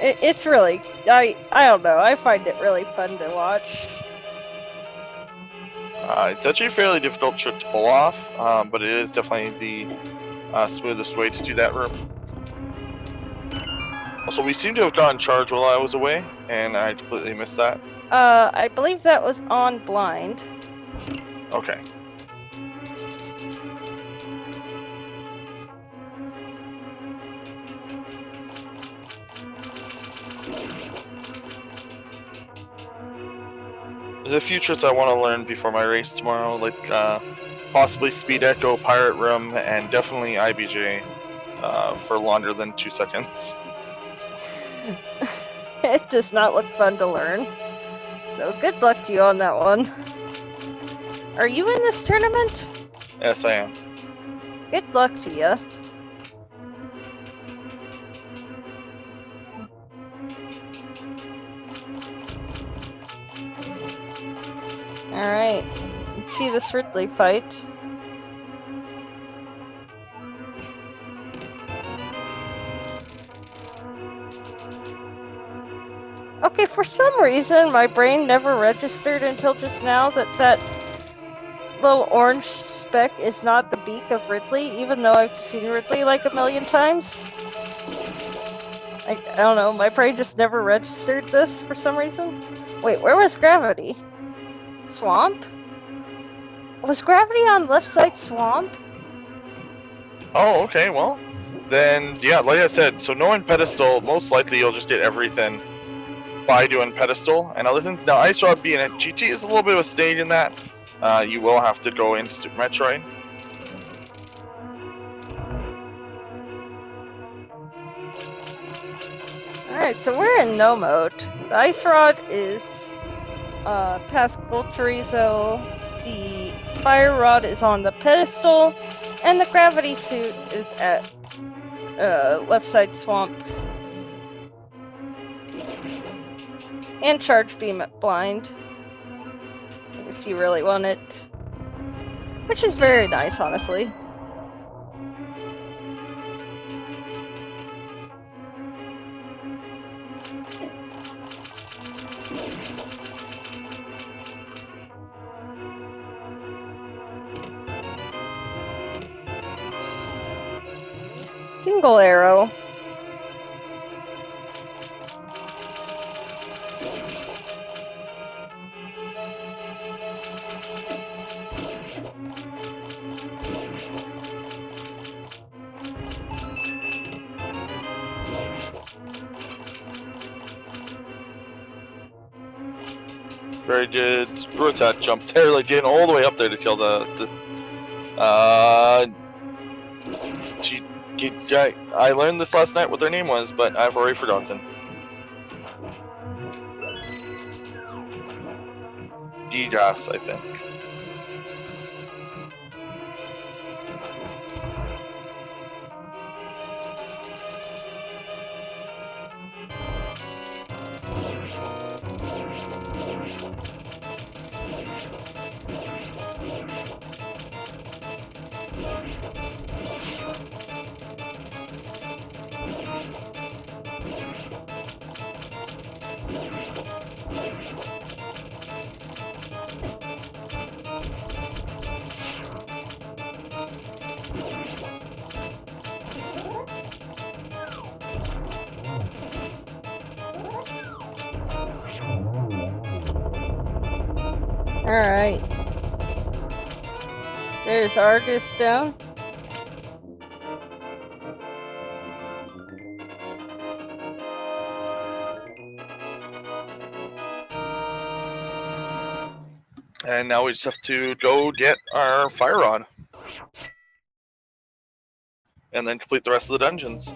It's really I don't know. I find it really fun to watch. It's actually a fairly difficult trick to pull off, but it is definitely the smoothest way to do that room. Also, we seem to have gotten charged while I was away, and I completely missed that. I believe that was on blind. Okay. There's a few tricks I want to learn before my race tomorrow, like possibly Speed Echo, Pirate Room, and definitely IBJ for longer than 2 seconds. It does not look fun to learn. So good luck to you on that one. Are you in this tournament? Yes, I am. Good luck to you. Alright. Let's see this Ridley fight. Okay, for some reason, my brain never registered until just now that little orange speck is not the beak of Ridley, even though I've seen Ridley like a million times. I don't know, my brain just never registered this for some reason. Wait, where was Gravity? Swamp? Was Gravity on left side Swamp? Oh, okay, well, then, yeah, like I said, so knowing Pedestal, most likely you'll just get everything by doing Pedestal and other things. Now, Ice Rod being at GT is a little bit of a stage in that. You will have to go into Super Metroid. Alright, so we're in no mode. The Ice Rod is past Chorizo, the Fire Rod is on the pedestal, and the Gravity Suit is at left side Swamp. And Charge Beam at Blind, if you really want it. Which is very nice, honestly. Single arrow. Very good screw attack jump there, like getting all the way up there to kill I learned this last night what their name was, but I've already forgotten. Gigas, I think. Alright. There's Argus down. And now we just have to go get our Fire Rod. And then complete the rest of the dungeons.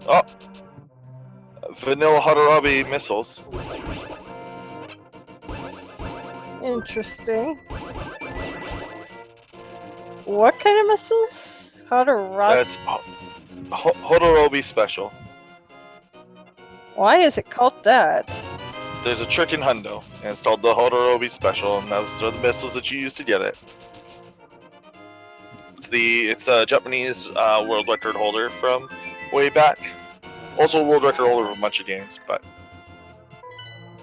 Oh! Vanilla Hadorabi missiles. Interesting. What kind of missiles? How to rock? That's Hodorobi Special. Why is it called that? There's a trick in Hundo, and it's called the Hodorobi Special, and those are the missiles that you use to get it. It's a Japanese world record holder from way back. Also a world record holder of a bunch of games, but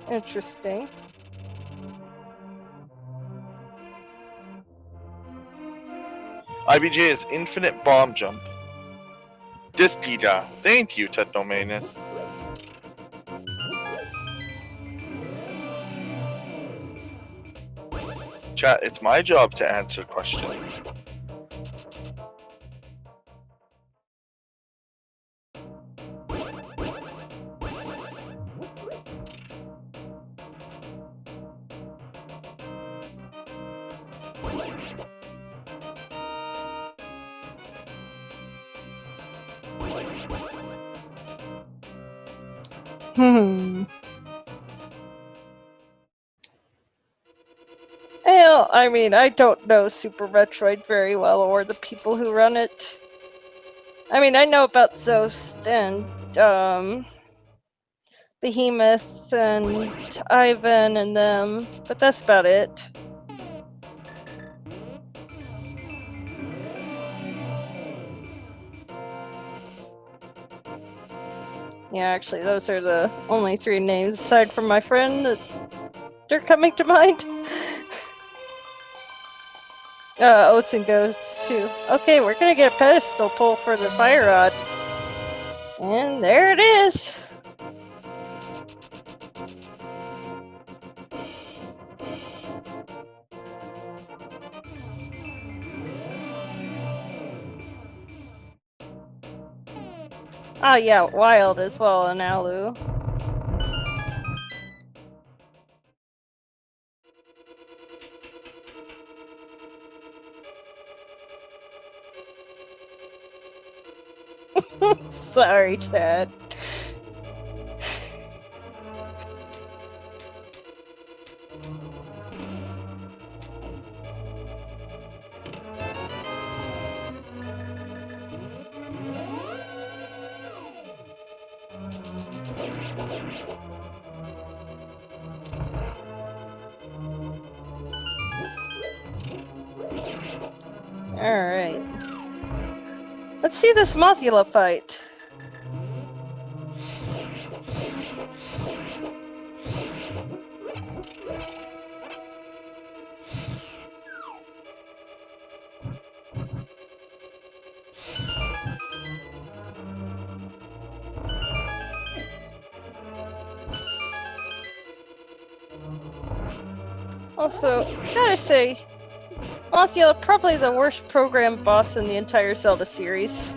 Interesting. IBJ is Infinite Bomb Jump. Distita. Thank you, Technomanus. Chat, it's my job to answer questions. Well, I mean, I don't know Super Metroid very well, or the people who run it. I mean, I know about Zost and, Behemoth and Ivan and them, but that's about it. Yeah, actually, those are the only 3 names, aside from my friend, that are coming to mind. Oats and Ghosts, too. Okay, we're gonna get a pedestal pull for the fire rod. And there it is! Ah, yeah, Wild as well, and Alu. Sorry, Chad. Alright. Let's see this Mothula fight. Also, gotta say, Mothula probably the worst programmed boss in the entire Zelda series.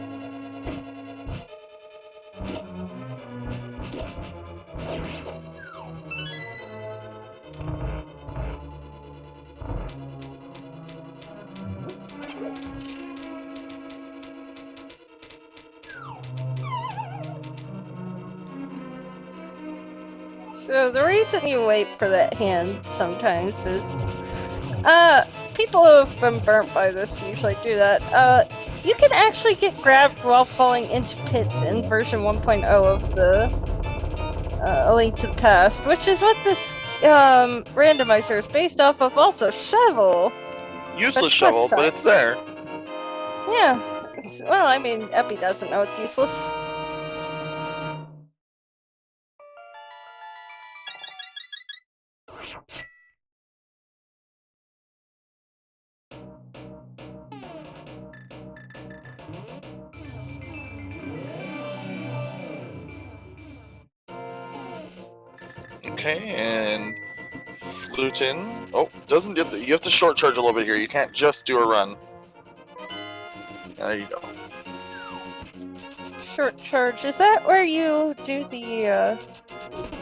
So the reason you wait for that hand sometimes is, people who have been burnt by this usually do that. You can actually get grabbed while falling into pits in version 1.0 of the A Link to the Past, which is what this randomizer is based off of. Also, Shovel. Useless Shovel, but it's there. Yeah. Well, I mean, Eppy doesn't know it's useless. Okay, and Flutin. Oh, doesn't get you have to short charge a little bit here. You can't just do a run. There you go. Short charge. Is that where you do the,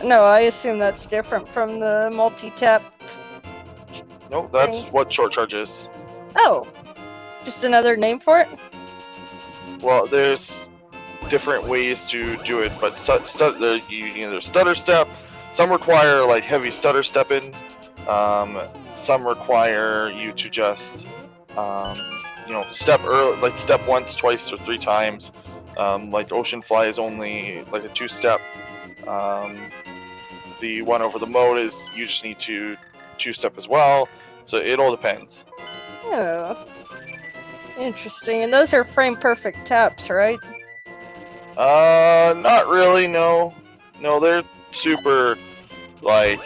No, I assume that's different from the multi-tap. No, that's what short charge is. Oh. Just another name for it? Well, there's different ways to do it, but you either stutter step. Some require like heavy stutter stepping. Some require you to just step early, like step once, twice, or 3 times. Like Ocean Fly is only like a 2-step. The one over the mode is you just need to 2-step as well. So it all depends. Oh. Interesting. And those are frame perfect taps, right? Not really, no. No, they're super, like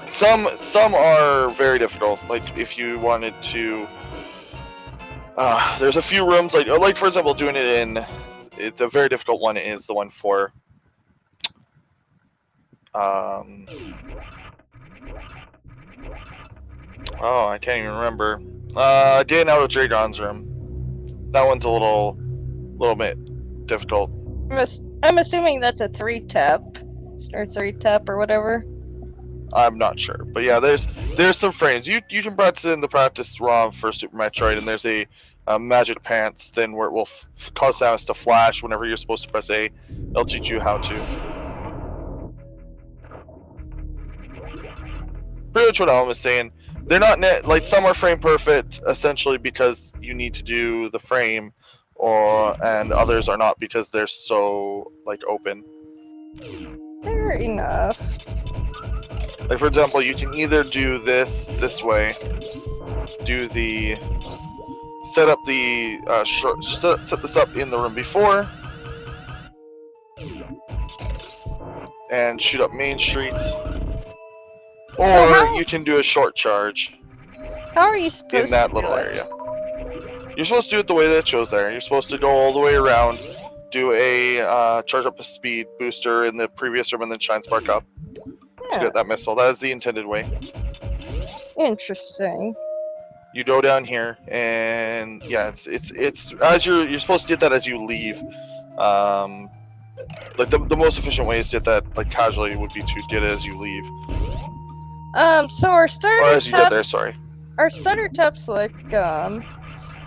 some are very difficult. Like if you wanted to, there's a few rooms like for example, doing it in, it's a very difficult one is the one for, oh, I can't even remember. Getting out of Dragon's room. That one's a little bit difficult. I'm assuming that's a 3-tap. Or 3-tap or whatever. I'm not sure, but yeah, there's some frames. You can practice in the practice ROM for Super Metroid, and there's a magic pants thing where it will cause sounds to flash whenever you're supposed to press A. It'll teach you how to. Pretty much what Alan was saying. They're not like some are frame perfect essentially because you need to do the frame, and others are not because they're so like open. Fair enough. Like for example, you can either do this way, do the set up the set this up in the room before, and shoot up Main Street, or you can do a short charge. How are you supposed in that to little do it? area? You're supposed to do it the way that it shows there. You're supposed to go all the way around, do a charge up a speed booster in the previous room, and then shine spark up. To get that missile. That is the intended way. Interesting. You go down here, and yeah, it's as you're supposed to get that as you leave. Like the most efficient way is to get that like casually would be to get it as you leave. So our starter or as you did there, sorry. Our stutter taps like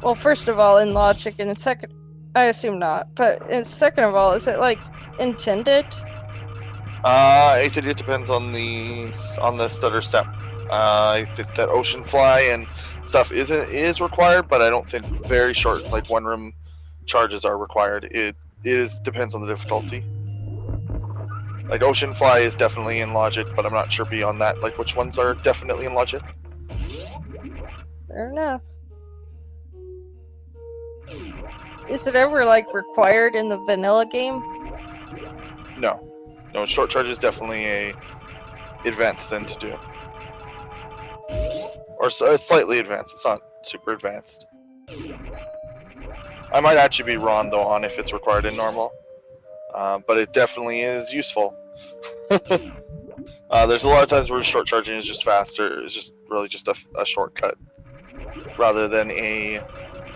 well, first of all, in logic, and in second, I assume not, but in second of all, is it like intended? I think it depends on the stutter step. I think that Ocean Fly and stuff is required, but I don't think very short like 1-room charges are required. It depends on the difficulty. Like Ocean Fly is definitely in logic, but I'm not sure beyond that like which ones are definitely in logic. Fair enough. Is it ever like required in the vanilla game? No, short charge is definitely a advanced thing to do, or slightly advanced. It's not super advanced. I might actually be wrong though on if it's required in normal, but it definitely is useful. There's a lot of times where short charging is just faster. It's just really just a shortcut rather than a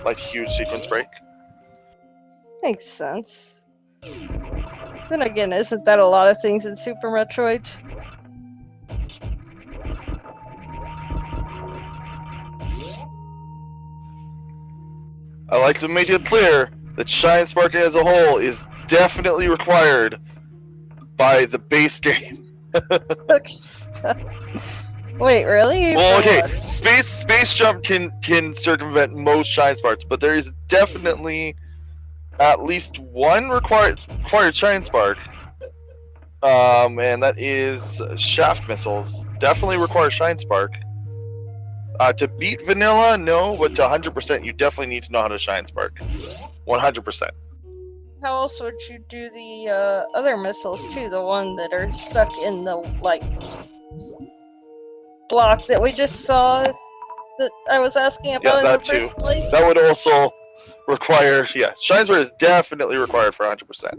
like huge sequence break. Makes sense. Then again, isn't that a lot of things in Super Metroid? I like to make it clear that Shine Sparking as a whole is definitely required by the base game. Wait, really? Well, okay, space jump can circumvent most Shine Sparks, but there is definitely at least one required Shine Spark, and that is shaft missiles. Definitely require Shine Spark. To beat vanilla, no, but to 100%, you definitely need to know how to Shine Spark. 100%. How else would you do the other missiles too? The one that are stuck in the like block that we just saw that I was asking about in the first place? That would also require, yeah, Shine Spark is definitely required for 100%.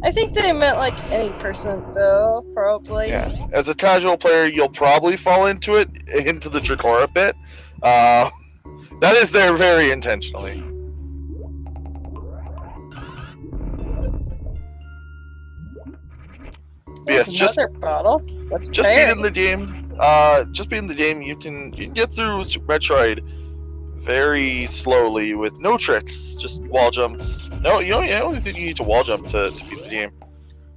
I think they meant like any percent though, probably. Yeah, as a casual player, you'll probably fall into the Dracora bit. That is there very intentionally. Yes, just bottle. Being in the game. Just being in the game, you can get through Super Metroid very slowly with no tricks, just wall jumps. No, you only think you need to wall jump to beat the game.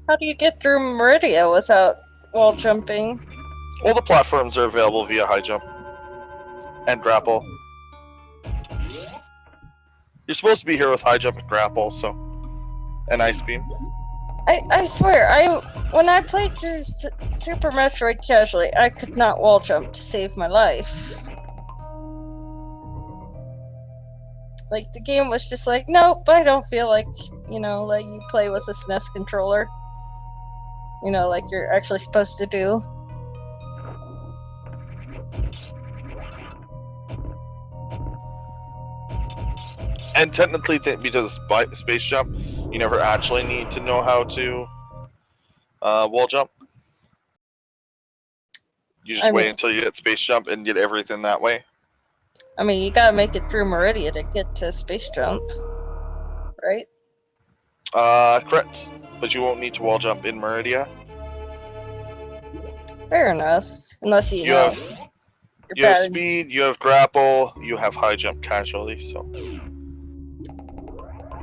How do you get through Meridia without wall jumping? All the platforms are available via high jump and grapple. You're supposed to be here with high jump and grapple, so and ice beam. I swear, when I played through Super Metroid casually, I could not wall jump to save my life. Like, the game was just like, nope, I don't feel like, let you play with a SNES controller. Like you're actually supposed to do. And technically, because of space jump, you never actually need to know how to wall jump. You just wait until you get space jump and get everything that way. I mean, you gotta make it through Meridia to get to space jump, right? Correct. But you won't need to wall jump in Meridia. Fair enough. Unless you know. You have speed, you have grapple, you have high jump casually, so.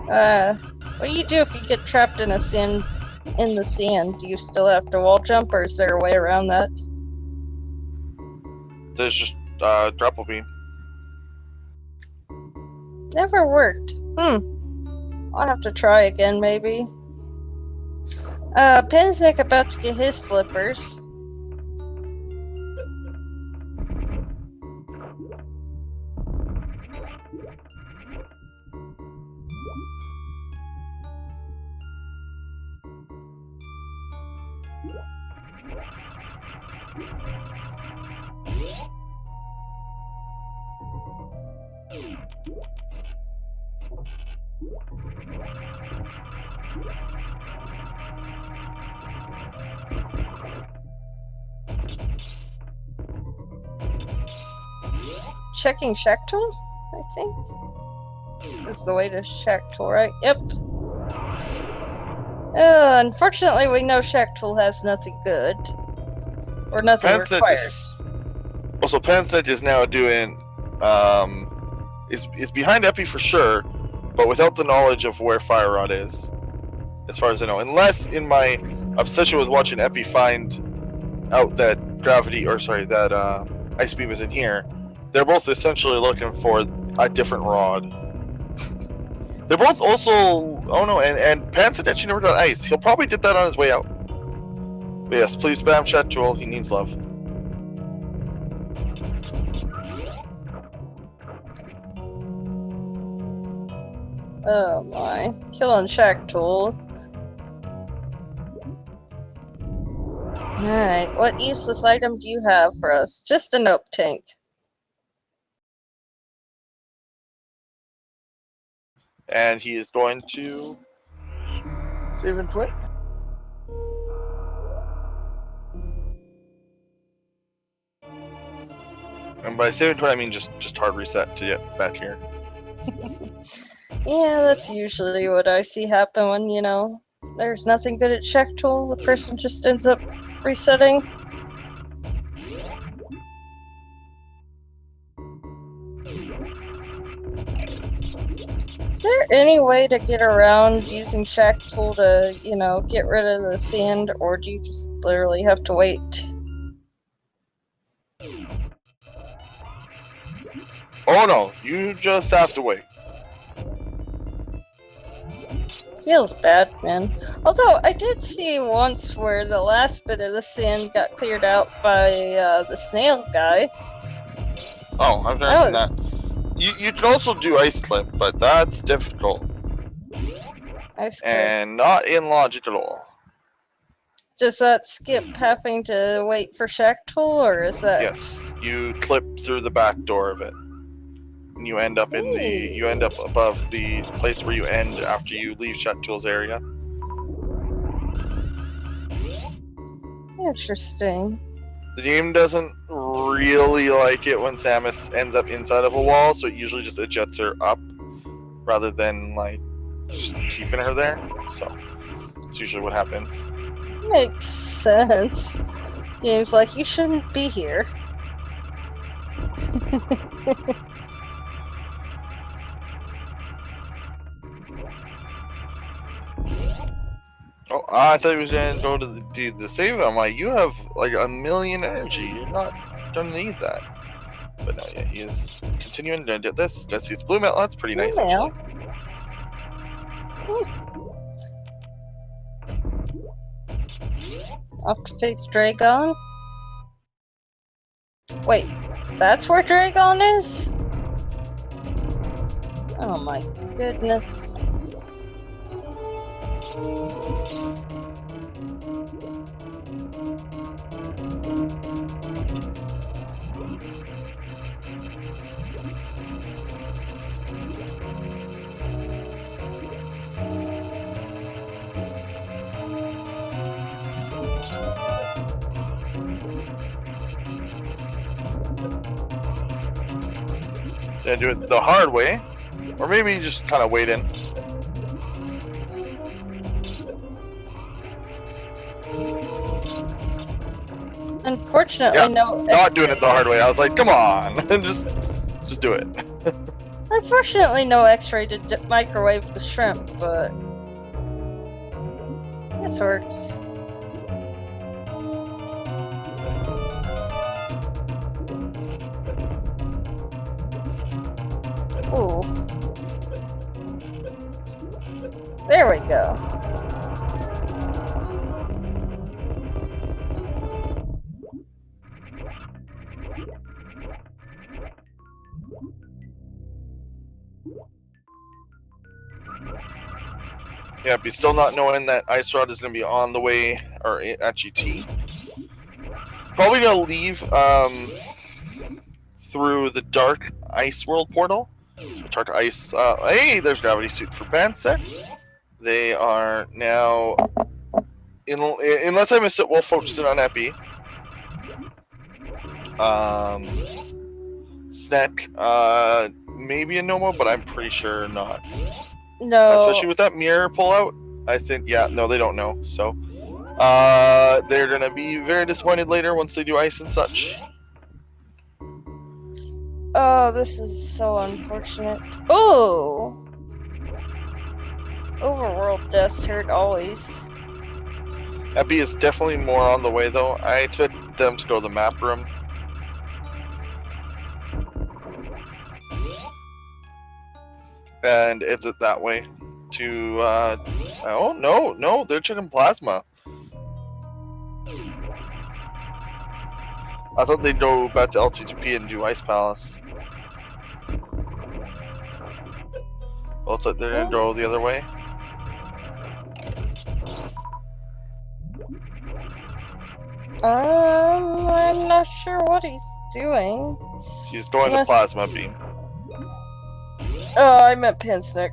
What do you do if you get trapped in the sand? Do you still have to wall jump, or is there a way around that? There's just grapple beam. Never worked. I'll have to try again, maybe. Pansnek about to get his flippers. Checking Shack Tool, I think. This is the way to Shack Tool, right? Yep. Unfortunately, we know Shack Tool has nothing good. Or nothing required. Also, Pansnek is now doing... is behind Eppy for sure, but without the knowledge of where Fire Rod is. As far as I know. Unless in my obsession with watching Eppy find out that Ice Beam is in here, they're both essentially looking for a different rod. They're both also... Oh no, and Pansnek actually never got ice. He'll probably did that on his way out. But yes, please spam chat Joel. He needs love. Oh my. Killing Shack Tool. Alright, what useless item do you have for us? Just a nope tank. And he is going to save and quit. And by save and quit, I mean just hard reset to get back here. Yeah, that's usually what I see happen when, there's nothing good at Shack Tool. The person just ends up resetting. Is there any way to get around using Shack Tool to, get rid of the sand, or do you just literally have to wait? Oh no, you just have to wait. Feels bad, man. Although, I did see once where the last bit of the sand got cleared out by the snail guy. Oh, I've never seen that. You can also do Ice Clip, but that's difficult. Ice Clip. And not in logic at all. Does that skip having to wait for Shack Tool, or is that... Yes, you clip through the back door of it. And you end up you end up above the place where you end after you leave Shack Tool's area. Interesting. The game doesn't really like it when Samus ends up inside of a wall, so it usually just ejects her up rather than like just keeping her there. So that's usually what happens. Makes sense. Game's like, you shouldn't be here. Oh, I thought he was gonna go to the save. I'm like, you have like 1,000,000 energy. You're not gonna need that. But no, yeah, he is continuing to do this. Does see it's blue mail. That's pretty nice, actually. Off to face Dragon. Wait, that's where Dragon is? Oh my goodness. Yeah, do it the hard way, or maybe just kind of wait in. Unfortunately, Yeah, no. not doing it the hard way. I was like, come on, just do it. Unfortunately, no X-ray to microwave the shrimp, but this works. Ooh. There we go. Yeah, but still not knowing that Ice Rod is going to be on the way, or at GT. Probably going to leave through the Dark Ice World portal. Dark Ice. Hey, there's Gravity Suit for Pansnek. They are now, unless I missed it, we'll focus in on Eppy. Snack, maybe a Noma, but I'm pretty sure not. No. Especially with that mirror pullout, I think, yeah, no, they don't know. So, they're gonna be very disappointed later once they do ice and such. Oh, this is so unfortunate. Oh! Overworld deaths hurt always. Eppy is definitely more on the way, though. I expect them to go to the map room. And exit that way to, oh, no, they're checking plasma. I thought they'd go back to LTTP and do Ice Palace. Well, it's like they're gonna go the other way. I'm not sure what he's doing. He's going to Plasma Beam. Oh, I meant Pansnek.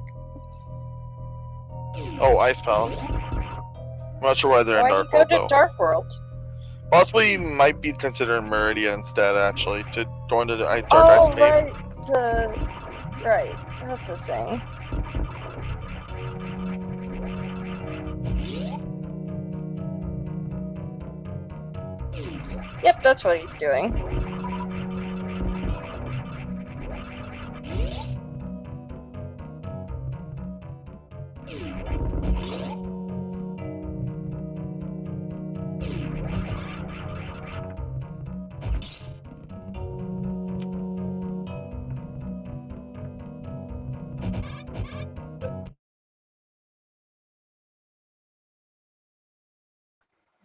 Oh, Ice Palace. I'm not sure why they're in Dark World, though. Dark World? Possibly might be considering Meridia instead, actually, to go into the Dark Oh, Ice Cave. Right, that's the thing. Yep, that's what he's doing.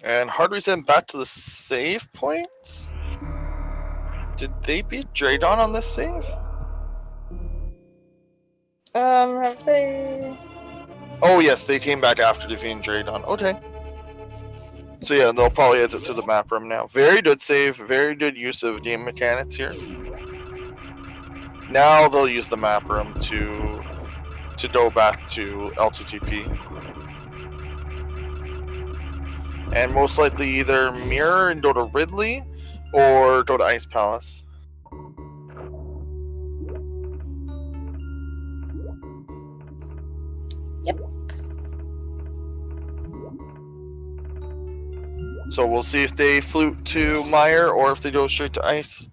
And hard reset back to the save point? Did they beat Draydon on this save? Have they... Oh yes, they came back after defeating Draydon. Okay. So yeah, they'll probably exit to the map room now. Very good save, very good use of game mechanics here. Now they'll use the map room to go back to LTTP. And most likely either mirror and go to Ridley or go to Ice Palace. Yep. So we'll see if they flute to Mire or if they go straight to Ice.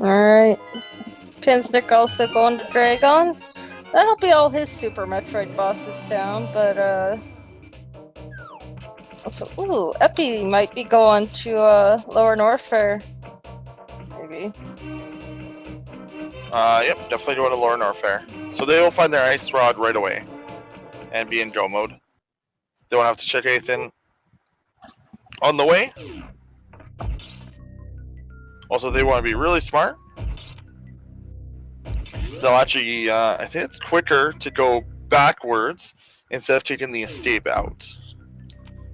Alright. Pansnek also going to Dragon. That'll be all his Super Metroid bosses down, but also, ooh, Eppy might be going to Lower Norfair. Maybe. Yep, definitely going to Lower Norfair. So they will find their ice rod right away and be in go mode. They won't have to check anything on the way. Also, they want to be really smart. They'll actually, I think it's quicker to go backwards instead of taking the escape out.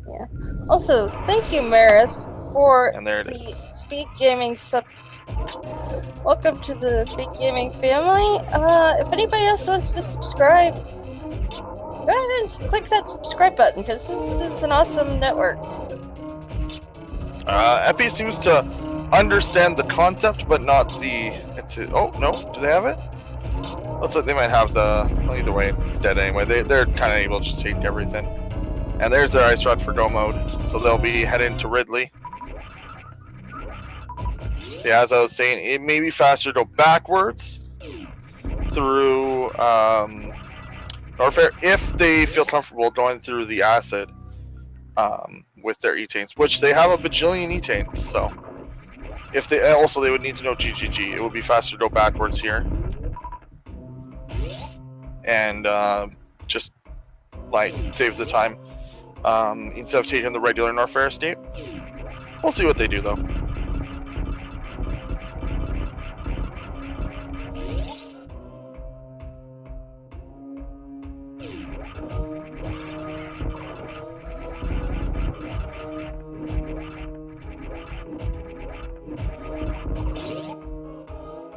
Yeah. Also, thank you, Maris, for And there it the is. Speed Gaming Welcome to the Speed Gaming family. If anybody else wants to subscribe, go ahead and click that subscribe button because this is an awesome network. Eppy seems to understand the concept, but not the. Oh no, do they have it? Looks like they might have the. Well, either way, it's dead anyway. They're kind of able to just take everything. And there's their ice rod for go mode, so they'll be heading to Ridley. Yeah, as I was saying, it may be faster to go backwards through Norfair if they feel comfortable going through the acid with their etanes, which they have a bajillion etanes. So if they they would need to know GGG. It would be faster to go backwards here and just like save the time instead of taking the regular Norfair escape. We'll see what they do though.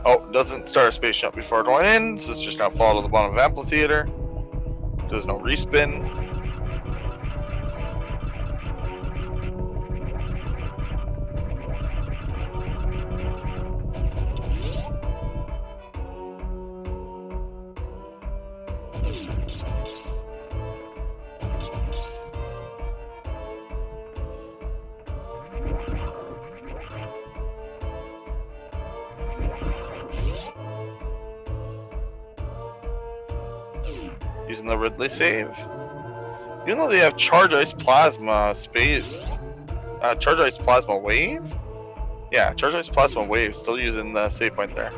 Oh, doesn't start a space jump before going in, so it's just gonna fall to the bottom of amphitheater. There's no respin. Using the Ridley save. Even though they have Charge Ice Plasma Space. Charge Ice Plasma Wave? Yeah, Charge Ice Plasma Wave. Still using the save point there.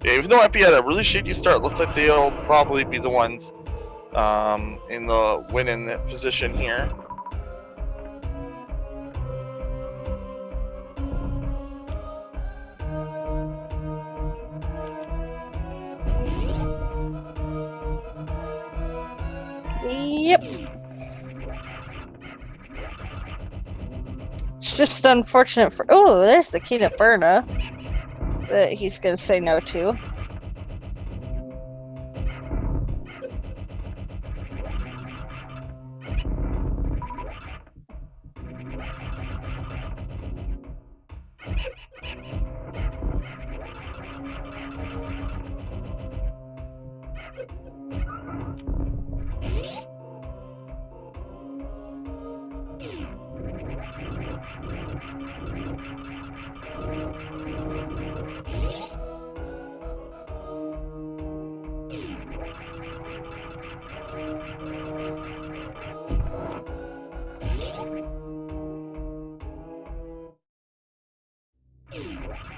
Yeah, even though Eppy had a really shaky start, looks like they'll probably be the ones in the winning position here. Yep. It's just unfortunate for. Oh, there's the Keenan Burna that he's gonna say no to.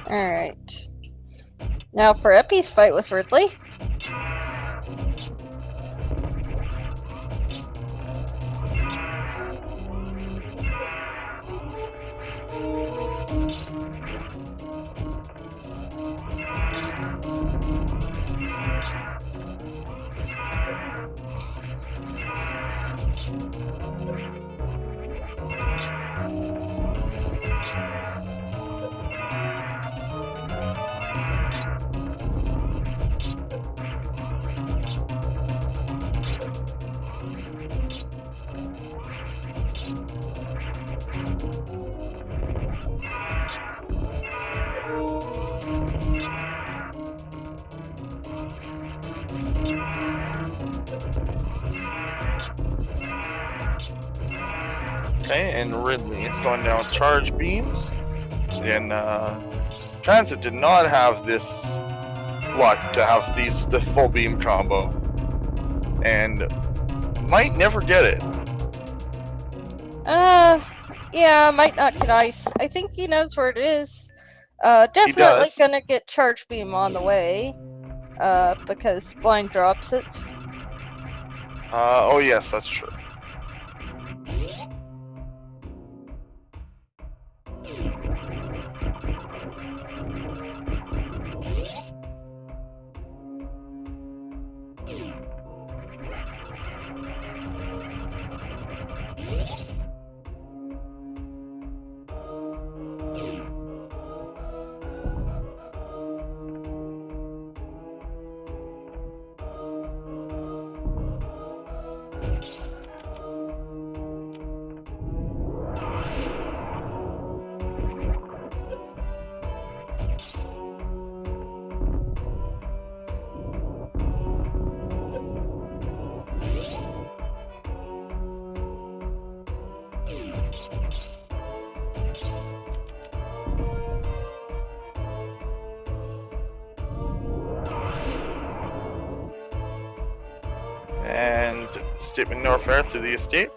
Alright. Now for Eppy's fight with Ridley. Okay, and Ridley is going down with charge beams. And Transit did not have this luck to have the full beam combo, and might never get it. Yeah, might not get ice. I think he knows where it is. Definitely does. gonna get charge beam on the way. Because blind drops it. Oh yes, that's true. And Statement Norfair through the escape.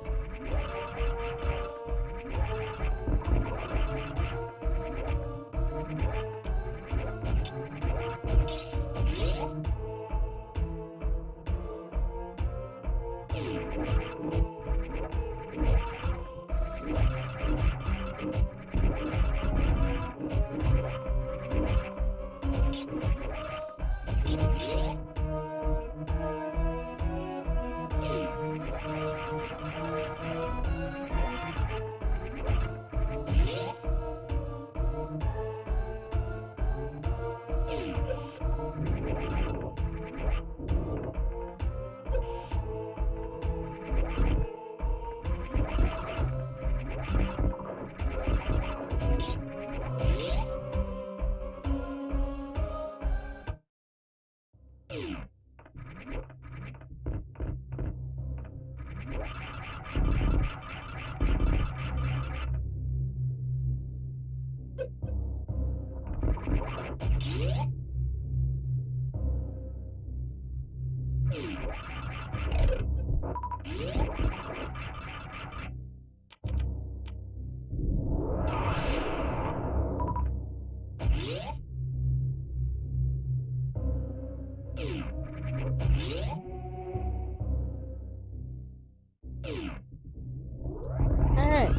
Alright.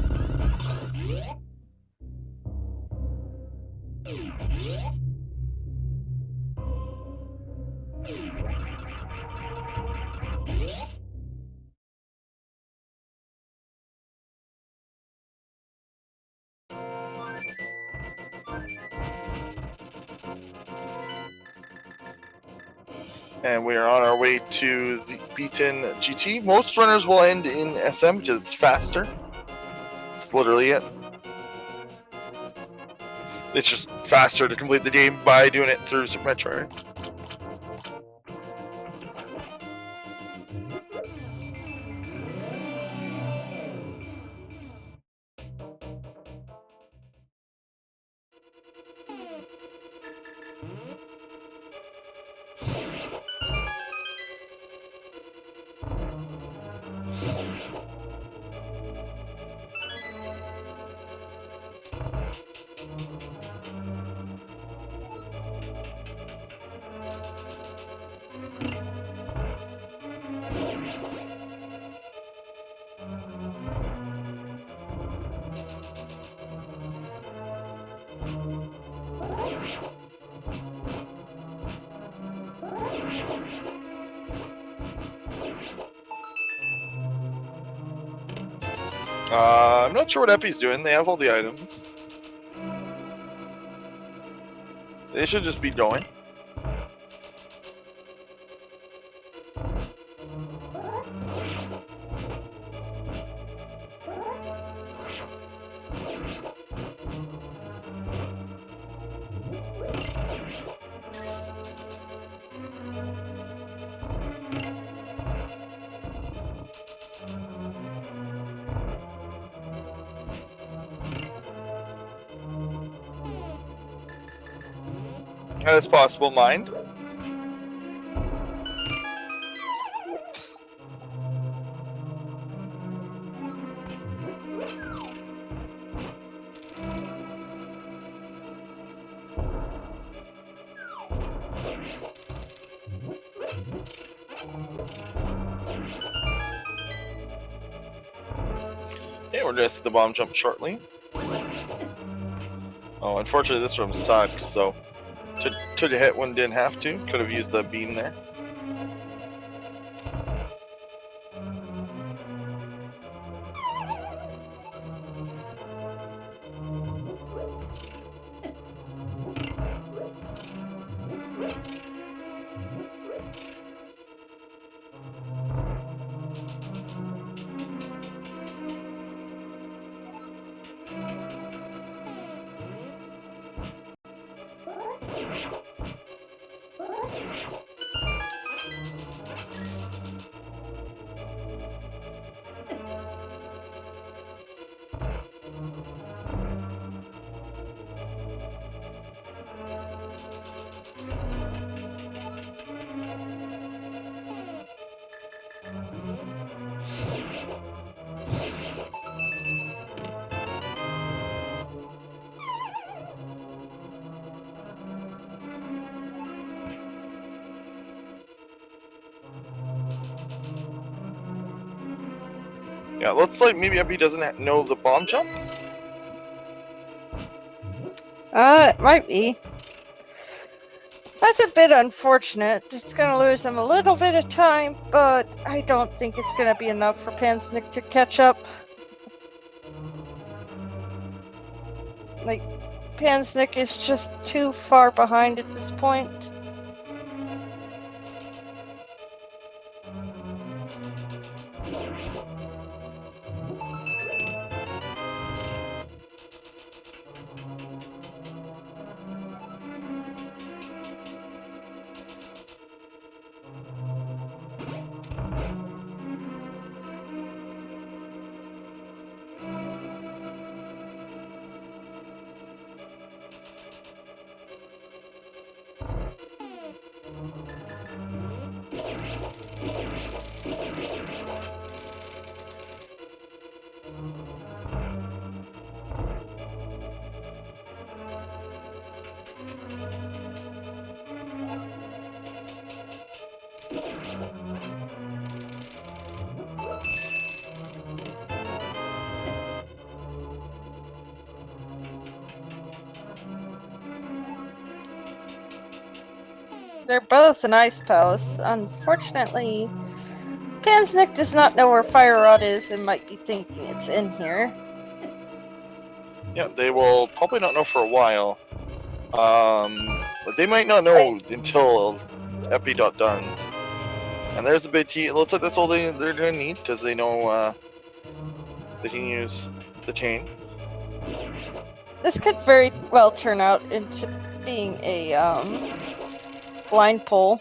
And we are on our way to the beaten GT. Most runners will end in SM because it's faster. It's literally it. It's just faster to complete the game by doing it through Super Metroid. I'm not sure what Eppy's doing. They have all the items. They should just be going. As possible, mind. Okay, we're gonna see the bomb jump shortly. Oh, unfortunately this room sucks, so took a hit when didn't have to. Could have used the beam there. Yeah, looks like maybe Eppy doesn't know the bomb jump. It might be. That's a bit unfortunate. It's gonna lose him a little bit of time, but I don't think it's gonna be enough for Pansnek to catch up. Like, Pansnek is just too far behind at this point. They're both an ice palace. Unfortunately, Pansnek does not know where Fire Rod is and might be thinking it's in here. Yeah, they will probably not know for a while. They might not know until Eppy.duns. And there's a big key. It looks like that's all they're gonna need, because they know they can use the chain. This could very well turn out into being a blind pole.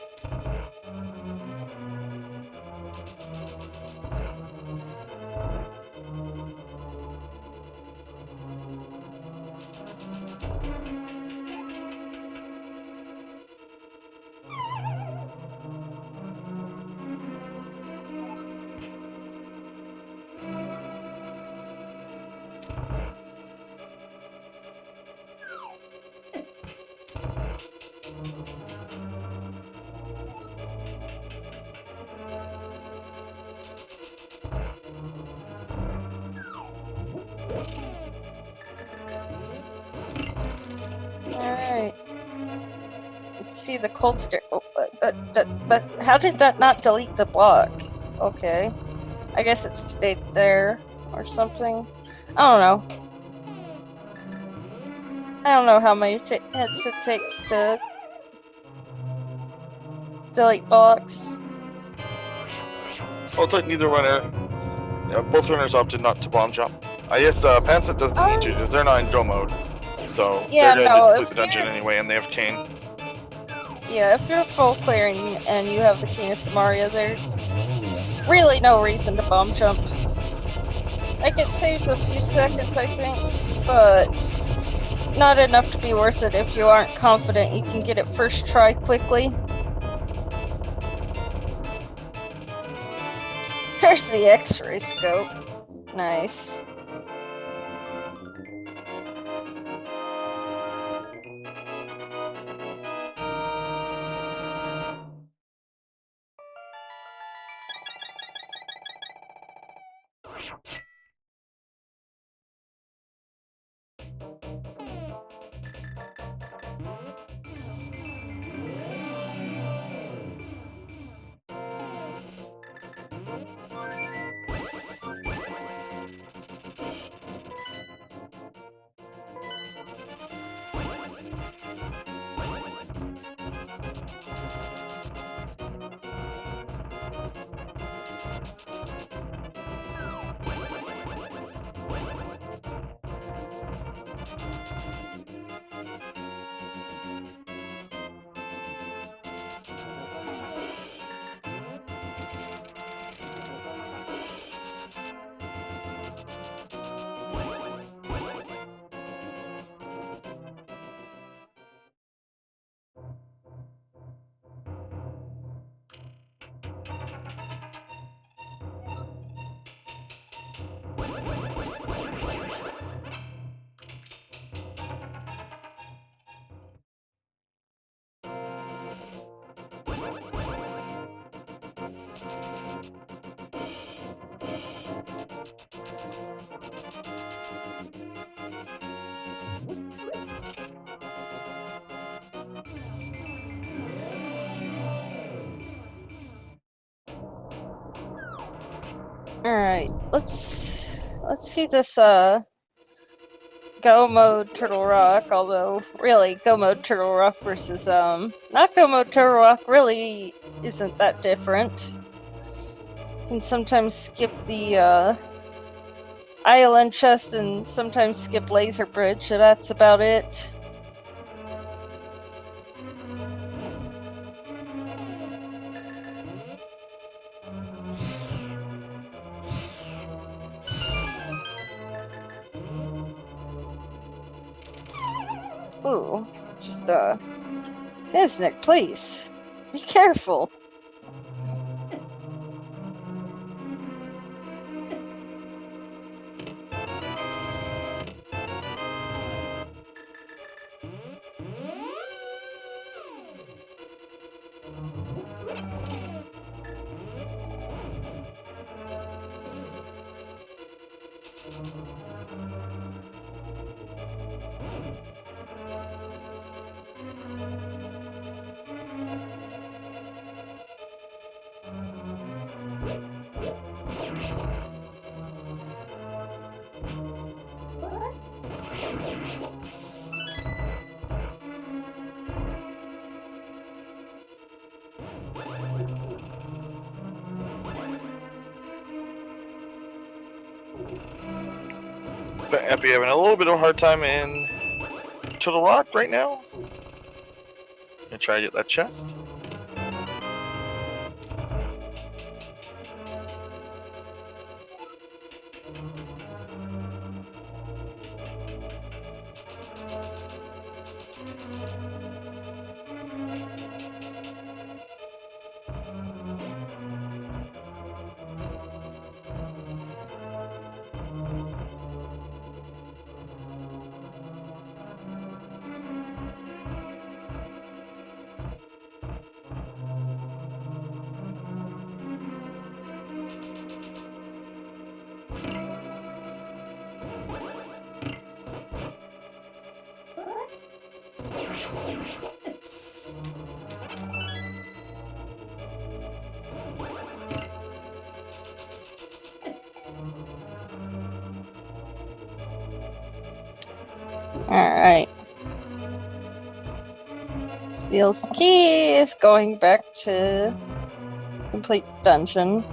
Alright. Let's see the cold stare. Oh, but how did that not delete the block? Okay. I guess it stayed there or something. I don't know. I don't know how many hits it takes to delete blocks. Well, it's like neither runner. Yeah, both runners opted not to bomb jump. I guess Pansnet doesn't need to, because they're not in go mode. So Yeah, they're going no, to complete the dungeon anyway, and they have cane. Yeah, if you're full clearing and you have the King of Samaria, there's really no reason to bomb jump. Like, it saves a few seconds, I think, but not enough to be worth it if you aren't confident you can get it first try quickly. There's the X-ray scope. Nice. Alright, let's see this Go Mode Turtle Rock, although really Go Mode Turtle Rock versus not Go Mode Turtle Rock really isn't that different. Can sometimes skip the island chest and sometimes skip laser bridge, so that's about it. Ooh, just Pansnek, please be careful. The Eppy having a little bit of a hard time in Turtle Rock right now. Gonna try to get that chest. Alright. Steals the key, is going back to complete the dungeon.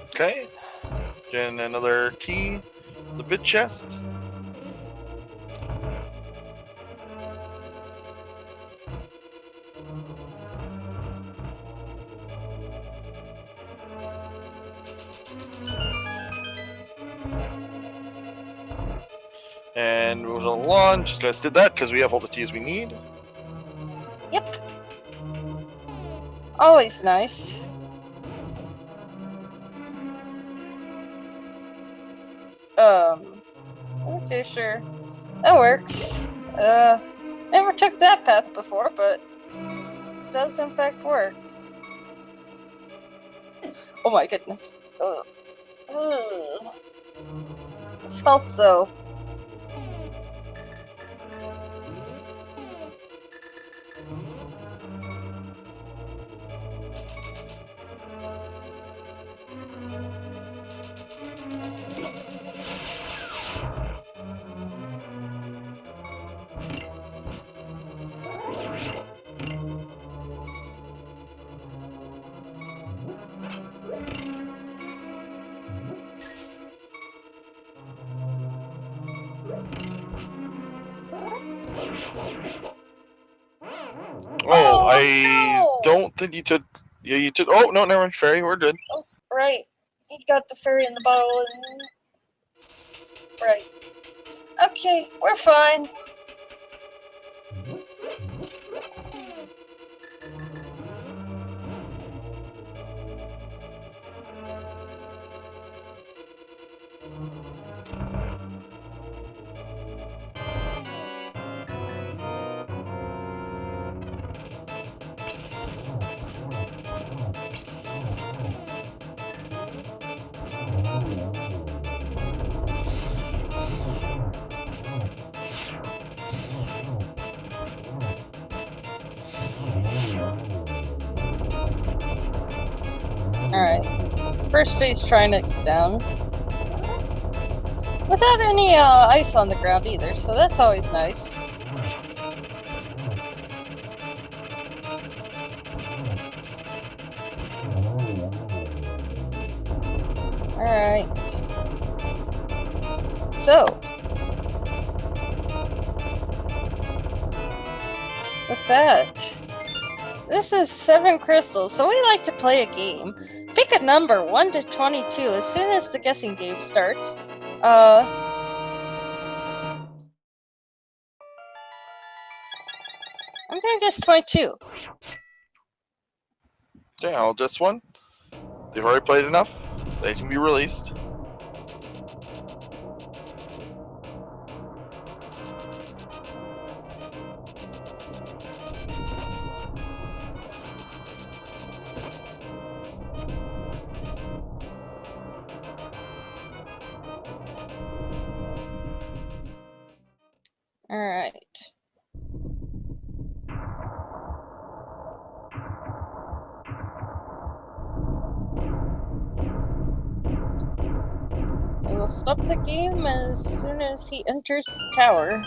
Okay. Getting another key. The bit chest. And moving along, just guys did that because we have all the keys we need. Yep. Always nice. Okay, sure. That works. Never took that path before, but it does in fact work. Oh my goodness. Ugh. Ugh. This health, though. Oh, I no! don't think you took. Yeah, you took. Oh no, never mind. Fairy, we're good. Oh, right. He got the fairy in the bottle and... Right. Okay, we're fine. Alright. First phase Trinix down. Without any ice on the ground either, so that's always nice. Alright. So, with that, this is 7 crystals, so we like to play a game. Pick a number, 1 to 22, as soon as the guessing game starts. I'm gonna guess 22. Okay, I'll just one. They've already played enough. They can be released. Alright. We will stop the game as soon as he enters the tower.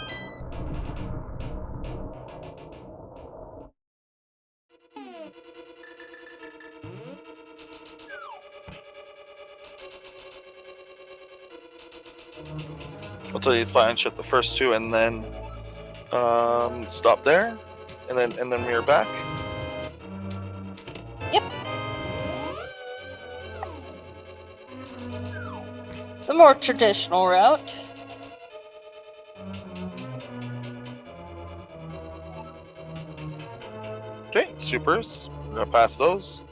I'll tell you he's planning to shut the first two and then stop there, and then mirror back. Yep. The more traditional route. Okay, supers. We're gonna pass those.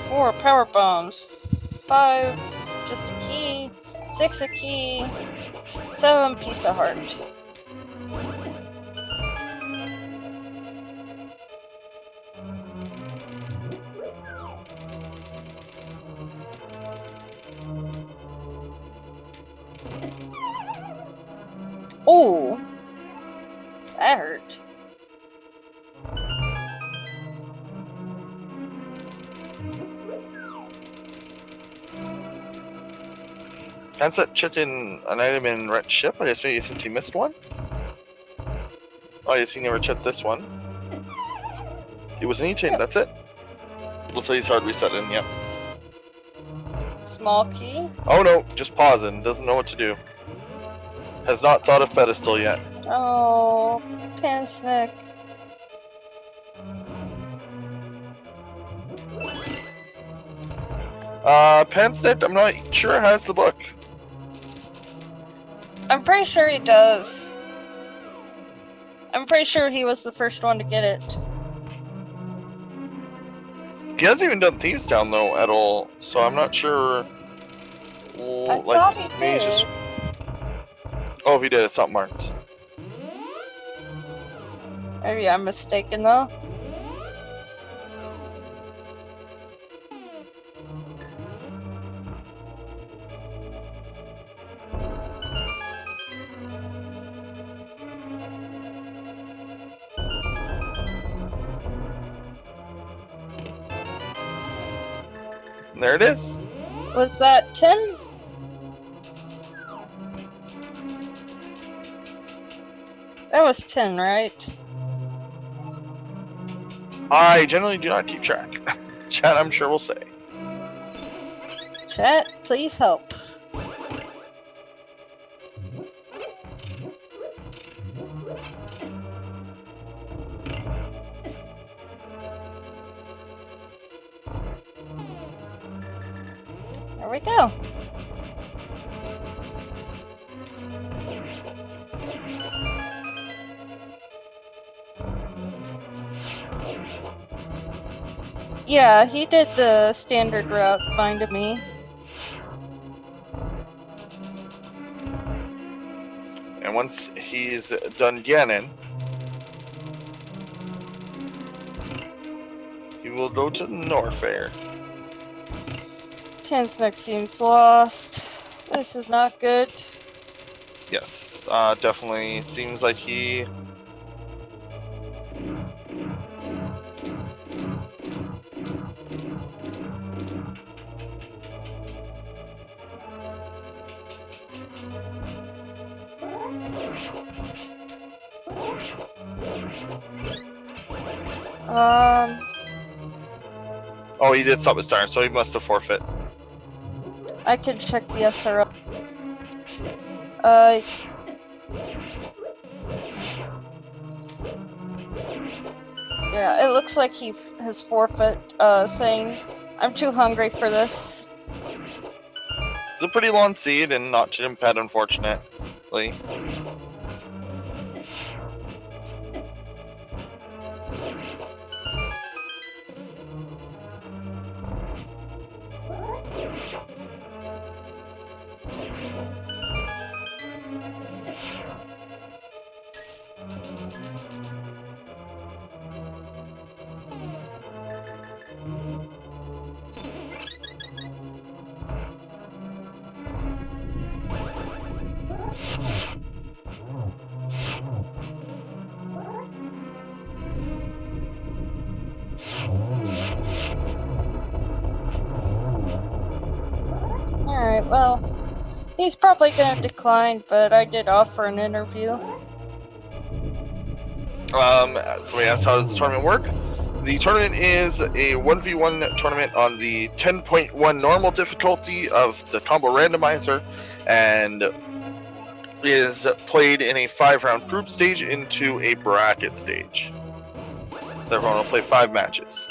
Four power bombs. 5 just a key. 6 a key. 7 piece of heart. Pansnet checked in an item in Rhett's ship. I guess maybe since he missed one. Oh, I guess he never checked this one. It was an E-chain, that's it. Looks like he's hard resetting, yep. Small key? Oh no, just pausing. Doesn't know what to do. Has not thought of pedestal yet. Oh, Pansnek. Pansnet, I'm not sure has the book. I'm pretty sure he does. I'm pretty sure he was the first one to get it. He hasn't even done Thieves Town though at all, so I'm not sure. I thought he did. Just... Oh, if he did, it's not marked. Maybe I'm mistaken though. There it is. Was that 10? That was 10, right? I generally do not keep track. Chat, I'm sure will say. Chat, please help. There we go. Yeah, he did the standard route, fine to me. And once he's done Ganon, he will go to Norfair. Pansnek seems lost. This is not good. Yes, definitely seems like he... Oh, he did stop his turn, so he must have forfeit. I could check the SRO. Yeah, it looks like he has forfeit, saying, I'm too hungry for this. It's a pretty long seed and not gym pad, unfortunately. Alright, well, he's probably gonna decline, but I did offer an interview. So he asked, how does the tournament work? The tournament is a 1v1 tournament on the 10.1 normal difficulty of the combo randomizer, and is played in a 5-round group stage into a bracket stage. So everyone will play 5 matches.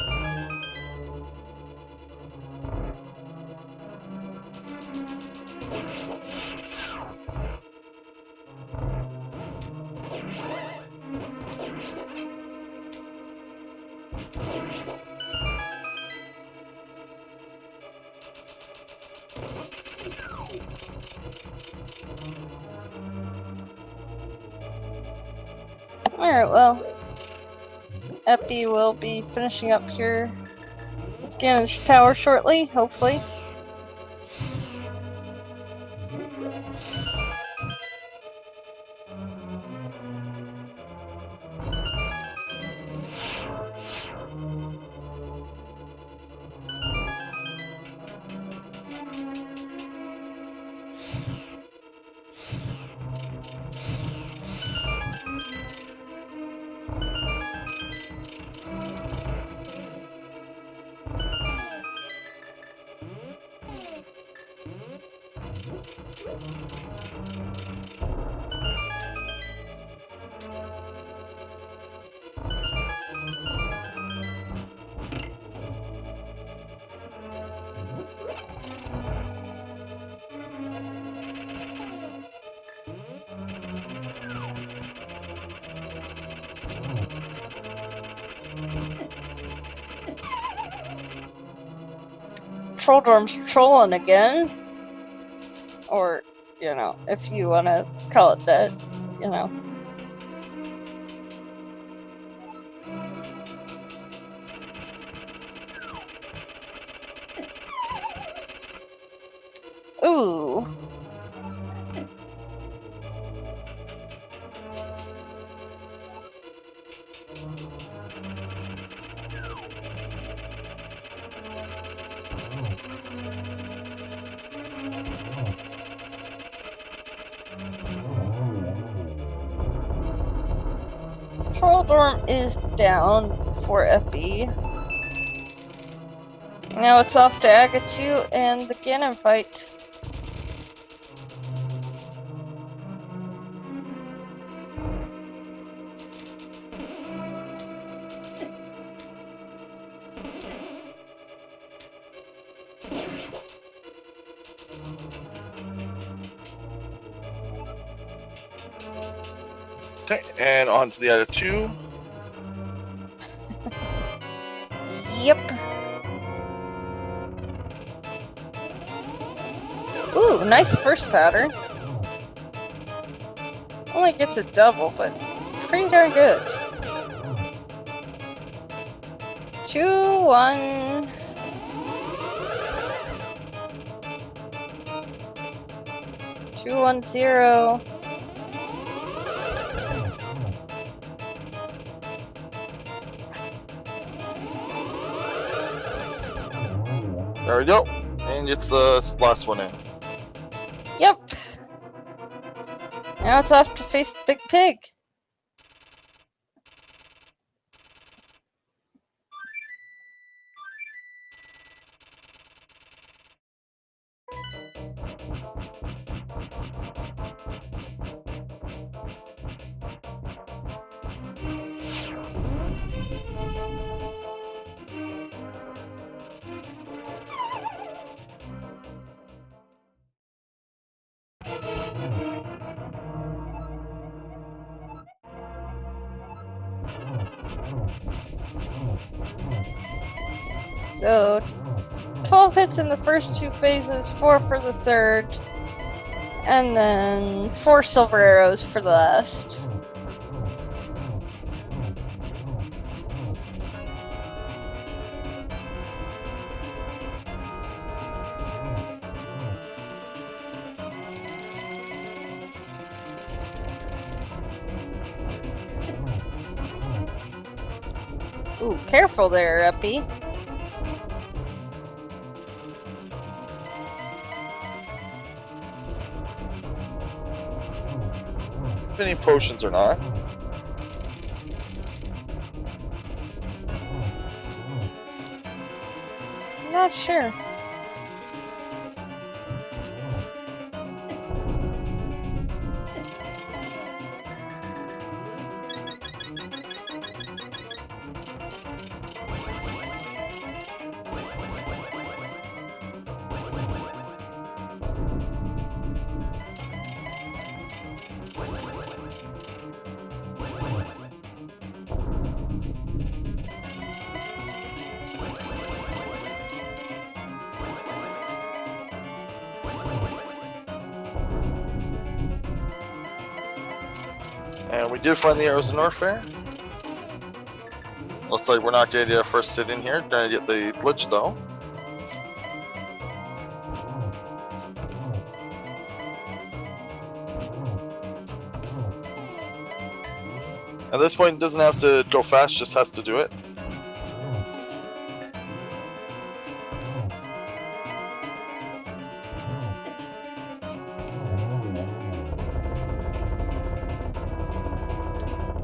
Alright, well, Eppy will be finishing up here with Ganon's tower shortly, hopefully. Trolldorm's trolling again. Or, you know, if you want to call it that, you know. Ooh. Trolldorm is down for Eppy. Now it's off to Agatu and the Ganon fight. Okay, and on to the other two. Yep. Ooh, nice first pattern. Only gets a double, but pretty darn good. 2-1. Two, 1-0. There we go. And it's the last one in. Yep. Now it's off to face the big pig. So 12 hits in the first two phases, 4 for the third, and then 4 silver arrows for the last. Ooh, careful there, Eppy. Any potions or not? Not sure. And we did find the arrows in Norfair. Looks like we're not going to get our first hit in here. Going to get the glitch though. At this point, it doesn't have to go fast, just has to do it.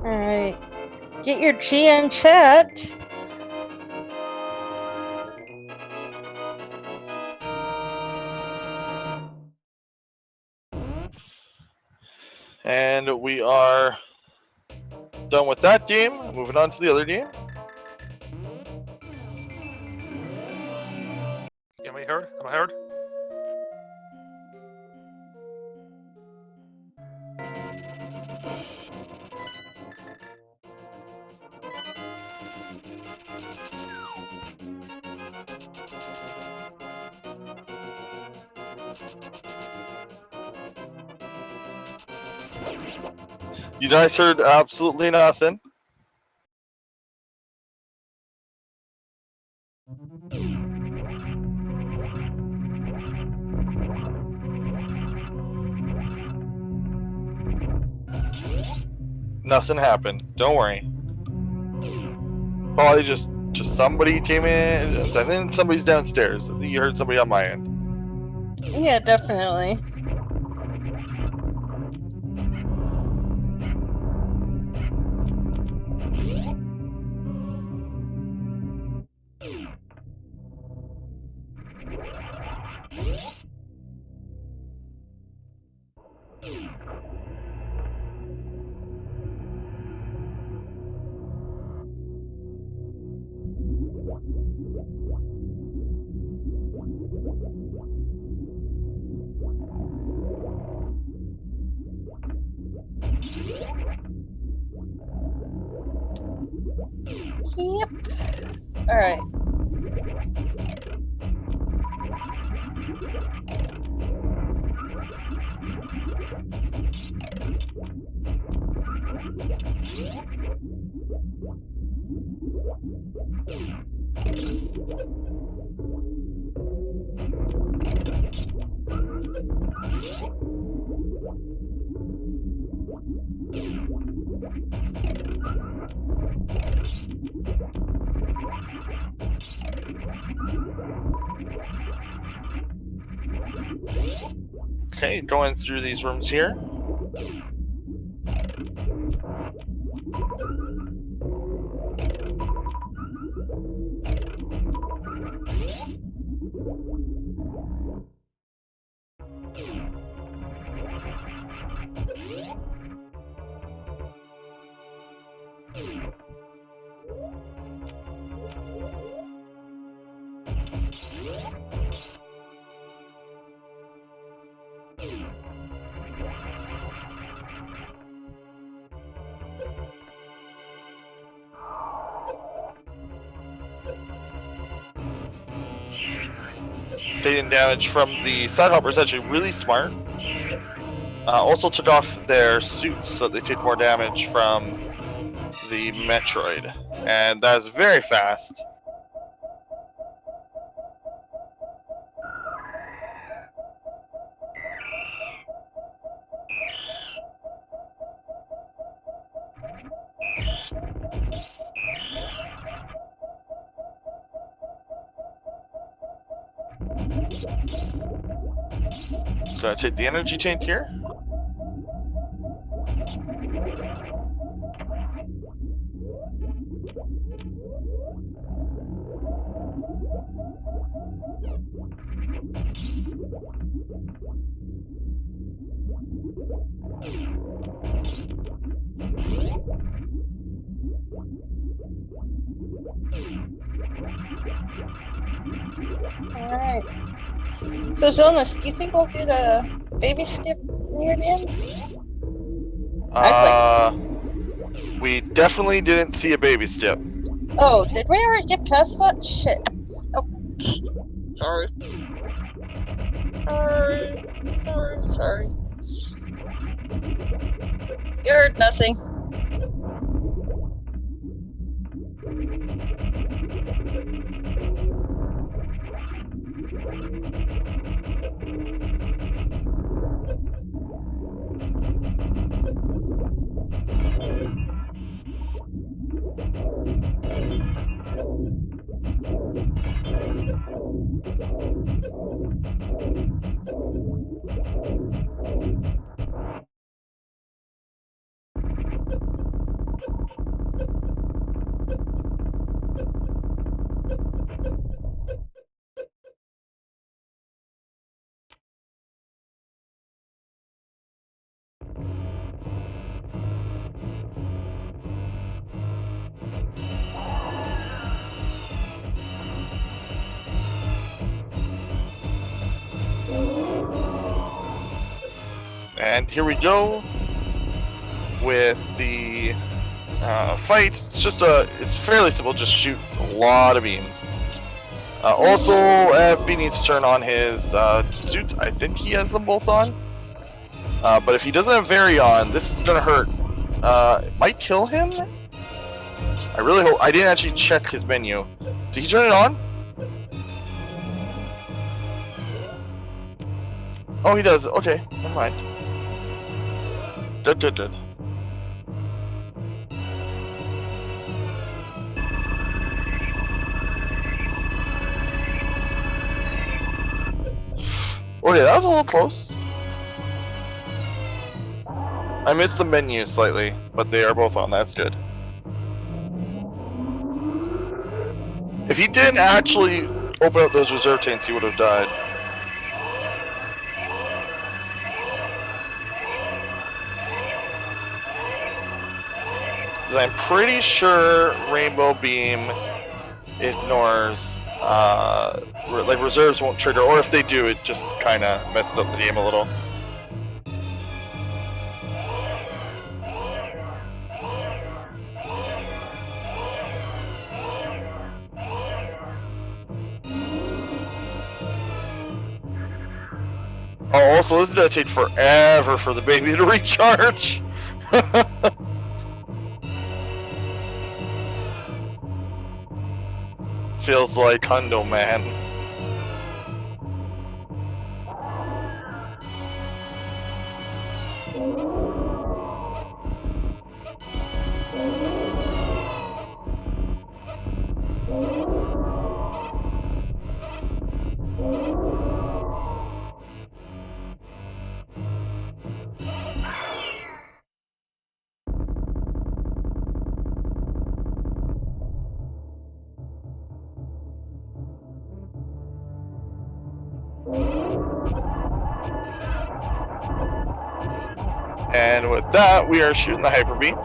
Alright. Get your GM chat. And we are done with that game. Moving on to the other game. Am I heard? Am I heard? You guys heard absolutely nothing. Nothing happened. Don't worry. Probably just somebody came in. I think somebody's downstairs. I think you heard somebody on my end. Yeah, definitely. Yep. Alright. Okay, going through these rooms here. Taking damage from the Sidehopper is actually really smart. Also took off their suits so they take more damage from the Metroid. And that is very fast. Gonna take the energy tank here. Alright. So, Zonas, do you think we'll do the baby step near the end? We definitely didn't see a baby step. Oh, did we already get past that? Shit. Oh. Sorry. Sorry. You heard nothing. And here we go with the fight. It's fairly simple. Just shoot a lot of beams. Also, Eppy needs to turn on his suits. I think he has them both on. But if he doesn't have Vary on, this is gonna hurt. It might kill him. I really hope. I didn't actually check his menu. Did he turn it on? Oh, he does. Okay, never mind. Good. Okay, that was a little close. I missed the menu slightly, but they are both on. That's good. If he didn't actually open up those reserve tanks, he would have died. Because I'm pretty sure Rainbow Beam ignores, like reserves won't trigger, or if they do, it just kind of messes up the game a little. Oh, also, this is gonna take forever for the baby to recharge. Feels like Hundo Man. And with that, we are shooting the Hyper Beam.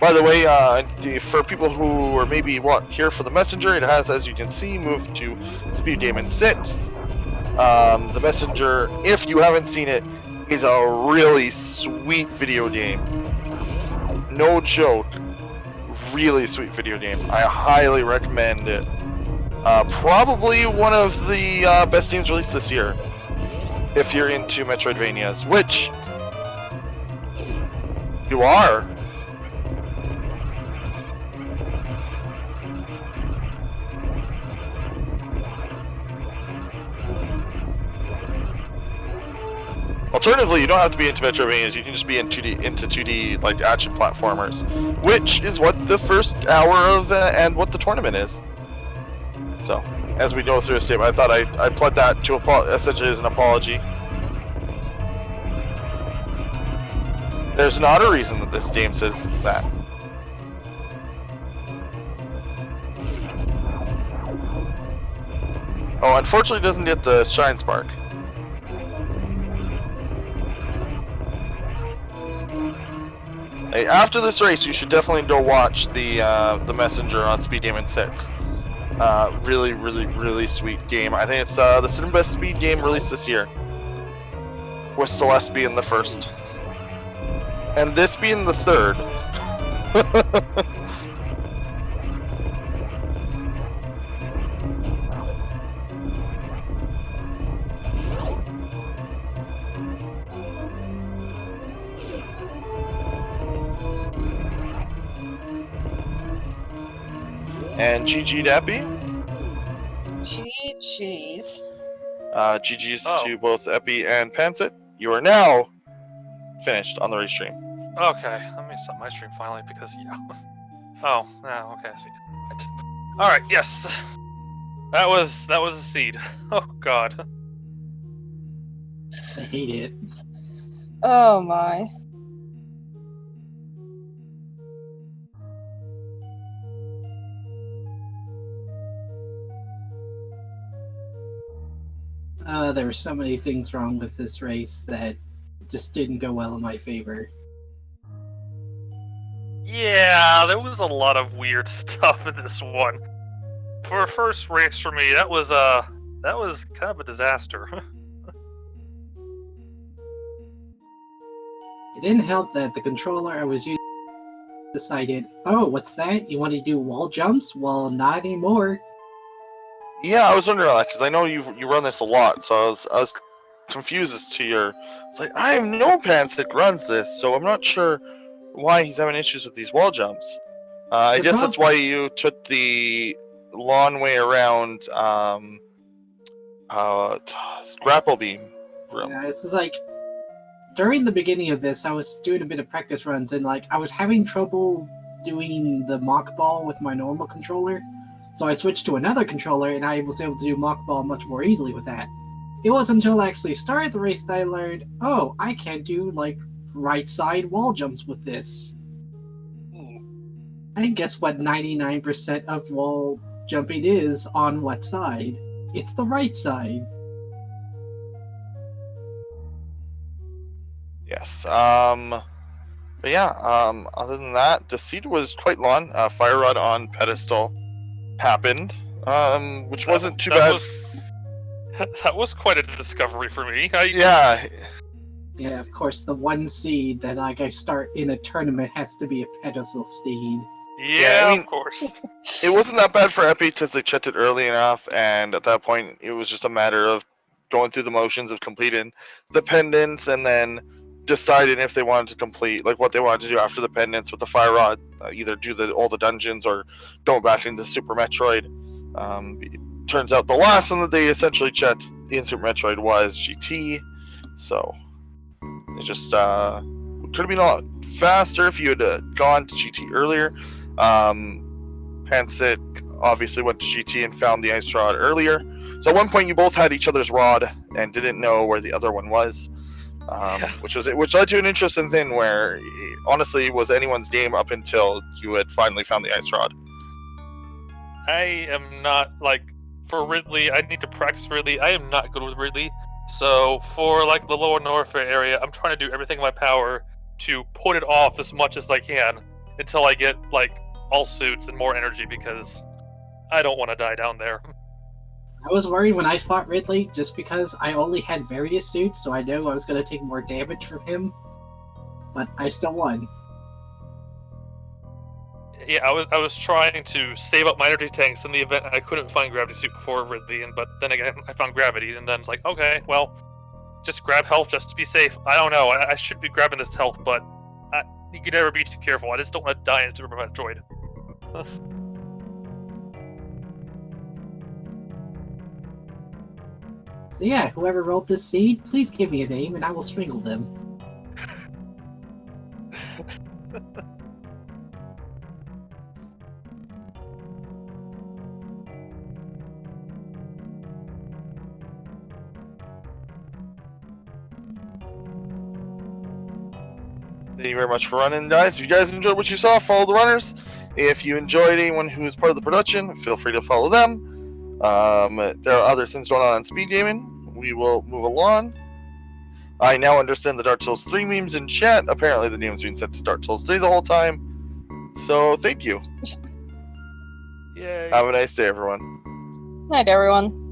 By the way, for people who are maybe here for the Messenger, it has, as you can see, moved to Speed Demon 6. The Messenger, if you haven't seen it, is a really sweet video game. No joke. Really sweet video game. I highly recommend it. Probably one of the best games released this year. If you're into Metroidvanias, which you are. Alternatively, you don't have to be into Metroidvanias. You can just be into 2D like action platformers, which is what the first hour of and what the tournament is. So, as we go through a statement, I thought I pled that to essentially as an apology. There's not a reason that this game says that. Oh, unfortunately, it doesn't get the Shine Spark. Hey, after this race, you should definitely go watch the Messenger on Speed Demon 6. Really sweet game. I think it's the second best speed game released this year, with Celeste being the first, and this being the third. And GG to Eppy. GG's. GG's to both Eppy and Pansnek. You are now finished on the race stream. Okay, let me stop my stream finally because, yeah. Oh, yeah, okay, I see. Alright, yes. That was a seed. Oh god. I hate it. Oh my. There were so many things wrong with this race that just didn't go well in my favor. Yeah, there was a lot of weird stuff in this one. For a first race for me, that was kind of a disaster. It didn't help that the controller I was using decided, oh, what's that? You want to do wall jumps? Well, not anymore. Yeah, I was wondering that because I know you run this a lot, so I was confused as to your. It's like I know Pansnek runs this, so I'm not sure why he's having issues with these wall jumps. I guess that's why you took the long way around grapple beam room. Yeah, it's just like during the beginning of this, I was doing a bit of practice runs, and like I was having trouble doing the mock ball with my normal controller. So I switched to another controller, and I was able to do mock ball much more easily with that. It wasn't until I actually started the race that I learned, oh, I can do like right side wall jumps with this. I guess what 99% of wall jumping is on what side? It's the right side. Yes. But yeah. Other than that, the seed was quite long. Fire rod on pedestal happened. Which wasn't too bad. That was quite a discovery for me. Yeah. Yeah, of course, the one seed that like I start in a tournament has to be a pedestal seed. Yeah, I mean, of course. It wasn't that bad for Eppy because they checked it early enough, and at that point, it was just a matter of going through the motions of completing the pendants and then deciding if they wanted to complete, like what they wanted to do after the pendants with the fire rod, either do all the dungeons or go back into Super Metroid. Turns out the last one that they essentially checked in Super Metroid was GT, so it just could have been a lot faster if you had gone to GT earlier. Pansnek obviously went to GT and found the ice rod earlier. So at one point you both had each other's rod and didn't know where the other one was, which led to an interesting thing where honestly it was anyone's game up until you had finally found the ice rod. I am not for Ridley. I need to practice Ridley. I am not good with Ridley. So for the lower North area, I'm trying to do everything in my power to put it off as much as I can until I get all suits and more energy because I don't want to die down there. I was worried when I fought Ridley just because I only had various suits, so I knew I was going to take more damage from him. But I still won. Yeah, I was trying to save up my energy tanks in the event I couldn't find gravity suit before Ridley, but then again I found gravity, and then it's like, okay, well, just grab health just to be safe. I don't know. I should be grabbing this health, but you can never be too careful. I just don't want to die in Super Metroid. So yeah, whoever rolled this seed, please give me a name and I will strangle them. Thank you very much for running, guys. If you guys enjoyed what you saw, follow the runners. If you enjoyed anyone who is part of the production, feel free to follow them. There are other things going on Speed Gaming. We will move along. I now understand the Dark Souls 3 memes in chat. Apparently the name's being sent to Dark Souls 3 the whole time. So, thank you. Yay. Have a nice day, everyone. Night, everyone.